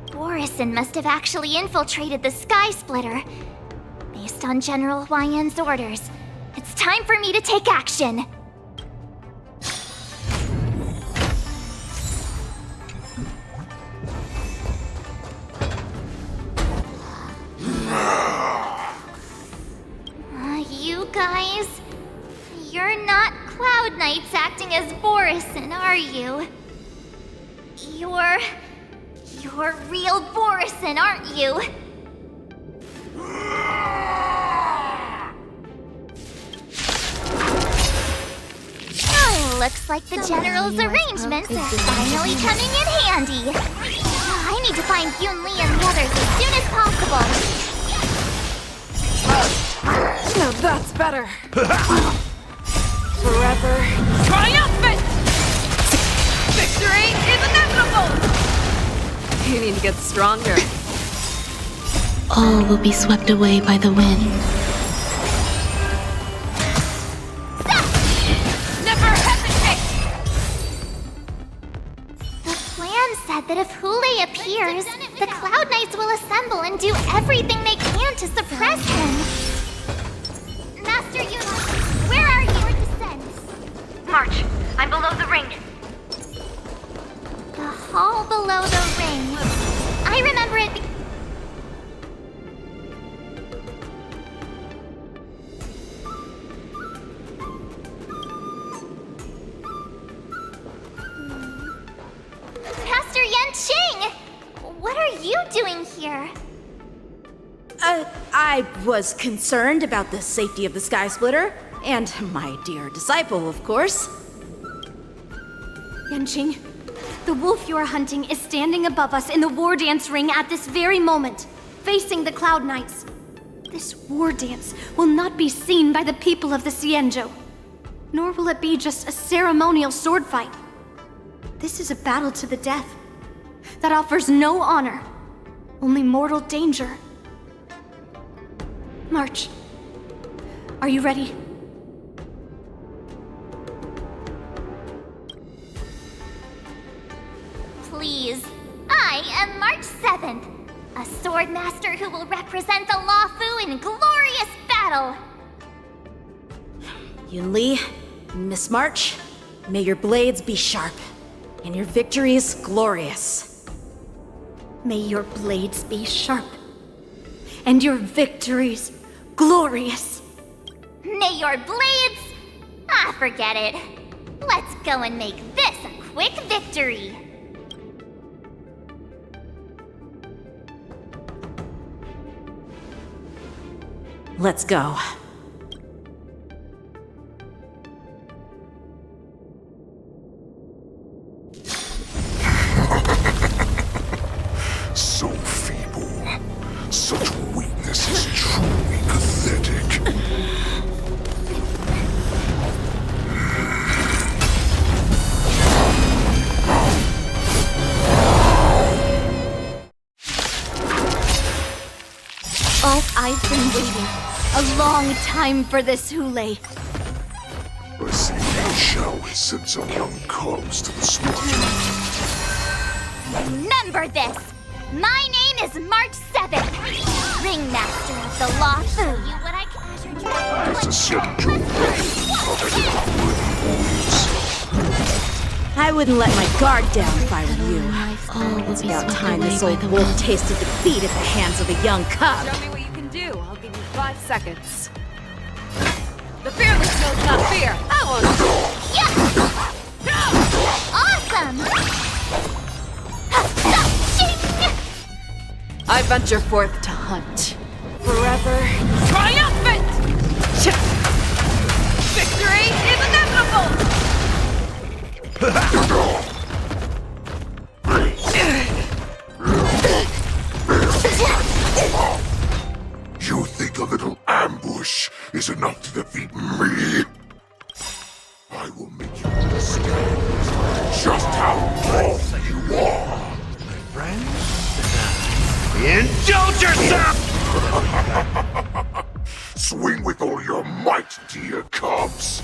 Borisin must have actually infiltrated the Sky Splitter. Based on General Huayan's orders, it's time for me to take action. You guys... You're not Cloud Knights acting as Borisin, are you? You're real Borisin, aren't you? Oh, looks like the General's arrangements are finally coming in handy. I need to find Yun Li and the others as soon as possible. Now that's better. Forever triumphant! Victory is inevitable! You need to get stronger. All will be swept away by the wind. Never hesitate! The plan said that if Hule appears, The Cloud Knights will assemble and do everything they can to suppress him. Master Yuna, where are you? Descent. March, I'm below the ring. The hall below the ring. I remember it. Master Yanqing! What are you doing here? I was concerned about the safety of the Sky Splitter, and my dear disciple, of course. Yanqing, the wolf you are hunting is standing above us in the war dance ring at this very moment, facing the Cloud Knights. This war dance will not be seen by the people of the Xianzhou, nor will it be just a ceremonial sword fight. This is a battle to the death that offers no honor, only mortal danger. March, are you ready? Please. I am March 7th, a sword master who will represent the Loufu in glorious battle. Yunli, Miss March, may your blades be sharp, and your victories glorious. May your blades be sharp, and your victories glorious. May your blades... Ah, forget it. Let's go and make this a quick victory. Let's go. So feeble. Such weakness is truly pathetic. Oh, I've been waiting a long time for this, Hule. I see you shall send some young cubs to the slaughter. Remember this! My name is March 7th, Ringmaster of the Loufu. You what I pleasure to... It's a Xianzhou I wouldn't let my guard down if I were you. It's about time this old wolf tasted defeat at the hands of a young cub. Show me what you can do. I'll give you 5 seconds. The fearless knows not fear. I won't. Awesome! I venture forth to hunt. Forever triumphant! Victory is inevitable! You think a little ambush is enough to defeat me? I will make you understand just how awful you are. My friend? Indulge yourself! Swing with all your might, dear cubs.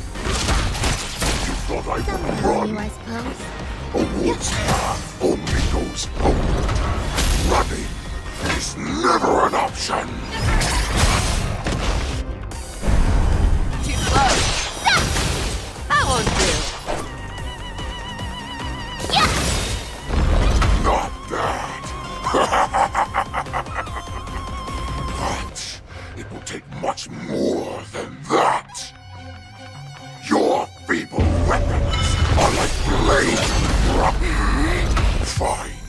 You thought I would run? I suppose. A wolf's path only goes forward. Running is never an option. Too close. That won't do. Not bad. But it will take much more than that. Your feeble weapons are like blades. Fine.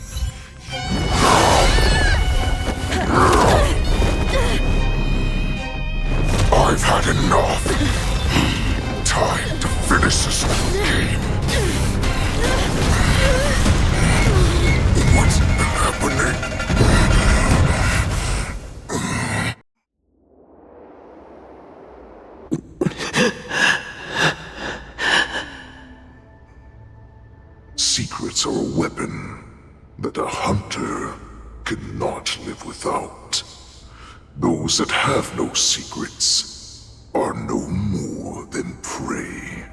I've had enough. Time to finish this game. What's happening? Secrets are a weapon that a hunter cannot live without. Those that have no secrets are no more than prey,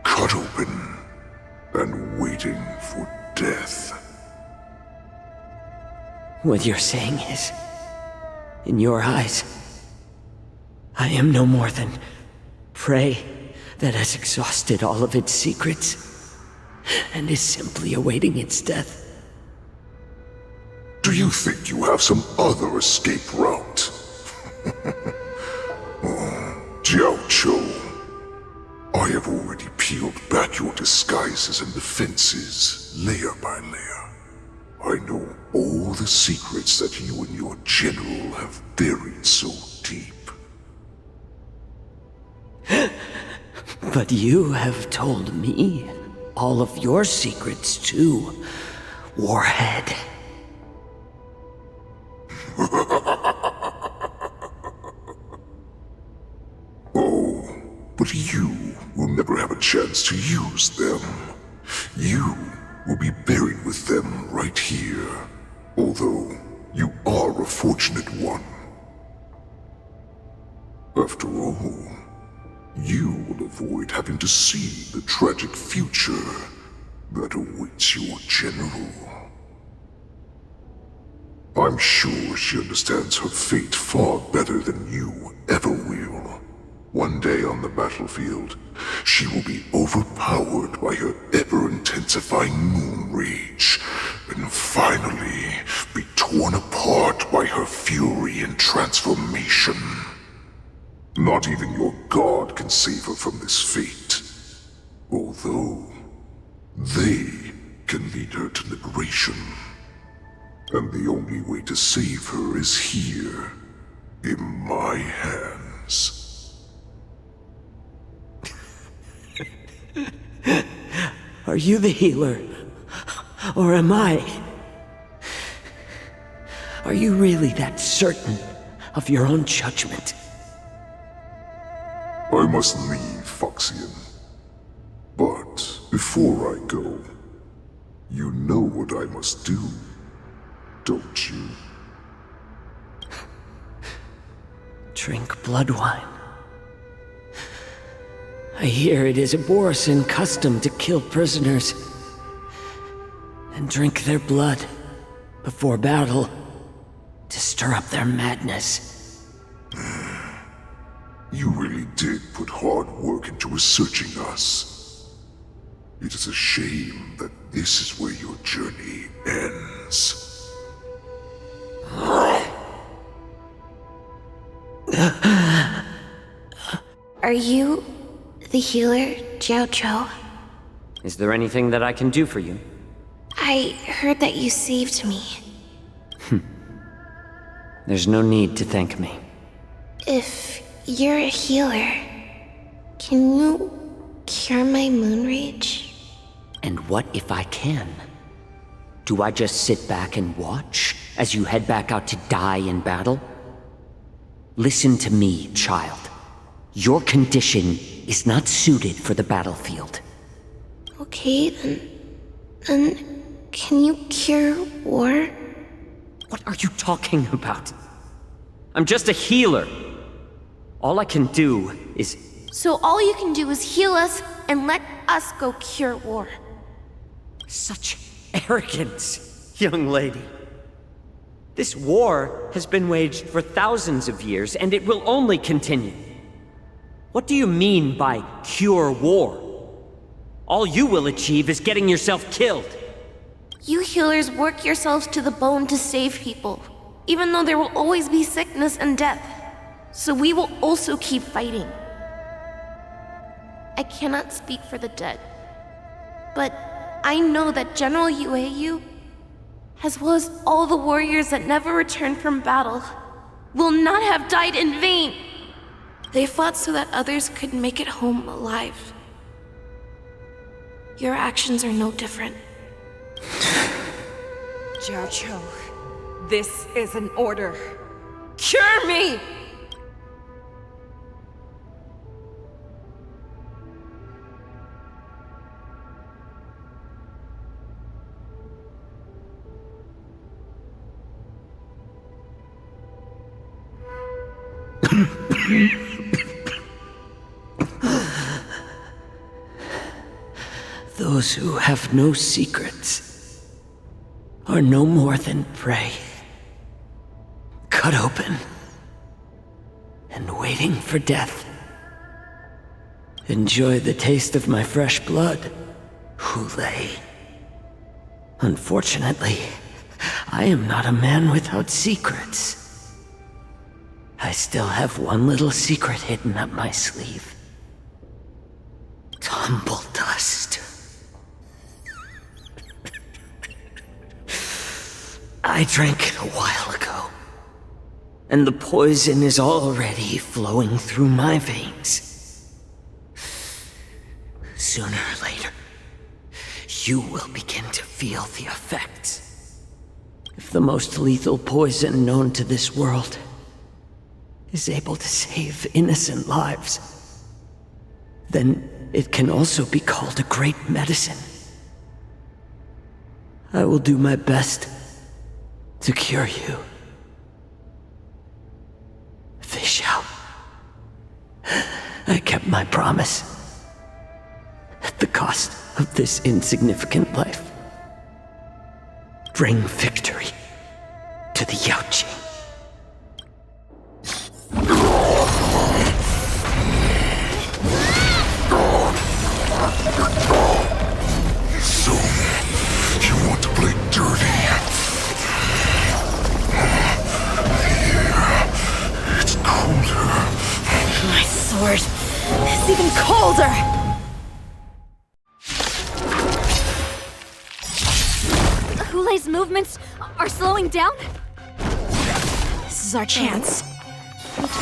cut open and waiting for death. What you're saying is, in your eyes, I am no more than prey that has exhausted all of its secrets and is simply awaiting its death. Do you think you have some other escape route? Jiao Cho, I have already peeled back your disguises and defenses, layer by layer. I know all the secrets that you and your general have buried so deep. But you have told me all of your secrets too, Warhead. Oh, but you will never have a chance to use them. You will be buried with them right here, although you are a fortunate one. After all, you will avoid having to see the tragic future that awaits your general. I'm sure she understands her fate far better than you ever will. One day on the battlefield, she will be overpowered by her ever-intensifying moon rage, and finally be torn apart by her fury and transformation. Not even your god can save her from this fate, although they can lead her to liberation. And the only way to save her is here, in my hands. Are you the healer? Or am I? Are you really that certain of your own judgment? I must leave, Foxian. But before I go, you know what I must do, don't you? Drink blood wine. I hear it is a Borisin custom to kill prisoners and drink their blood before battle to stir up their madness. You really did put hard work into researching us. It is a shame that this is where your journey ends. Are you the healer, Jiao Cho? Is there anything that I can do for you? I heard that you saved me. There's no need to thank me. If you're a healer, can you cure my moon rage? And what if I can? Do I just sit back and watch as you head back out to die in battle? Listen to me, child. Your condition is not suited for the battlefield. Okay, then can you cure war? What are you talking about? I'm just a healer. All I can do is... So all you can do is heal us and let us go cure war. Such arrogance, young lady. This war has been waged for thousands of years, and it will only continue. What do you mean by cure war? All you will achieve is getting yourself killed. You healers work yourselves to the bone to save people, even though there will always be sickness and death. So we will also keep fighting. I cannot speak for the dead, but I know that General Yueyu, as well as all the warriors that never returned from battle, will not have died in vain. They fought so that others could make it home alive. Your actions are no different. Jiao Cho, this is an order. Cure me! Those who have no secrets are no more than prey cut open and waiting for death. Enjoy the taste of my fresh blood, Hule. Unfortunately, I am not a man without secrets. I still have one little secret hidden up my sleeve. Tumble dust. I drank it a while ago, and the poison is already flowing through my veins. Sooner or later, you will begin to feel the effects. If the most lethal poison known to this world is able to save innocent lives, then it can also be called a great medicine. I will do my best to cure you. Fish out. I kept my promise. At the cost of this insignificant life. Bring victory to the Yaoqing. So, you want to play dirty? Here, it's colder. My sword is even colder! Hule's movements are slowing down? This is our chance. It's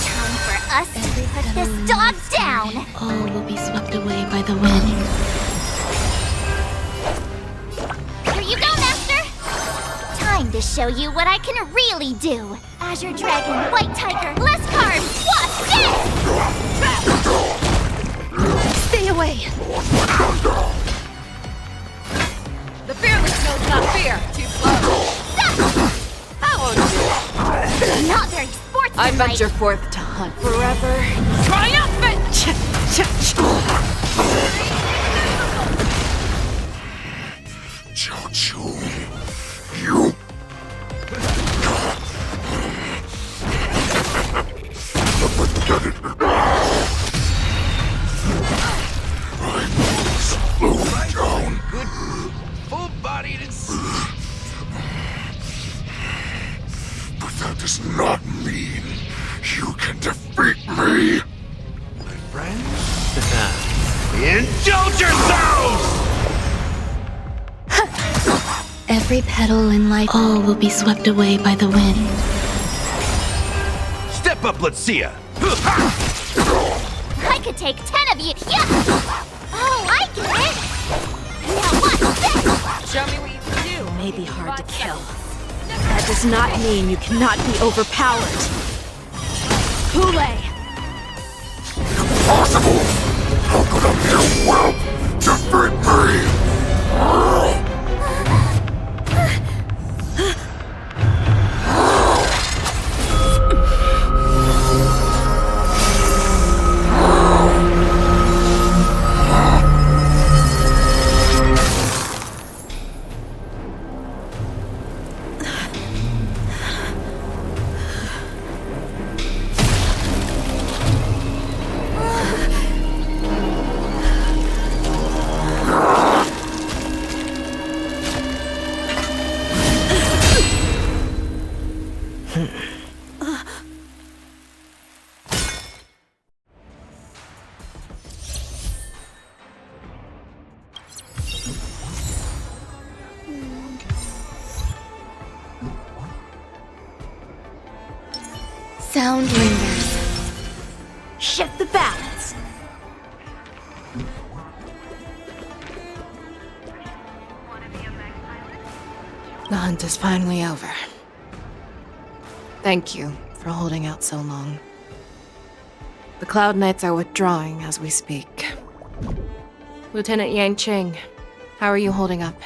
time for us to put this dog down! All will be swept away by the wind. Here you go, Master! Time to show you what I can really do! Azure Dragon, White Tiger, less carbs, watch this! Stay away! The fearless knows not fear. Too slow. How old you? Not very sportsmanlike. I venture forth to hunt forever. Triumphant! Jiaochu, you... Slow down. Good. Full-bodied and... But that does not mean you can defeat me. My friends? Indulge yourselves! Every petal in life, all will be swept away by the wind. Step up, let's see ya. I could take 10 of you. Yeah! Oh, I get it! Now watch this! Show me what you can do. May be hard to kill. That does not mean you cannot be overpowered. Hule! Impossible! How could a mere whelp defeat me? Sound lingers. Shift the balance. The hunt is finally over. Thank you for holding out so long. The Cloud Knights are withdrawing as we speak. Lieutenant Yanqing, how are you holding up?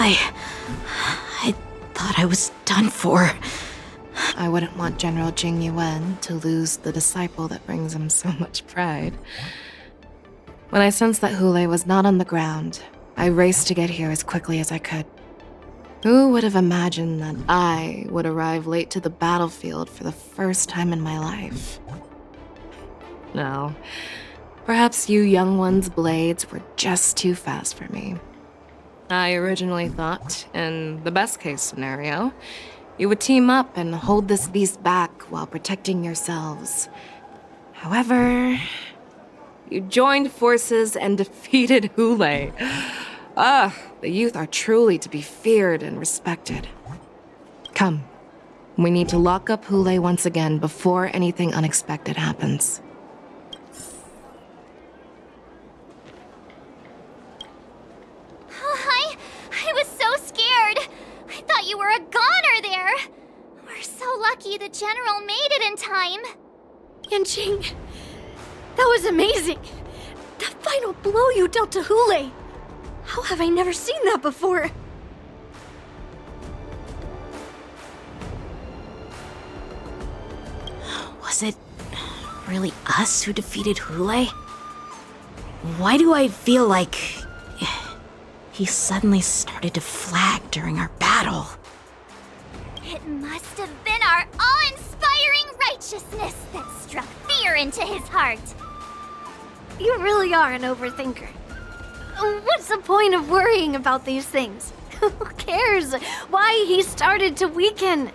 I thought I was done for. I wouldn't want General Jing Yuan to lose the disciple that brings him so much pride. When I sensed that Hule was not on the ground, I raced to get here as quickly as I could. Who would have imagined that I would arrive late to the battlefield for the first time in my life? No, perhaps you young ones' blades were just too fast for me. I originally thought, in the best case scenario, you would team up and hold this beast back while protecting yourselves. However, you joined forces and defeated Hule. The youth are truly to be feared and respected. Come, we need to lock up Hule once again before anything unexpected happens. Oh, I was so scared. I thought you were a goner there. We're so lucky the General made it in time. Yanqing, that was amazing. The final blow you dealt to Hule. How have I never seen that before? Was it really us who defeated Hule? Why do I feel like he suddenly started to flag during our battle? It must have been our awe-inspiring righteousness that struck fear into his heart. You really are an overthinker. What's the point of worrying about these things? Who cares why he started to weaken?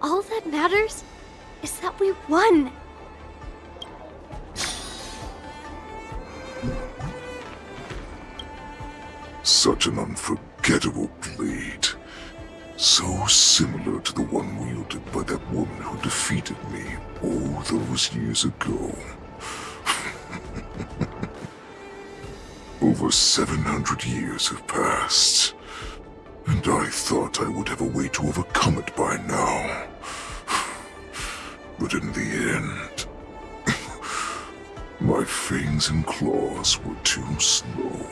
All that matters is that we won. Such an unforgettable blade. So similar to the one wielded by that woman who defeated me all those years ago. Over 700 years have passed, and I thought I would have a way to overcome it by now. But in the end, my fangs and claws were too slow.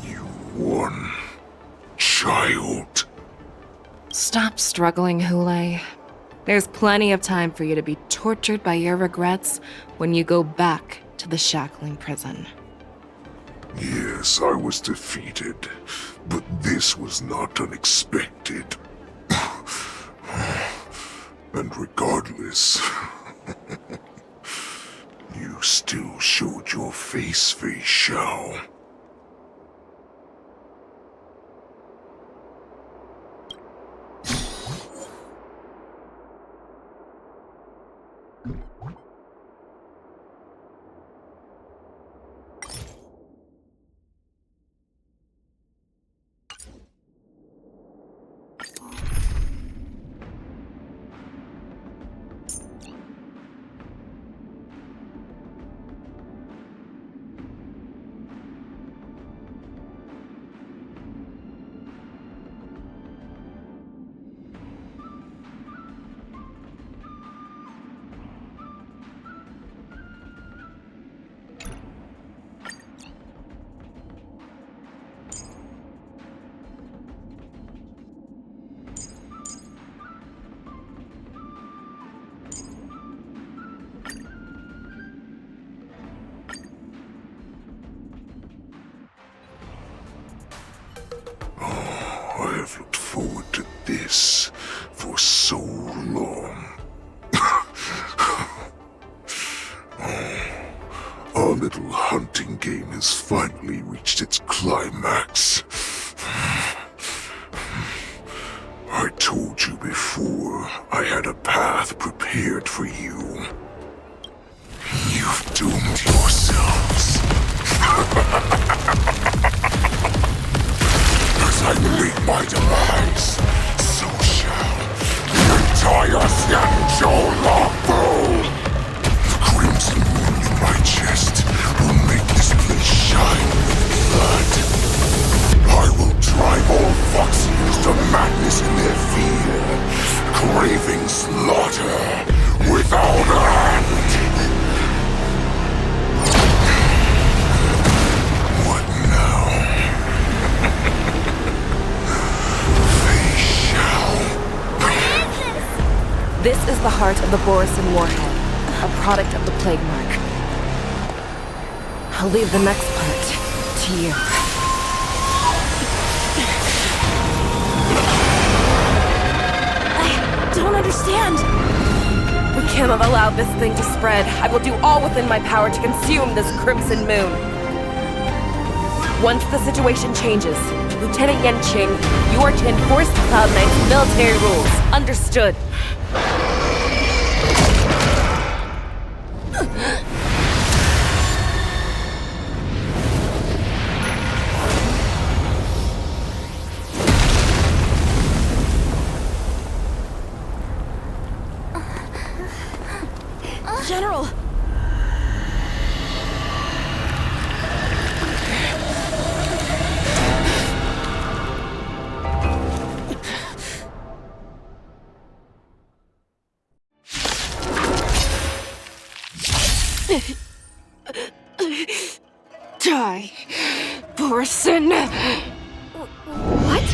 You won, child. Stop struggling, Hule. There's plenty of time for you to be tortured by your regrets when you go back to the shackling prison. Yes, I was defeated, but this was not unexpected. And regardless, you still showed your face, Fei Xiao. I have looked forward to this for so long. Our little hunting game has finally reached its climax. I told you before, I had a path prepared for you. You've doomed yourselves. As I meet my demise, so shall the entire Xianzhou Loufu. The crimson wound in my chest will make this place shine with blood. I will drive all Foxians to madness in their fear, craving slaughter without end. This is the heart of the Borisin Warhead, a product of the Plague Mark. I'll leave the next part to you. I don't understand. We can't have allowed this thing to spread. I will do all within my power to consume this Crimson Moon. Once the situation changes, Lieutenant Yanqing, you are to enforce the Cloud Knight's military rules. Understood. General! Die, Borisin! What?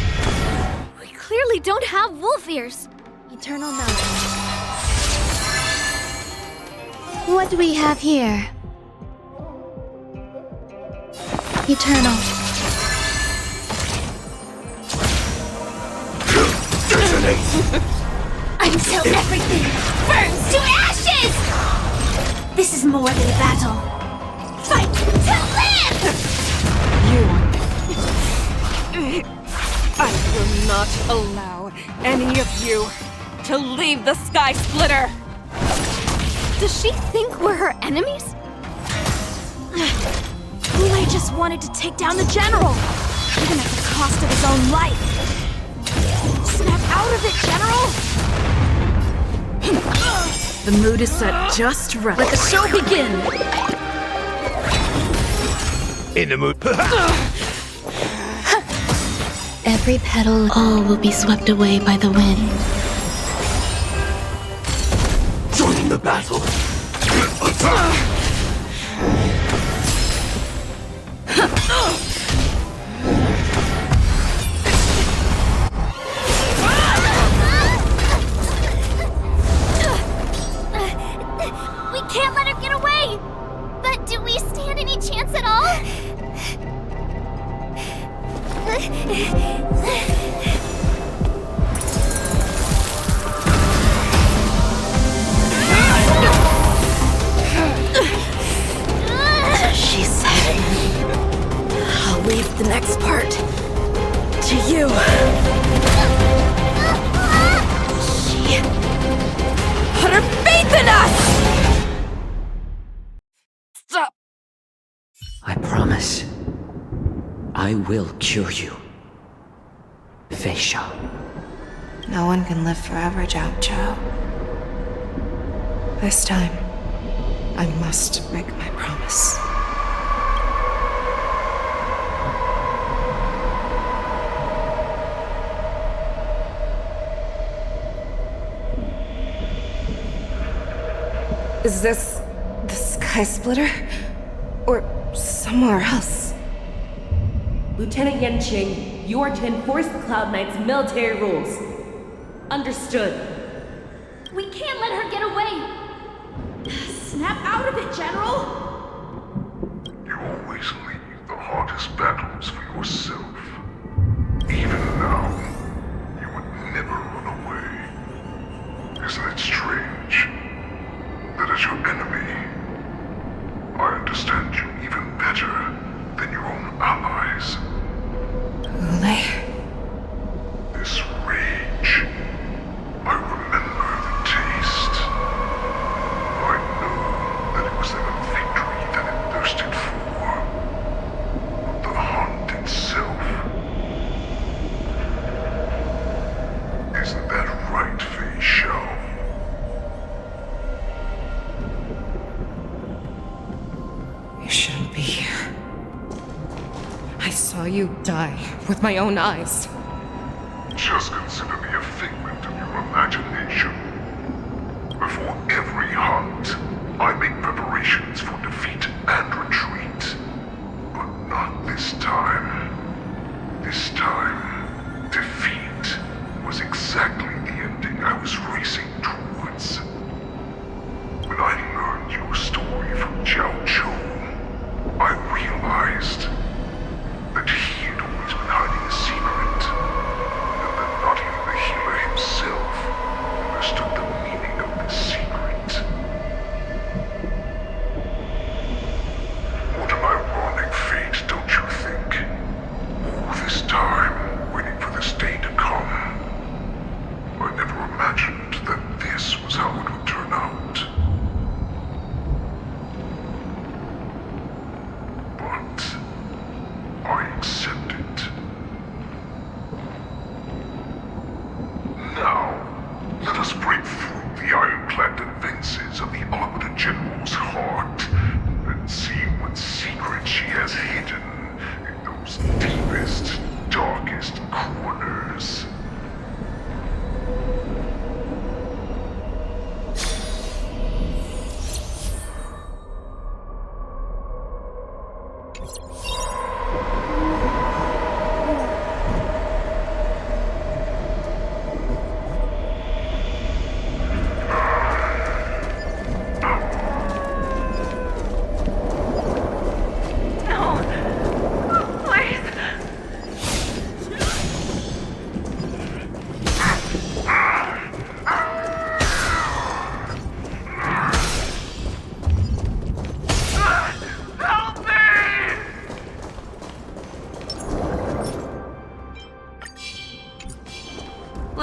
We clearly don't have wolf ears. Eternal knowledge. What do we have here? Eternal. Until everything burns to ashes! This is more than a battle. Fight to live! I will not allow any of you to leave the Sky Splitter! Does she think we're her enemies? Ulay just wanted to take down the general, even at the cost of his own life. Snap out of it, General! The mood is set just right. Let the show begin! In the mood. Every petal, all will be swept away by the wind. Join the battle. Attack! We can't let her get away! But do we stand any chance at all? She said, I'll leave the next part to you. She put her faith in us! Stop! I promise. I will cure you. Feisha. No one can live forever, Jiao Zhao. This time, I must break my promise. Is this the Sky Splitter? Or somewhere else? Lieutenant Yanqing, you are to enforce the Cloud Knight's military rules. Understood. We can't let her get away! Snap out of it, General! You always leave the hardest battles for yourself. Even now, you would never run away. Isn't it strange that as your enemy, I understand you even better than your own allies? Ulay? This rage, I remember the taste. I know that it was their victory that it thirsted for. But the hunt itself. Isn't that right, Fei Shao? You shouldn't be here. I saw you die with my own eyes. Just consider me a figment of your imagination. Before every hunt, I make preparations for defeat and retreat. But not this time. This time, defeat was exactly the ending I was racing toward.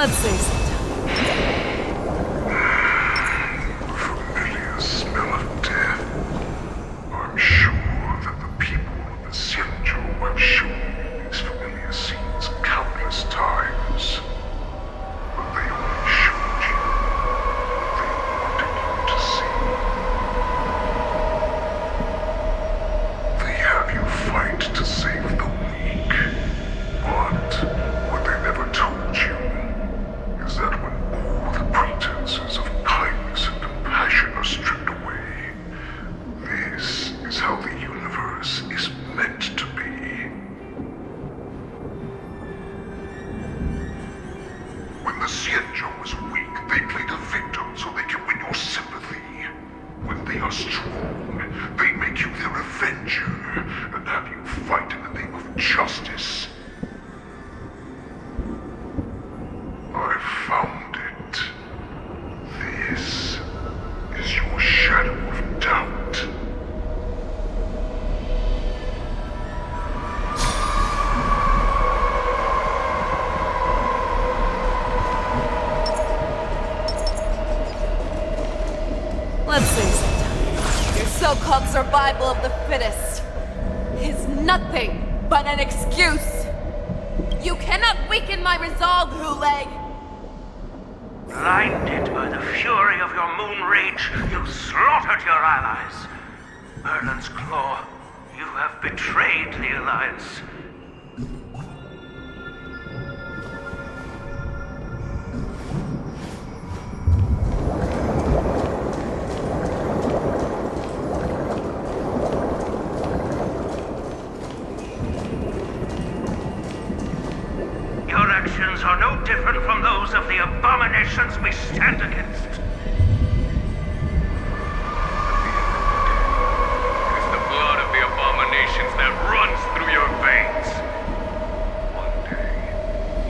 Let's say so. Familiar smell of death. I'm sure that the people of the Xianzhou have shown me these familiar scenes countless times. But they only showed you what they wanted you to see. They have you fight to save the weak. But what they never told you is that when all the pretenses of kindness and compassion are stripped away, this is how the universe is meant to be. When the Xianzhou is weak, they play the victim so they can win your sympathy. When they are strong, they make you their avenger and have you fight in the name of justice. I found it. This is your shadow of doubt. Let's say so. Your so-called survival of the fittest is nothing but an excuse. You cannot weaken my resolve, Huleg. Blinded by the fury of your moon rage, you slaughtered your allies. Merlin's Claw, you have betrayed the Alliance. Your actions are no different from those of the abominations we stand against. It is the blood of the abominations that runs through your veins. One day,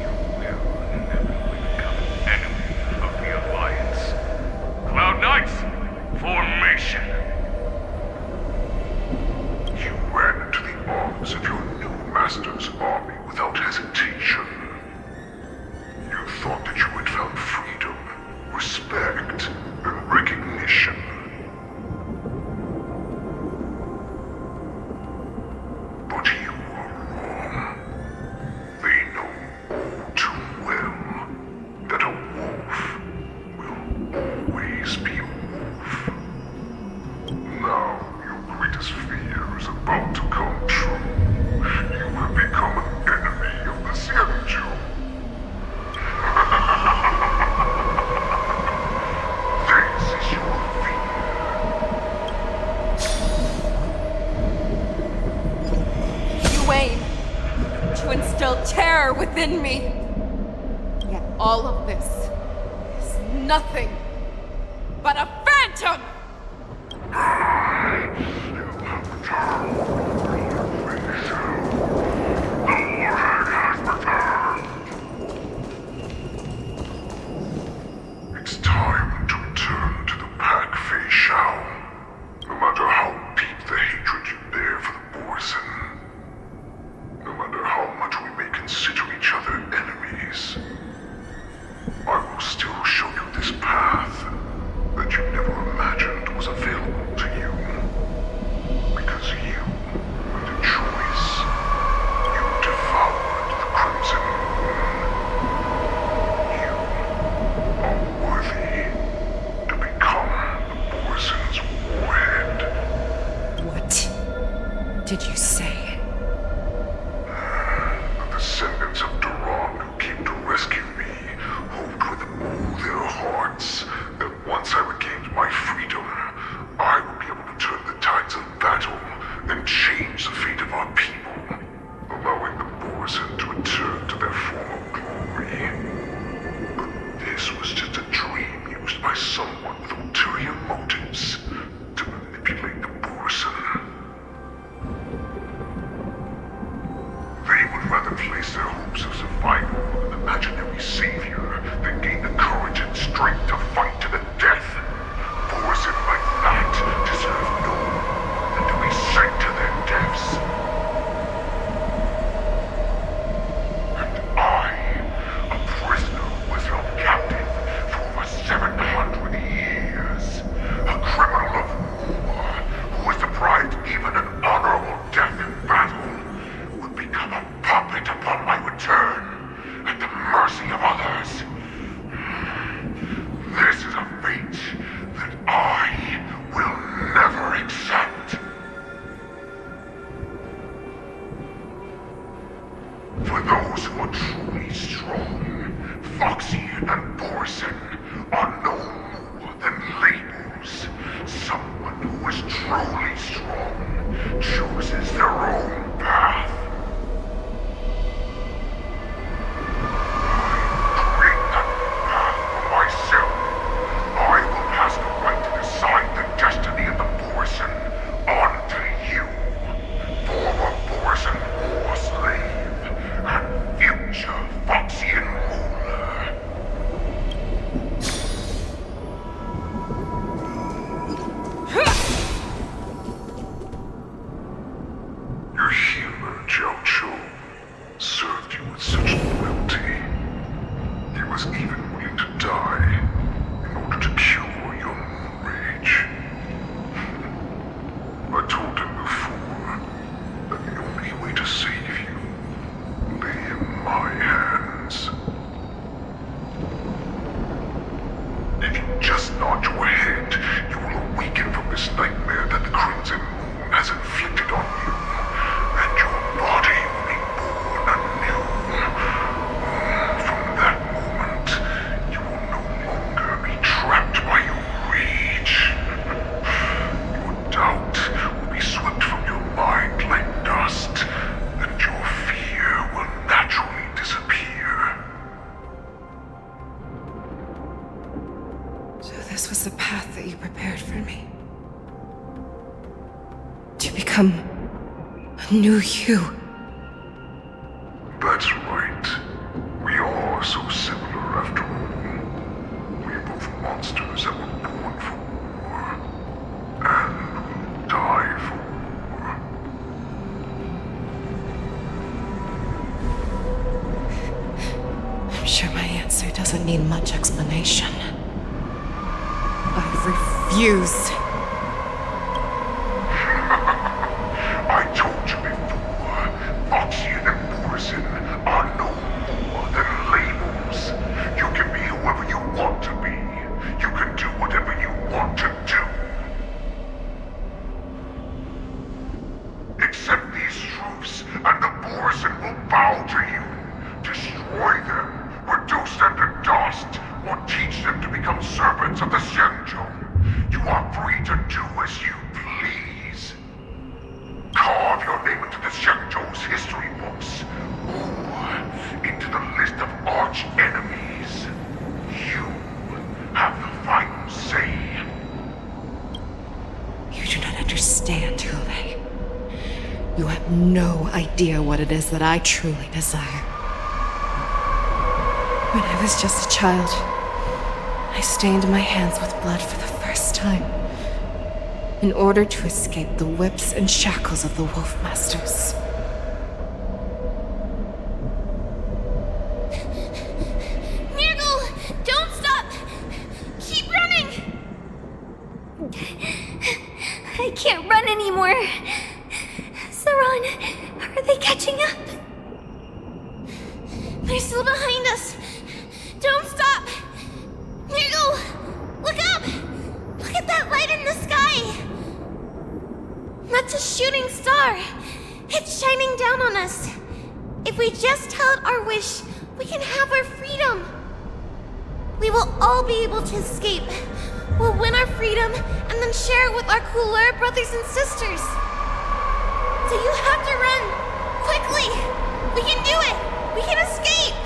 you will inevitably become an enemy of the Alliance. Cloud Knights, formation! You ran into the arms of your new master's army without hesitation. You thought that you had found freedom, respect, and recognition. But you were wrong. They know all too well that a wolf will always be a wolf. Now your greatest fear is about to come true. You have become an enemy of the Xianzhou. This is your fear. You aim to instill terror within me. Yet all of this is nothing but a phantom! It's time to return to the Pack Fei Shao. No matter how deep the hatred you bear for the Borson, no matter how much we may consider each other enemies, I will still show you this path that you never imagined was available to you. Because you made a choice. You devoured the Crimson Moon. You are worthy to become the Borson's warhead. What did you say? The descendants of Duran who came to rescue me hoped with all their hearts that once I regained my freedom, I would be able to turn the tides of battle and change the fate of our people, allowing the Borson to return to their former glory. But this was just a dream used by someone with ulterior motives to manipulate the Borson. They would rather place their hopes of survival on an imaginary savior than gain the courage and strength to fight to the death. Borson like that deserve no more than to be sent to their deaths. And I, a prisoner who has who are truly strong, Foxian and Borson, are no more than labels. Someone who is truly strong chooses their own path. Knew you. That's right. We are so similar after all. We're both monsters that were born for war, and will die for war. I'm sure my answer doesn't need much explanation. I refuse. What it is that I truly desire. When I was just a child, I stained my hands with blood for the first time in order to escape the whips and shackles of the Wolf Masters. Nirgal! Don't stop! Keep running! I can't run anymore. Saran, are they catching up? They're still behind us. Don't stop! Nirgal! Look up! Look at that light in the sky! That's a shooting star. It's shining down on us. If we just tell it our wish, we can have our freedom. We will all be able to escape. We'll win our freedom and then share it with our cooler brothers and sisters. So you have to run! Quickly! We can do it! We can escape!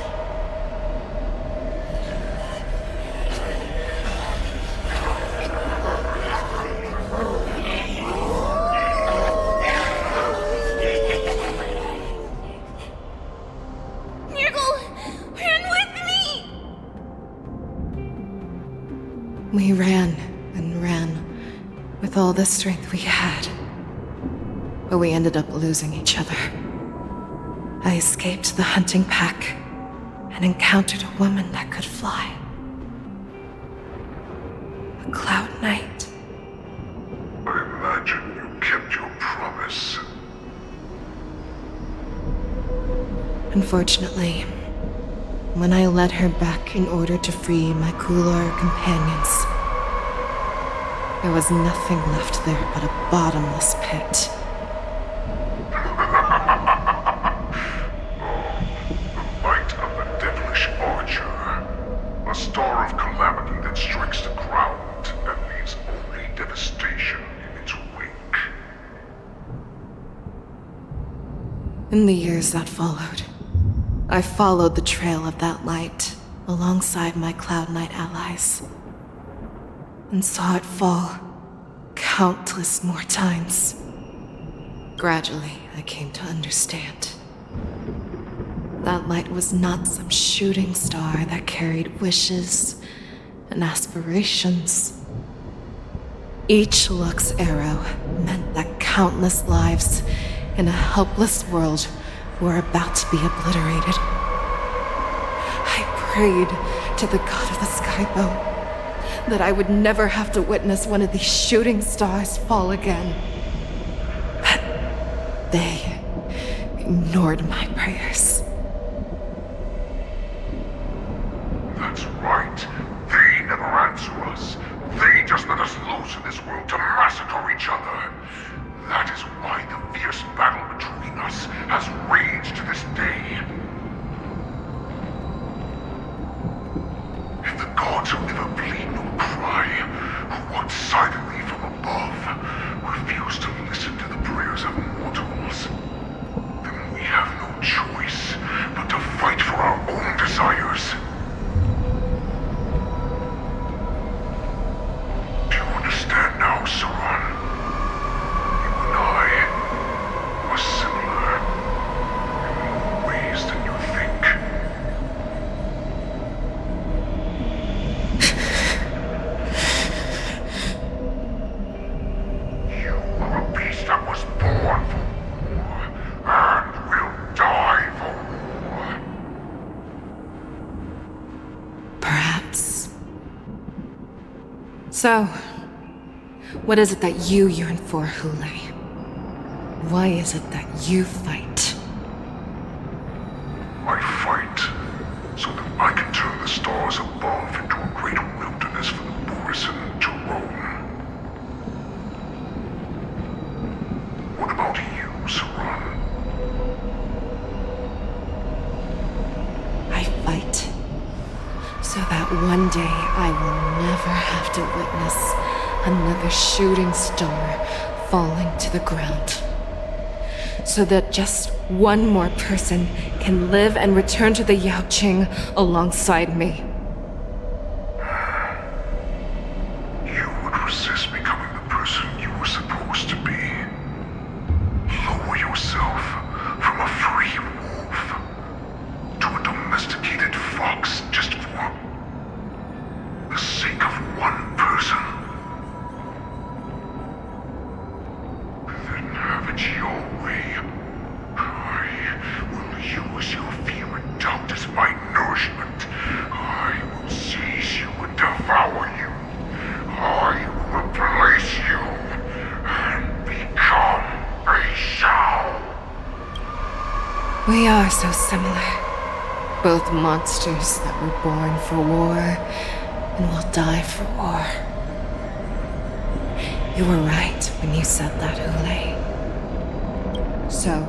Nirgal! Run with me! We ran and ran with all the strength we had. But we ended up losing each other. I escaped the hunting pack and encountered a woman that could fly. A Cloud Knight. I imagine you kept your promise. Unfortunately, when I led her back in order to free my cooler companions, there was nothing left there but a bottomless pit. In the years that followed, I followed the trail of that light alongside my Cloud Knight allies, and saw it fall countless more times. Gradually, I came to understand. That light was not some shooting star that carried wishes and aspirations. Each Lux arrow meant that countless lives in a helpless world were about to be obliterated. I prayed to the god of the Skybow that I would never have to witness one of these shooting stars fall again. But they ignored my prayers. That's right. They never answer us. They just let us loose in this world to massacre each other. That is why the fierce battle between us has raged to this day. And the gods who never bleed nor cry, who watch silently from above, refuse to listen to the prayers of mortals. Then we have no choice but to fight for our own desires. Do you understand now, Saran? You and I are similar in more ways than you think. You are a beast that was born for war, and will die for war. Perhaps. So, what is it that you yearn for, Hule? Why is it that you fight? I fight so that I can turn the stars above into a great wilderness for the Borisin to roam. What about you, Saran? I fight so that one day I will never have to witness another shooting star falling to the ground. So that just one more person can live and return to the Yaoqing alongside me. You would resist becoming the person you were supposed to be. Lower yourself from a free wolf to a domesticated fox just for the sake of one person. Then have it your way. I will use your fear and doubt as my nourishment. I will seize you and devour you. I will replace you and become a Shao. We are so similar. Both monsters that were born for war and will die for war. You were right when you said that, Hule. So,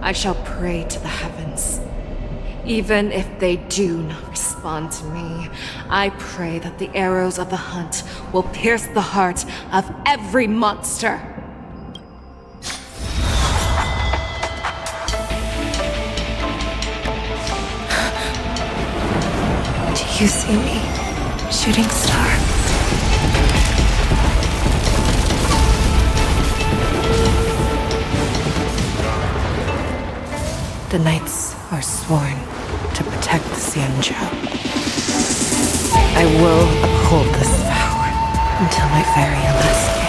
I shall pray to the heavens. Even if they do not respond to me, I pray that the arrows of the hunt will pierce the heart of every monster. Do you see me, shooting star? The knights are sworn to protect the Xianzhou. I will uphold this vow until my very last day.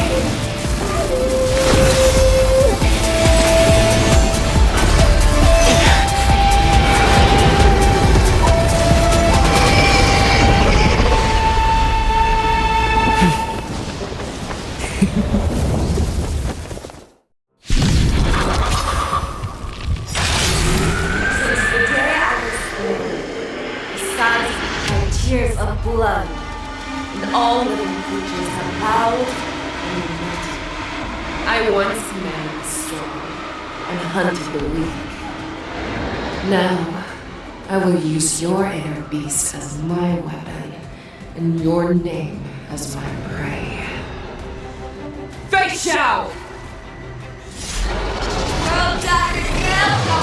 Tears of blood, and all living creatures have bowed and united. I once man the strong and hunted the weak. Now, I will use your air beast as my weapon, and your name as my prey. Fei Shao! World Doctor Kill!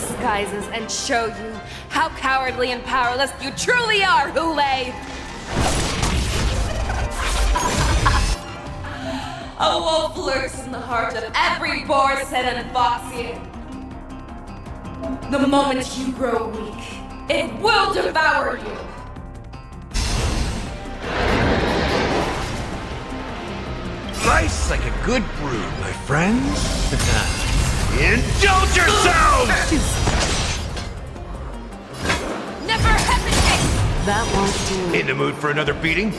disguises and show you how cowardly and powerless you truly are, Hule! A wolf lurks in the heart of every Borson and Foxian. The moment you grow weak, it will devour you! Life's like a good brew, my friends. Indulge yourselves! Never hesitate! That won't do. In the mood for another beating?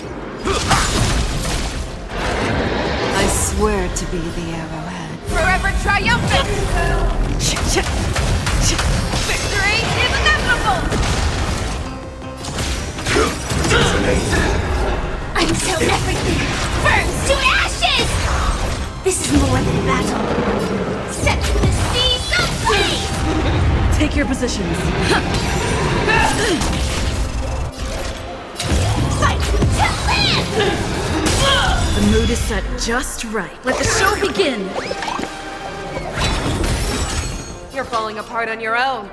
I swear to be the arrowhead. Forever triumphant! Victory is inevitable! Until everything burns to ashes! This is more than battle. Set the seas ablaze! Take your positions. Fight to land! The mood is set just right. Let the show begin! You're falling apart on your own.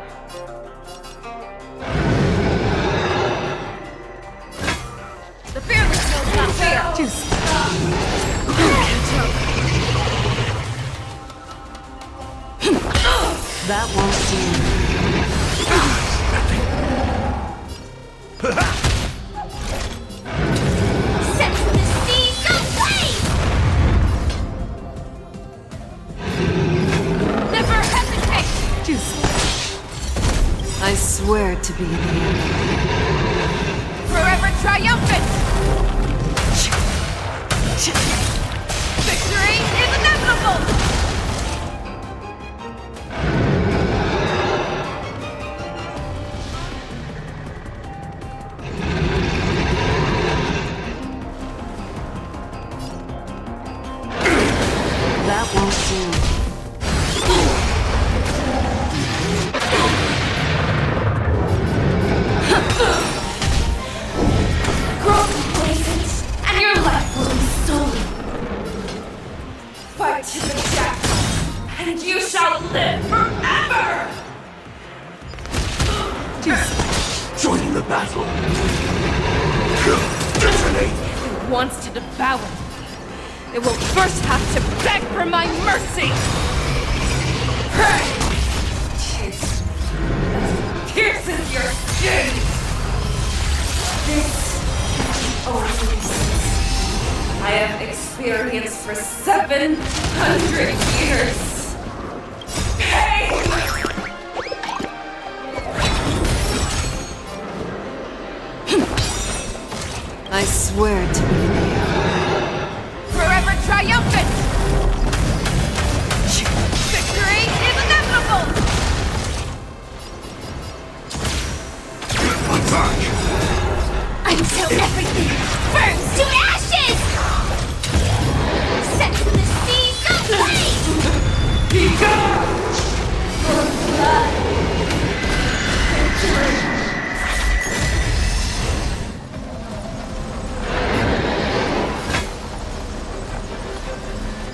The fearless knows not fear. That won't do. Set the seas ablaze! Never hesitate! I swear to be the Forever triumphant! Victory is inevitable! That won't do. Grow complacent, and your life will be stolen. Fight to the death, and you shall live forever! Join the battle. Detonate. It wants to devour. It will first have to beg for my mercy! Taste that pierces your skin! This only I have experienced for 700 years! Pain! I swear to be the Forever triumphant! Victory is inevitable! Attack! Until everything burns to ashes! Set the seas ablaze! Be gone! For blood! Victory!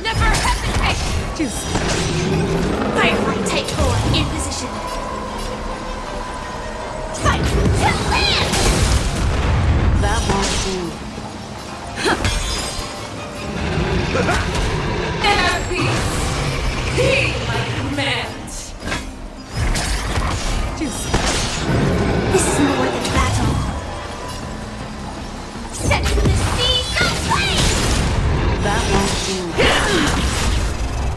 Never hesitate! Firefly Type 4 in position. Fight to land! That won't do. Inner peace! Heed my command! This is more than battle. Set the seas ablaze! That won't do.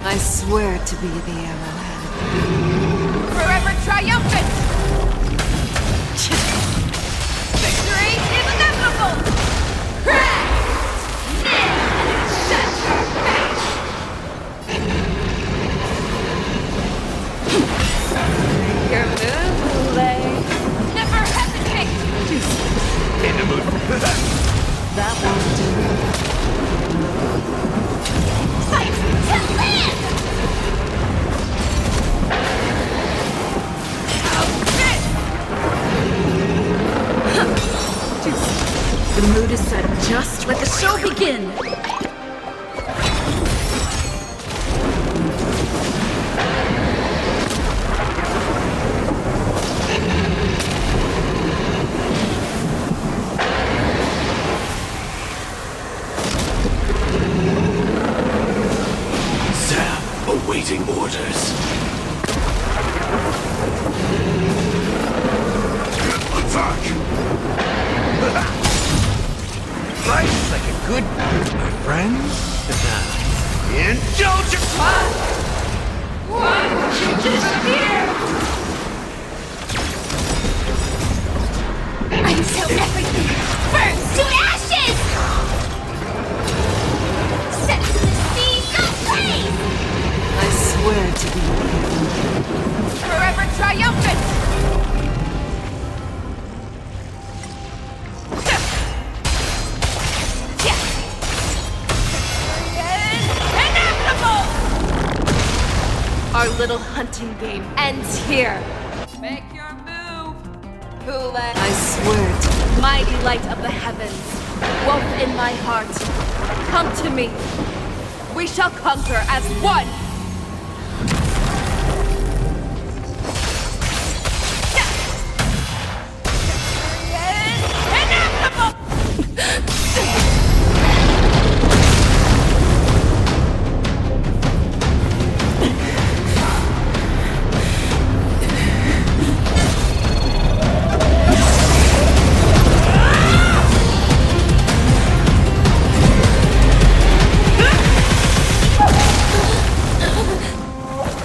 I swear to be the arrowhead. Forever triumphant! Victory is inevitable! Crash! Nib! Shut your face! Your move, Lay. Never hesitate! In the mood for That won't do. Fight to land! The mood is set just. Let the show begin! triumphant! Our little hunting game ends here. Make your move, Hule. I swear to mighty light of the heavens, wolf in my heart, come to me. We shall conquer as one.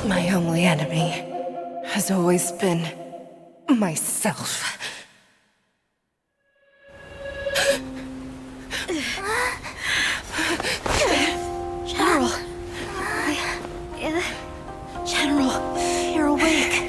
My only enemy has always been myself. General. General, you're awake.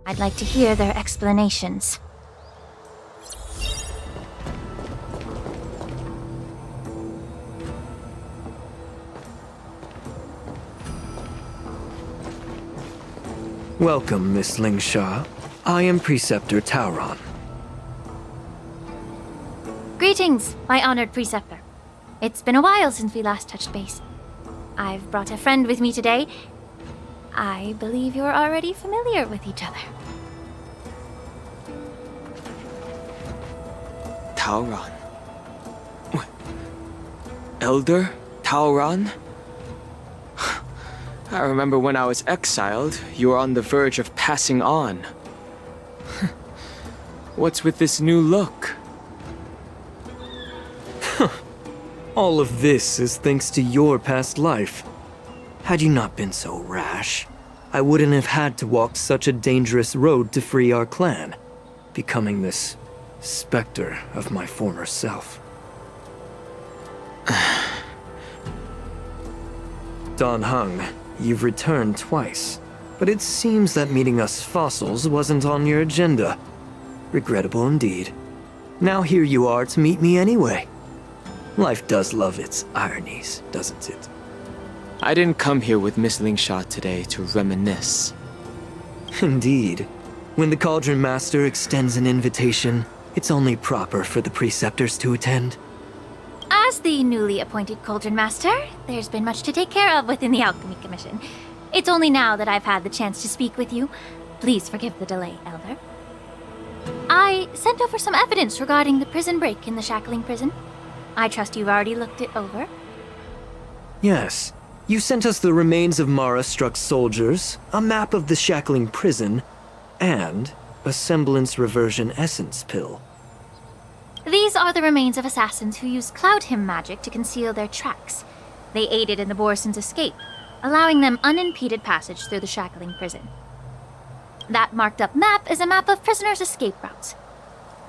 I'd like to hear their explanations. Welcome, Miss Lingsha. I am Preceptor Tauron. Greetings, my honored preceptor. It's been a while since we last touched base. I've brought a friend with me today. I believe you're already familiar with each other. Tauron. Elder Tauron? I remember when I was exiled, you were on the verge of passing on. What's with this new look? All of this is thanks to your past life. Had you not been so rash, I wouldn't have had to walk such a dangerous road to free our clan, becoming this specter of my former self. Dan Heng, you've returned twice, but it seems that meeting us fossils wasn't on your agenda. Regrettable indeed. Now here you are to meet me anyway. Life does love its ironies, doesn't it? I didn't come here with Miss Lingsha today to reminisce. Indeed. When the Cauldron Master extends an invitation, it's only proper for the preceptors to attend. As the newly appointed Cauldron Master, there's been much to take care of within the Alchemy Commission. It's only now that I've had the chance to speak with you. Please forgive the delay, Elder. I sent over some evidence regarding the prison break in the Shackling Prison. I trust you've already looked it over. Yes. You sent us the remains of Mara-struck soldiers, a map of the Shackling Prison, and a semblance reversion essence pill. These are the remains of assassins who used Cloud Hymn magic to conceal their tracks. They aided in the Borison's escape, allowing them unimpeded passage through the Shackling Prison. That marked-up map is a map of prisoners' escape routes.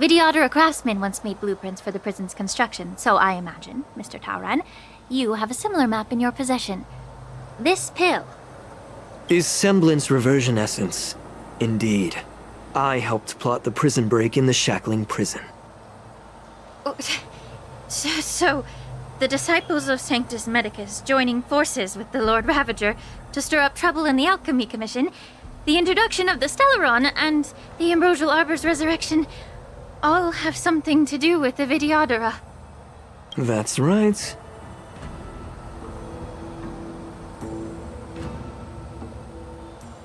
Vidyadhara craftsmen once made blueprints for the prison's construction, so I imagine, Mr. Tauron, you have a similar map in your possession. This pill. Is semblance reversion essence. Indeed. I helped plot the prison break in the Shackling Prison. So, the disciples of Sanctus Medicus joining forces with the Lord Ravager to stir up trouble in the Alchemy Commission, the introduction of the Stellaron, and the Ambrosial Arbor's resurrection all have something to do with the Vidyadhara. That's right.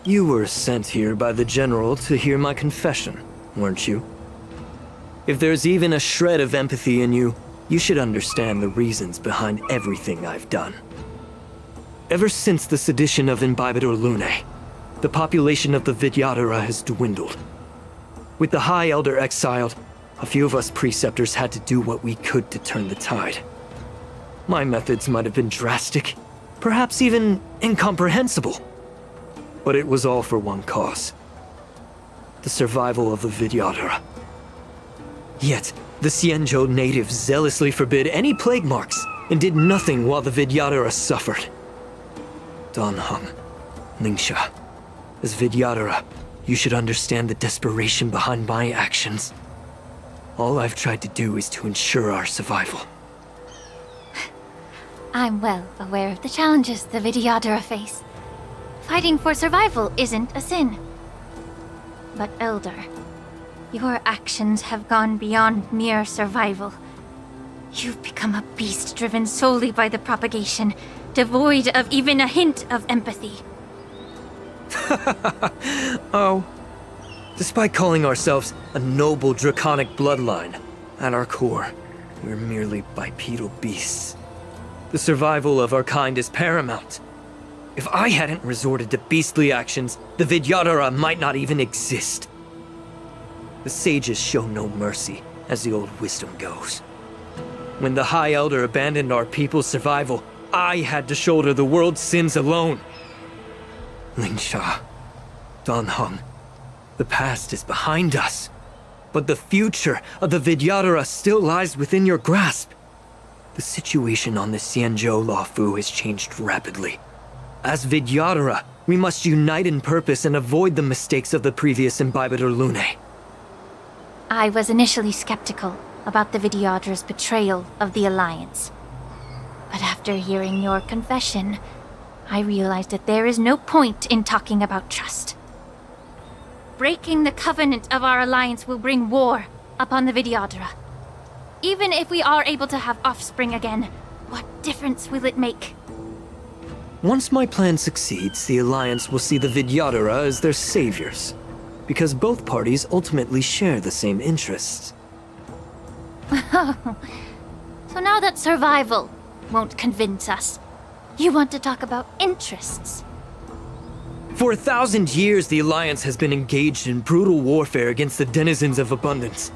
You were sent here by the General to hear my confession, weren't you? If there's even a shred of empathy in you, you should understand the reasons behind everything I've done. Ever since the sedition of Imbibitor Lunae, the population of the Vidyadhara has dwindled. With the High Elder exiled, a few of us preceptors had to do what we could to turn the tide. My methods might have been drastic, perhaps even incomprehensible. But it was all for one cause. The survival of the Vidyadhara. Yet, the Xianzhou natives zealously forbid any plague marks and did nothing while the Vidyadhara suffered. Dan Heng, Lingsha, as Vidyadhara, you should understand the desperation behind my actions. All I've tried to do is to ensure our survival. I'm well aware of the challenges the Vidyadhara face. Fighting for survival isn't a sin. But Elder, your actions have gone beyond mere survival. You've become a beast driven solely by the propagation, devoid of even a hint of empathy. Oh. Despite calling ourselves a noble draconic bloodline, at our core, we're merely bipedal beasts. The survival of our kind is paramount. If I hadn't resorted to beastly actions, the Vidyadhara might not even exist. The sages show no mercy, as the old wisdom goes. When the High Elder abandoned our people's survival, I had to shoulder the world's sins alone. Lingsha, Dan Heng, the past is behind us, but the future of the Vidyadhara still lies within your grasp. The situation on the Xianzhou Loufu has changed rapidly. As Vidyadhara, we must unite in purpose and avoid the mistakes of the previous Imbibitor Lunae. I was initially skeptical about the Vidyadhara's betrayal of the Alliance. But after hearing your confession, I realized that there is no point in talking about trust. Breaking the covenant of our alliance will bring war upon the Vidyadhara. Even if we are able to have offspring again, what difference will it make? Once my plan succeeds, the Alliance will see the Vidyadhara as their saviors, because both parties ultimately share the same interests. So now that survival won't convince us, you want to talk about interests? For 1,000 years, the Alliance has been engaged in brutal warfare against the denizens of abundance.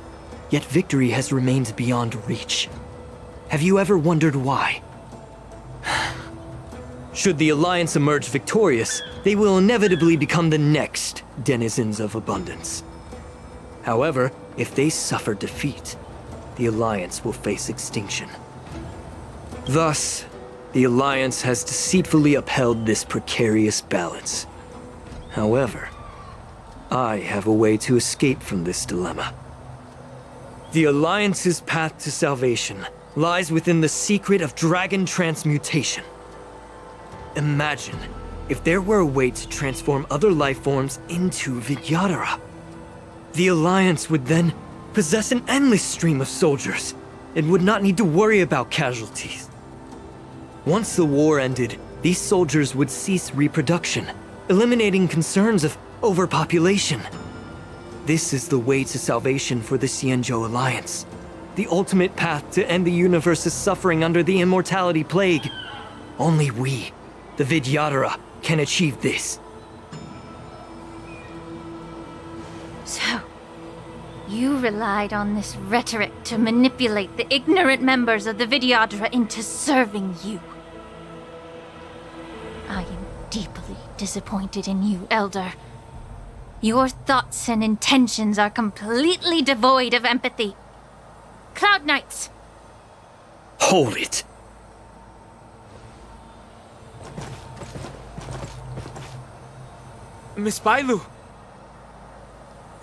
Yet victory has remained beyond reach. Have you ever wondered why? Should the Alliance emerge victorious, they will inevitably become the next denizens of abundance. However, if they suffer defeat, the Alliance will face extinction. Thus, the Alliance has deceitfully upheld this precarious balance. However, I have a way to escape from this dilemma. The Alliance's path to salvation lies within the secret of dragon transmutation. Imagine if there were a way to transform other life forms into Vidyadhara. The Alliance would then possess an endless stream of soldiers and would not need to worry about casualties. Once the war ended, these soldiers would cease reproduction, eliminating concerns of overpopulation. This is the way to salvation for the Xianzhou Alliance. The ultimate path to end the universe's suffering under the immortality plague. Only we, the Vidyadhara, can achieve this. So, you relied on this rhetoric to manipulate the ignorant members of the Vidyadhara into serving you. I am deeply disappointed in you, Elder. Your thoughts and intentions are completely devoid of empathy. Cloud Knights! Hold it! Miss Bailu!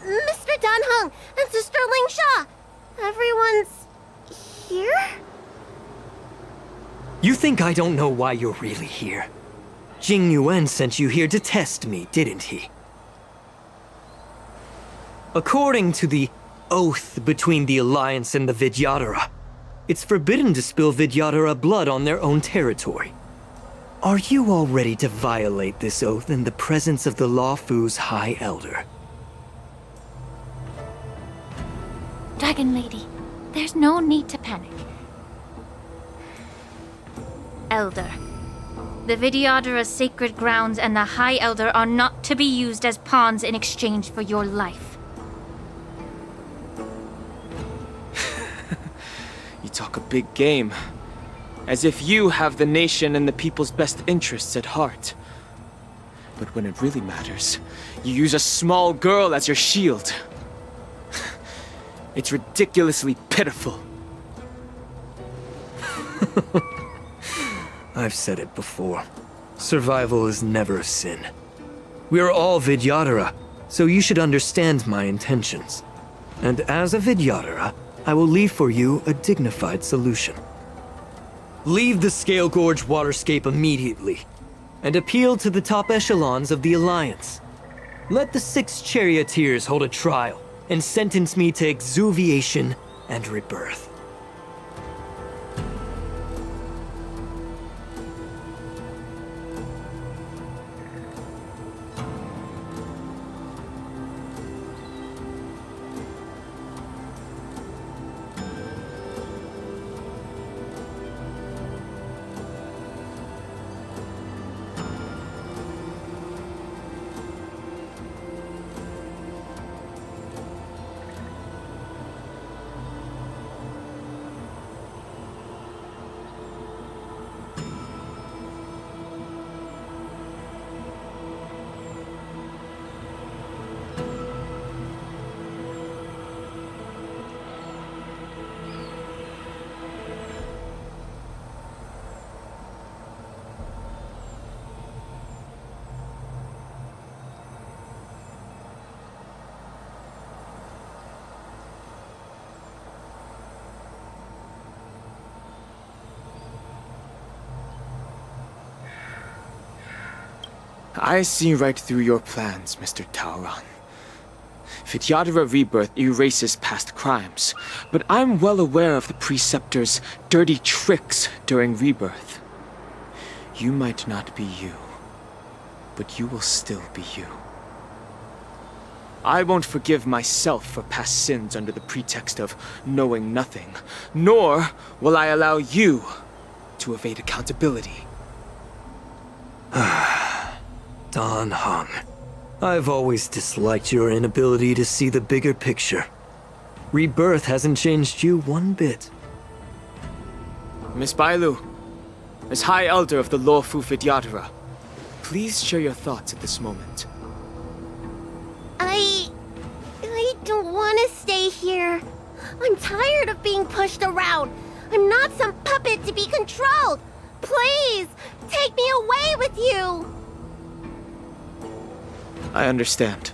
Mr. Dan Heng and Sister Lingsha! Everyone's here? You think I don't know why you're really here? Jing Yuan sent you here to test me, didn't he? According to the oath between the Alliance and the Vidyadhara, It's forbidden to spill Vidyadhara blood on their own territory. Are you all ready to violate this oath in the presence of the Loufu's High Elder? Dragon Lady, there's no need to panic. Elder, the Vidyadhara's sacred grounds and the High Elder are not to be used as pawns in exchange for your life. You talk a big game. As if you have the nation and the people's best interests at heart. But when it really matters, you use a small girl as your shield. It's ridiculously pitiful. I've said it before. Survival is never a sin. We are all Vidyadhara, so you should understand my intentions. And as a Vidyadhara, I will leave for you a dignified solution. Leave the Scale Gorge waterscape immediately, and appeal to the top echelons of the Alliance. Let the 6 charioteers hold a trial, and sentence me to exuviation and rebirth. I see right through your plans, Mr. Tauron. Vidyadhara Rebirth erases past crimes, but I'm well aware of the Preceptor's dirty tricks during Rebirth. You might not be you, but you will still be you. I won't forgive myself for past sins under the pretext of knowing nothing, nor will I allow you to evade accountability. Dan Heng, I've always disliked your inability to see the bigger picture. Rebirth hasn't changed you one bit. Miss Bailu, as High Elder of the Loufu Vidyadhara, please share your thoughts at this moment. I don't want to stay here. I'm tired of being pushed around. I'm not some puppet to be controlled. Please, take me away with you. I understand.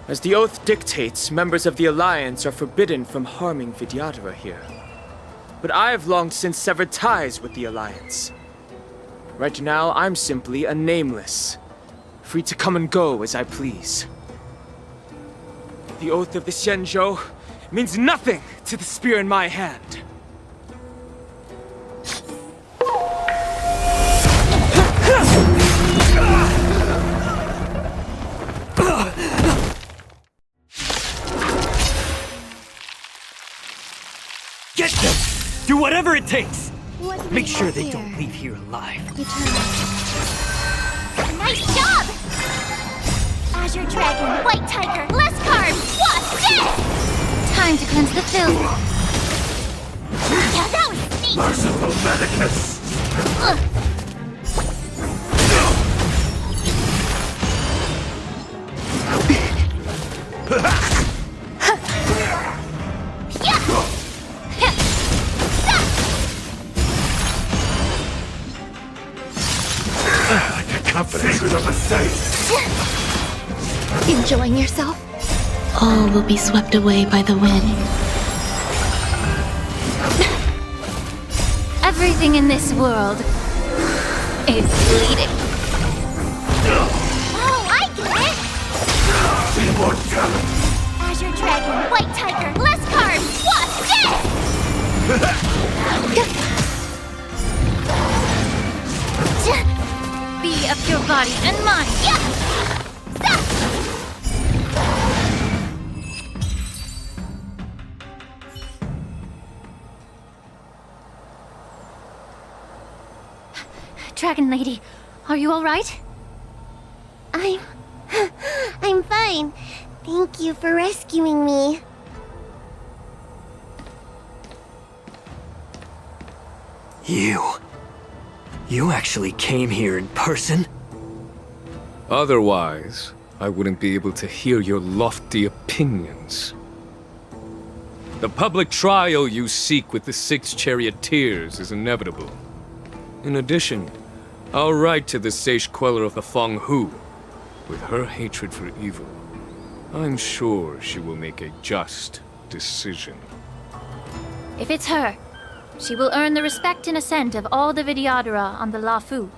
As the oath dictates, members of the Alliance are forbidden from harming Vidyadhara here. But I've long since severed ties with the Alliance. Right now, I'm simply a nameless, free to come and go as I please. The oath of the Xianzhou means nothing to the spear in my hand. Get them! Do whatever it takes! Make sure they don't leave here alive. Nice job! Azure Dragon, White Tiger, less carbs! What's this? Time to cleanse the filth. Yeah, that was neat! Merciful Medicus! Confidence of a saint. Enjoying yourself? All will be swept away by the wind. Everything in this world is bleeding. Oh, I get it! Azure Dragon, White Tiger, less carbs! What's this? Be of your body and mind. Dragon Lady, are you all right? I'm fine. Thank you for rescuing me. You actually came here in person? Otherwise, I wouldn't be able to hear your lofty opinions. The public trial you seek with the 6 charioteers is inevitable. In addition, I'll write to the Sage Queller of the Feng Hu. With her hatred for evil, I'm sure she will make a just decision. If it's her, she will earn the respect and assent of all the Vidyadhara on the Loufu.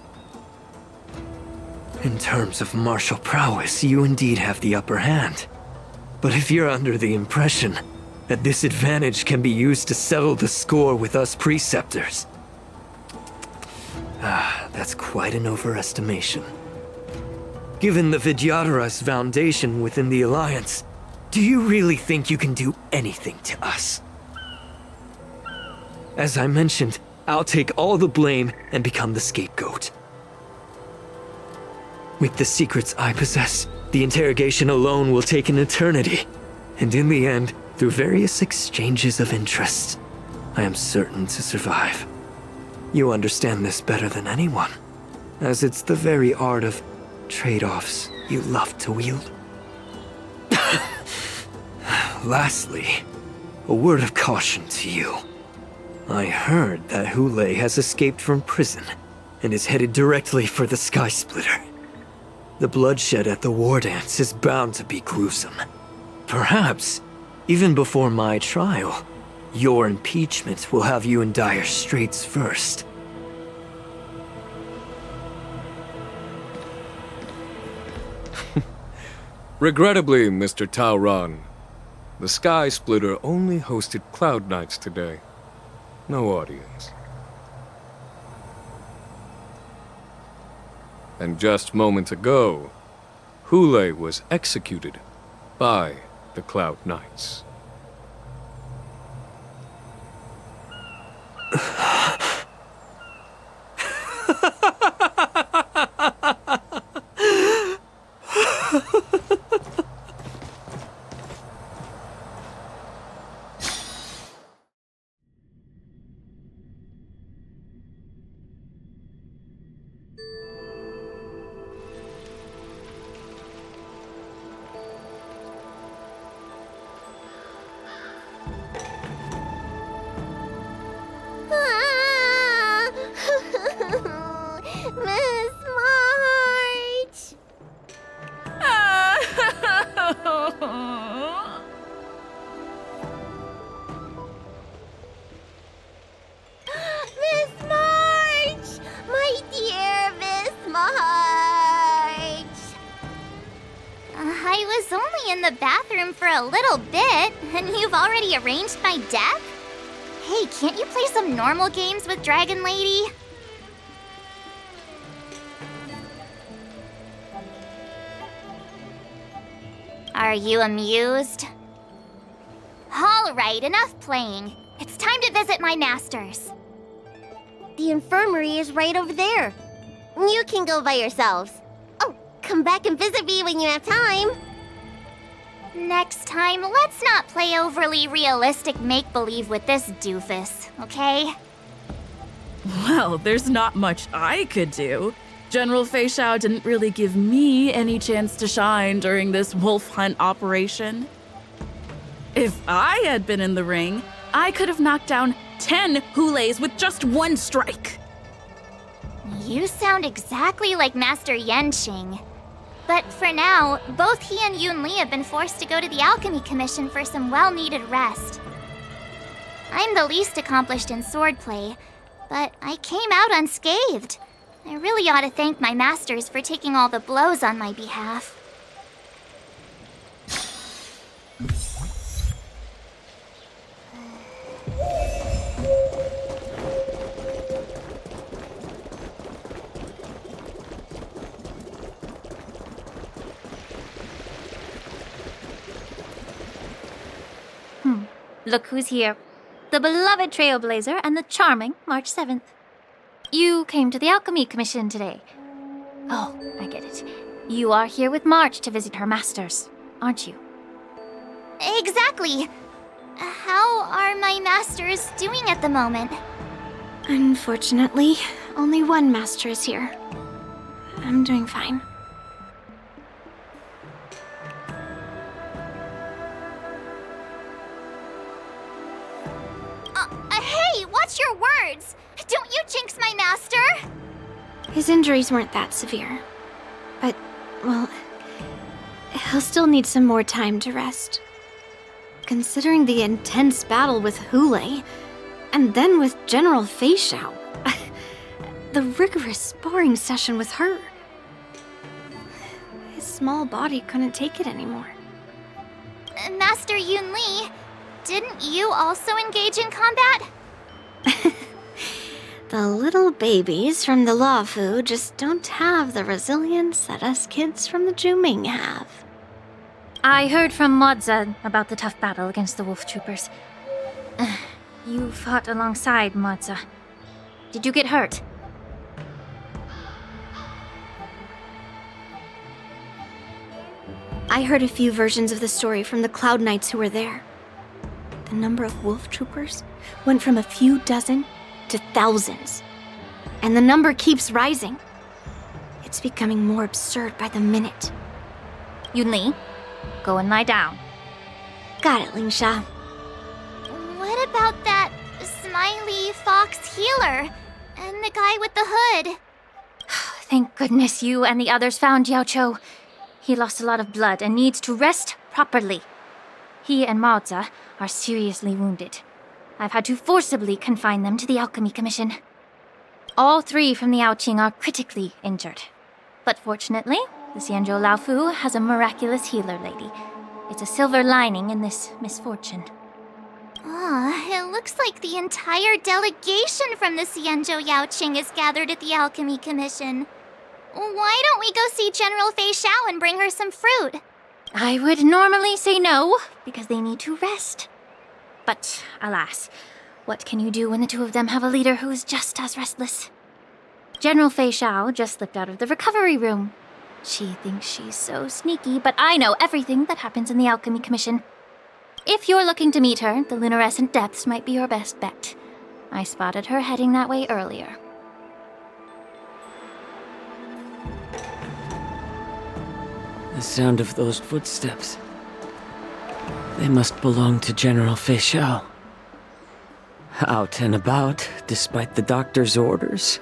In terms of martial prowess, you indeed have the upper hand. But if you're under the impression that this advantage can be used to settle the score with us preceptors, that's quite an overestimation. Given the Vidyadhara's foundation within the Alliance, do you really think you can do anything to us? As I mentioned, I'll take all the blame and become the scapegoat. With the secrets I possess, the interrogation alone will take an eternity. And in the end, through various exchanges of interest, I am certain to survive. You understand this better than anyone, as it's the very art of trade-offs you love to wield. Lastly, a word of caution to you. I heard that Hule has escaped from prison and is headed directly for the Sky Splitter. The bloodshed at the war dance is bound to be gruesome. Perhaps, even before my trial, your impeachment will have you in dire straits first. Regrettably, Mr. Taoran, the Sky Splitter only hosted Cloud Knights today. No audience. And just moments ago, Hule was executed by the Cloud Knights. Miss March! Miss March! My dear Miss March! I was only in the bathroom for a little bit, and you've already arranged my death? Hey, can't you play some normal games with Dragon Lady? Are you amused? Alright, enough playing. It's time to visit my masters. The infirmary is right over there. You can go by yourselves. Oh, come back and visit me when you have time. Next time, let's not play overly realistic make-believe with this doofus, okay? Well, there's not much I could do. General Fei Xiao didn't really give me any chance to shine during this wolf hunt operation. If I had been in the ring, I could have knocked down 10 Hules with just one strike. You sound exactly like Master Yenqing. But for now, both he and Yun Li have been forced to go to the Alchemy Commission for some well-needed rest. I'm the least accomplished in swordplay, but I came out unscathed. I really ought to thank my masters for taking all the blows on my behalf. Look who's here. The beloved Trailblazer and the charming March 7th. You came to the Alchemy Commission today. Oh, I get it. You are here with March to visit her masters, aren't you? Exactly. How are my masters doing at the moment? Unfortunately, only one master is here. I'm doing fine. Hey, watch your words! Don't you jinx my master! His injuries weren't that severe. But, well, he'll still need some more time to rest. Considering the intense battle with Hule, and then with General Fei Xiao, the rigorous sparring session with her. His small body couldn't take it anymore. Master Yun Li, didn't you also engage in combat? The little babies from the Loufu just don't have the resilience that us kids from the Juming have. I heard from Modza about the tough battle against the wolf troopers. You fought alongside Modza. Did you get hurt? I heard a few versions of the story from the Cloud Knights who were there. The number of wolf troopers went from a few dozen to thousands. And the number keeps rising. It's becoming more absurd by the minute. Yun Li, go and lie down. Got it, Lingsha. What about that smiley fox healer? And the guy with the hood? Thank goodness you and the others found Yao Cho. He lost a lot of blood and needs to rest properly. He and Maoza are seriously wounded. I've had to forcibly confine them to the Alchemy Commission. All three from the Yaoqing are critically injured. But fortunately, the Xianzhou Loufu has a miraculous healer lady. It's a silver lining in this misfortune. It looks like the entire delegation from the Xianzhou Yaoqing is gathered at the Alchemy Commission. Why don't we go see General Fei Xiao and bring her some fruit? I would normally say no, because they need to rest. But alas, what can you do when the two of them have a leader who is just as restless? General Fei Xiao just slipped out of the recovery room. She thinks she's so sneaky, but I know everything that happens in the Alchemy Commission. If you're looking to meet her, the luminescent depths might be your best bet. I spotted her heading that way earlier. The sound of those footsteps. They must belong to General Fei Xiao. Out and about, despite the doctor's orders.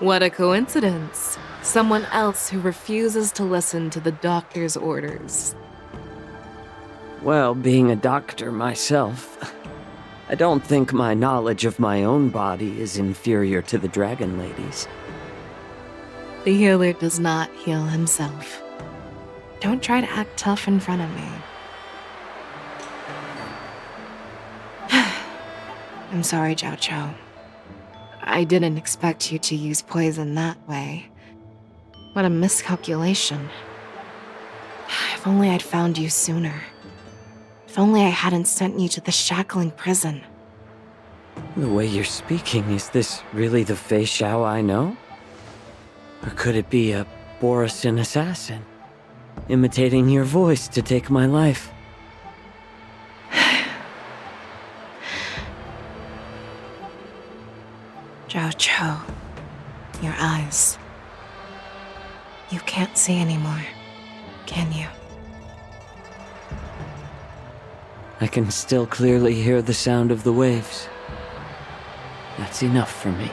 What a coincidence. Someone else who refuses to listen to the doctor's orders. Well, being a doctor myself, I don't think my knowledge of my own body is inferior to the Dragon Lady's. The healer does not heal himself. Don't try to act tough in front of me. I'm sorry, Zhao Cho. I didn't expect you to use poison that way. What a miscalculation. If only I'd found you sooner. If only I hadn't sent you to the shackling prison. The way you're speaking, is this really the Fei Xiao I know? Or could it be a Borisin assassin, imitating your voice to take my life? Zhao Cho, your eyes. You can't see anymore, can you? I can still clearly hear the sound of the waves. That's enough for me.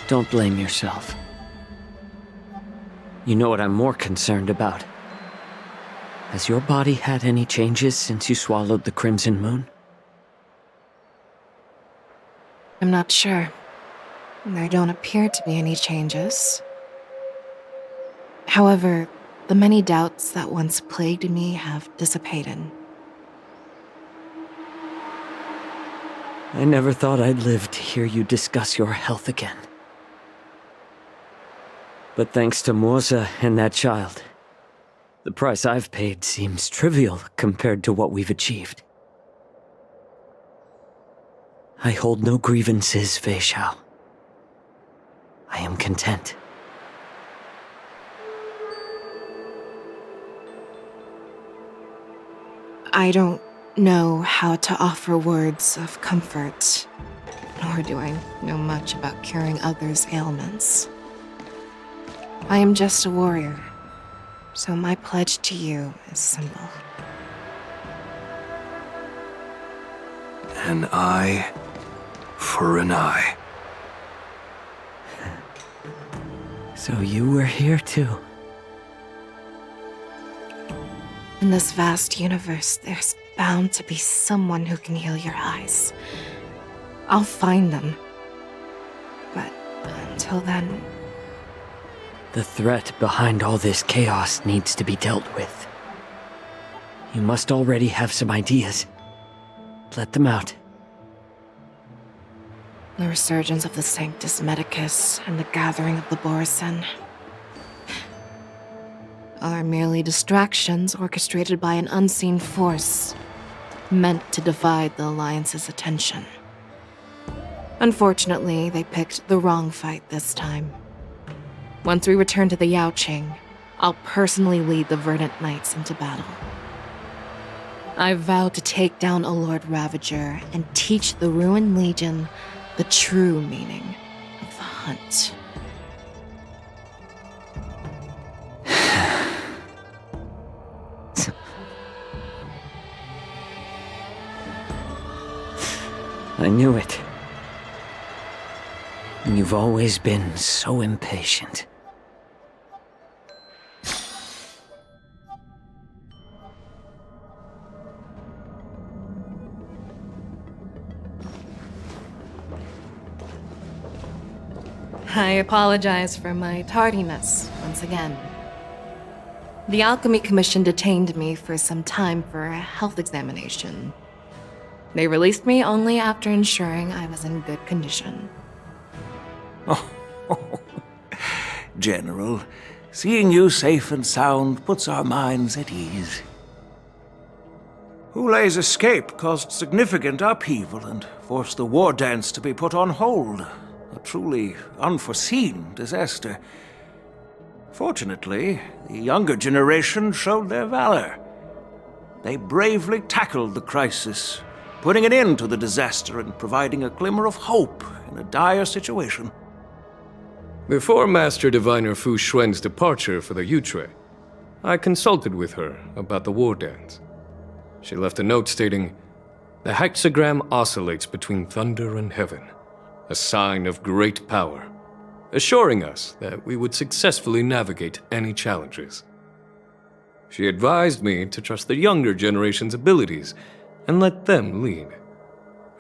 Don't blame yourself. You know what I'm more concerned about? Has your body had any changes since you swallowed the Crimson Moon? I'm not sure. There don't appear to be any changes. However, the many doubts that once plagued me have dissipated. I never thought I'd live to hear you discuss your health again. But thanks to Moza and that child, The price I've paid seems trivial compared to what we've achieved. I hold no grievances, Fei Xiao. I am content. I don't know how to offer words of comfort, nor do I know much about curing others' ailments. I am just a warrior, so my pledge to you is simple. An eye for an eye. So you were here too. In this vast universe, there's bound to be someone who can heal your eyes. I'll find them. But until then... The threat behind all this chaos needs to be dealt with. You must already have some ideas. Let them out. The resurgence of the Sanctus Medicus and the gathering of the Borison are merely distractions orchestrated by an unseen force, meant to divide the Alliance's attention. Unfortunately, they picked the wrong fight this time. Once we return to the Yaoqing, I'll personally lead the Verdant Knights into battle. I vow to take down a Lord Ravager and teach the Ruined Legion the true meaning of the hunt. I knew it. You've always been so impatient. I apologize for my tardiness once again. The Alchemy Commission detained me for some time for a health examination. They released me only after ensuring I was in good condition. Oh, General, seeing you safe and sound puts our minds at ease. Hulei's escape caused significant upheaval and forced the war dance to be put on hold. A truly unforeseen disaster. Fortunately, the younger generation showed their valor. They bravely tackled the crisis, putting an end to the disaster and providing a glimmer of hope in a dire situation. Before Master Diviner Fu Xuan's departure for the Yutre, I consulted with her about the war dance. She left a note stating, "The hexagram oscillates between thunder and heaven, a sign of great power, assuring us that we would successfully navigate any challenges." She advised me to trust the younger generation's abilities and let them lead.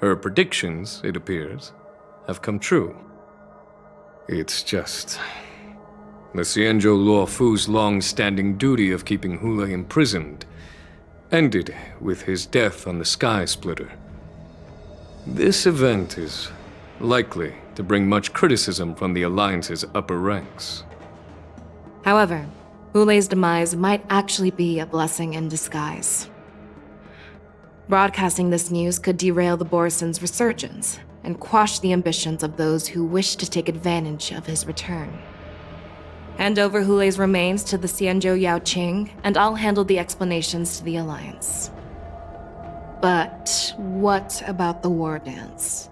Her predictions, it appears, have come true. It's just... the Xianzhou Luofu's long-standing duty of keeping Hulei imprisoned ended with his death on the Sky Splitter. This event is likely to bring much criticism from the Alliance's upper ranks. However, Hulei's demise might actually be a blessing in disguise. Broadcasting this news could derail the Borison's resurgence and quash the ambitions of those who wish to take advantage of his return. Hand over Hulei's remains to the Xianzhou Yaoqing, and I'll handle the explanations to the Alliance. But what about the war dance?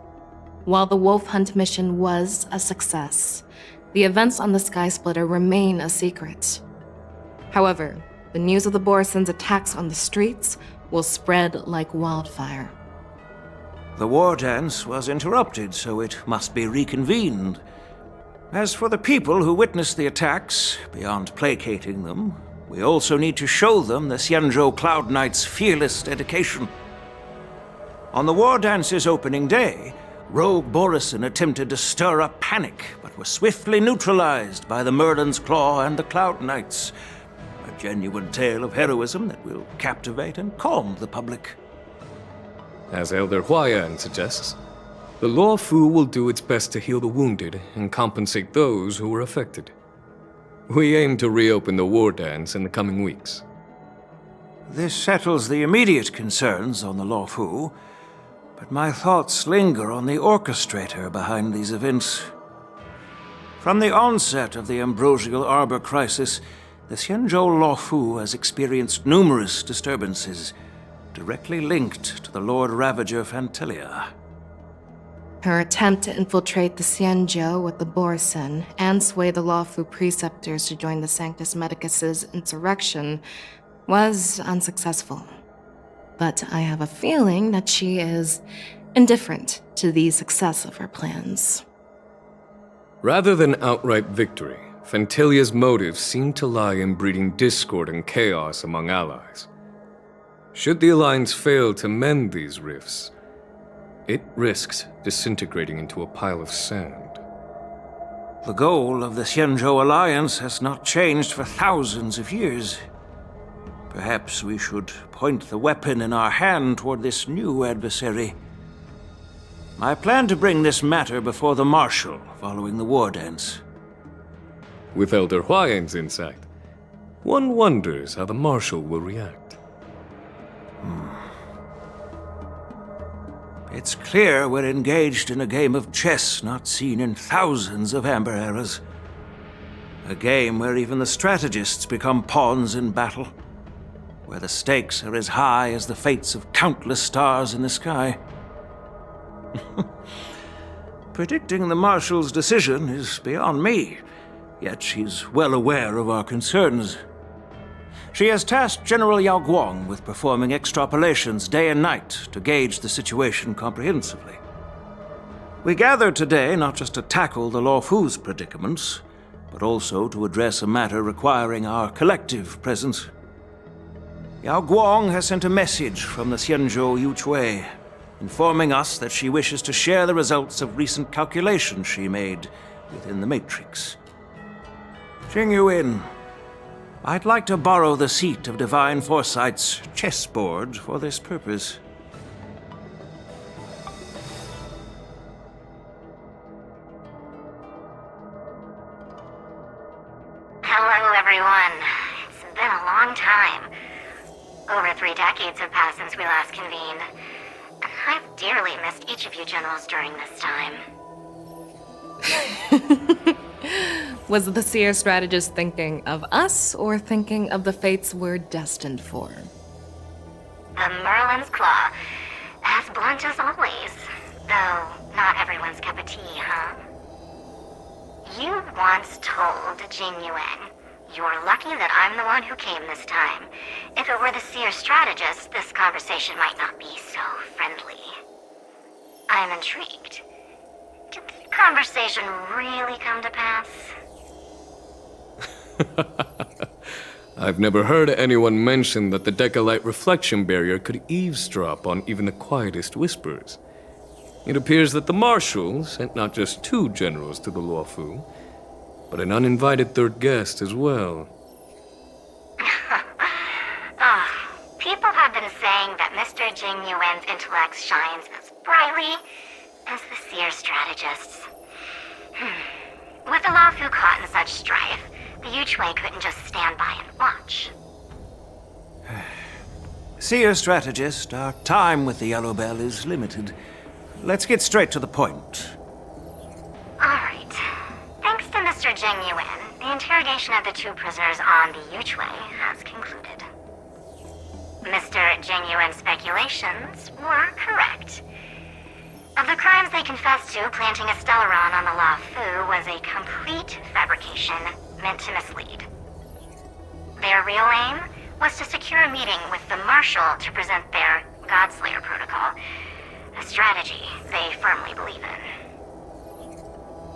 While the Wolf Hunt mission was a success, the events on the Sky Splitter remain a secret. However, the news of the Borison's attacks on the streets will spread like wildfire. The war dance was interrupted, so it must be reconvened. As for the people who witnessed the attacks, beyond placating them, we also need to show them the Xianzhou Cloud Knight's fearless dedication. On the war dance's opening day, rogue Borison attempted to stir up panic, but was swiftly neutralized by the Merlin's Claw and the Cloud Knights. A genuine tale of heroism that will captivate and calm the public. As Elder Huayan suggests, the Luofu will do its best to heal the wounded and compensate those who were affected. We aim to reopen the war dance in the coming weeks. This settles the immediate concerns on the Loufu, but my thoughts linger on the orchestrator behind these events. From the onset of the Ambrosial Arbor crisis, the Xianzhou Loufu has experienced numerous disturbances, directly linked to the Lord Ravager Fantelia. Her attempt to infiltrate the Xianzhou with the Borsen and sway the Loufu preceptors to join the Sanctus Medicus's insurrection was unsuccessful. But I have a feeling that she is indifferent to the success of her plans. Rather than outright victory, Fantelia's motives seem to lie in breeding discord and chaos among allies. Should the Alliance fail to mend these rifts, it risks disintegrating into a pile of sand. The goal of the Xianzhou Alliance has not changed for thousands of years. Perhaps we should point the weapon in our hand toward this new adversary. I plan to bring this matter before the Marshal following the war dance. With Elder Huayan's insight, one wonders how the Marshal will react. It's clear we're engaged in a game of chess not seen in thousands of Amber eras. A game where even the strategists become pawns in battle, where the stakes are as high as the fates of countless stars in the sky. Predicting the Marshal's decision is beyond me, yet she's well aware of our concerns. She has tasked General Yao Guang with performing extrapolations day and night to gauge the situation comprehensively. We gathered today not just to tackle the Loufu's predicaments, but also to address a matter requiring our collective presence. Yao Guang has sent a message from the Xianzhou Yuchui, informing us that she wishes to share the results of recent calculations she made within the Matrix. Jing Yuan, I'd like to borrow the seat of Divine Foresight's chessboard for this purpose. Hello, everyone. It's been a long time. Over 3 decades have passed since we last convened. And I've dearly missed each of you generals during this time. Was the Seer strategist thinking of us or thinking of the fates we're destined for? The Merlin's Claw. As blunt as always. Though, not everyone's cup of tea, huh? You once told Jing Yuan, "You're lucky that I'm the one who came this time. If it were the Seer strategist, this conversation might not be so friendly." I'm intrigued. Did the conversation really come to pass? I've never heard anyone mention that the Decalite reflection barrier could eavesdrop on even the quietest whispers. It appears that the Marshal sent not just 2 generals to the Loufu, but an uninvited 3rd guest as well. People have been saying that Mr. Jing Yuan's intellect shines as brightly as the Seer strategist's. With the Loufu caught in such strife, the Yuchui couldn't just stand by and watch. Seer strategist, our time with the Yellow Bell is limited. Let's get straight to the point. Alright. Thanks to Mr. Jing Yuan, the interrogation of the 2 prisoners on the Yuchui has concluded. Mr. Jing Yuan's speculations were correct. Of the crimes they confessed to, planting a Stellaron on the Loufu was a complete fabrication meant to mislead. Their real aim was to secure a meeting with the Marshal to present their Godslayer protocol, a strategy they firmly believe in.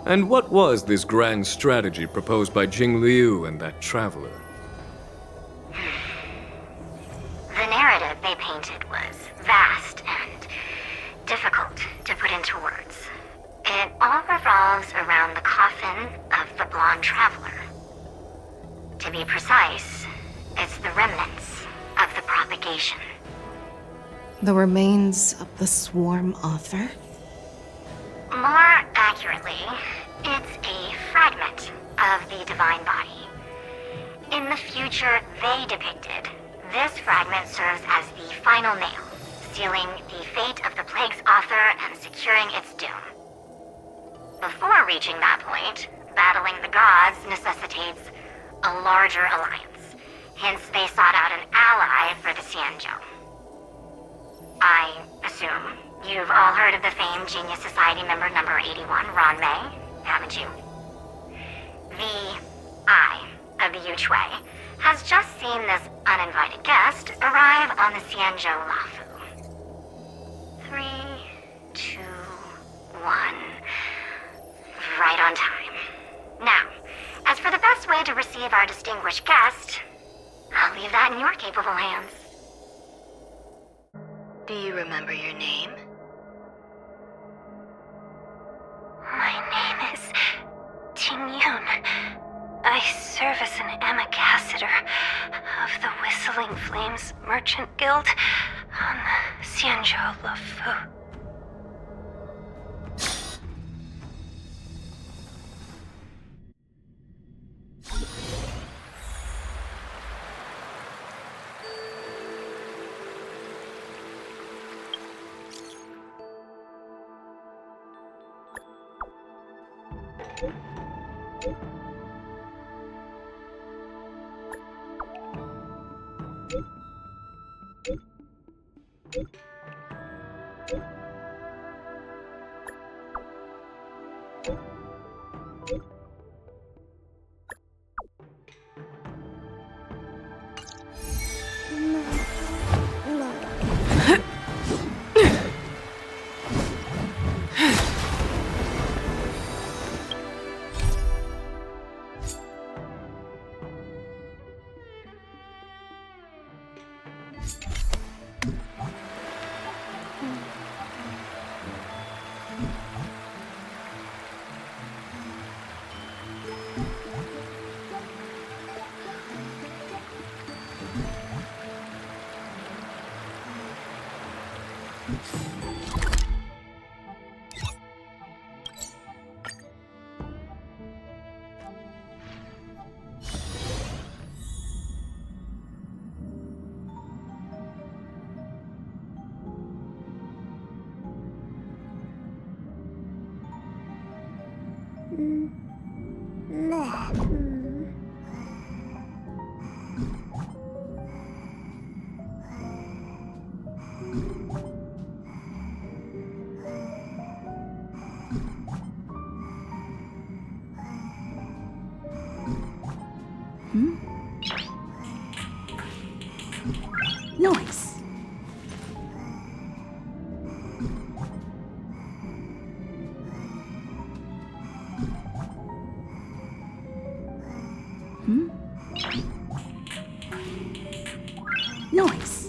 And what was this grand strategy proposed by Jing Liu and that traveler? The narrative they painted was vast and difficult to put into words. It all revolves around the coffin of the blonde traveler. To be precise, it's the remnants of the propagation. The remains of the Swarm Author? More accurately, it's a fragment of the divine body, In the future they depicted, this fragment serves as the final nail, sealing the fate of the plague's author and securing its doom. Before reaching that point, battling the gods necessitates a larger alliance. Hence, they sought out an ally for the Xianzhou. I assume you've all heard of the famed Genius Society member number 81, Ron May, haven't you? The Eye of the Yuchwei has just seen this uninvited guest arrive on the Xianzhou Loufu. 3, 2, 1. Right on time. Now, as for the best way to receive our distinguished guest, I'll leave that in your capable hands. Do you remember your name? My name is Tingyun. I serve as an ambassador of the Whistling Flames Merchant Guild on the Xianzhou Loufu. Noise. Noise.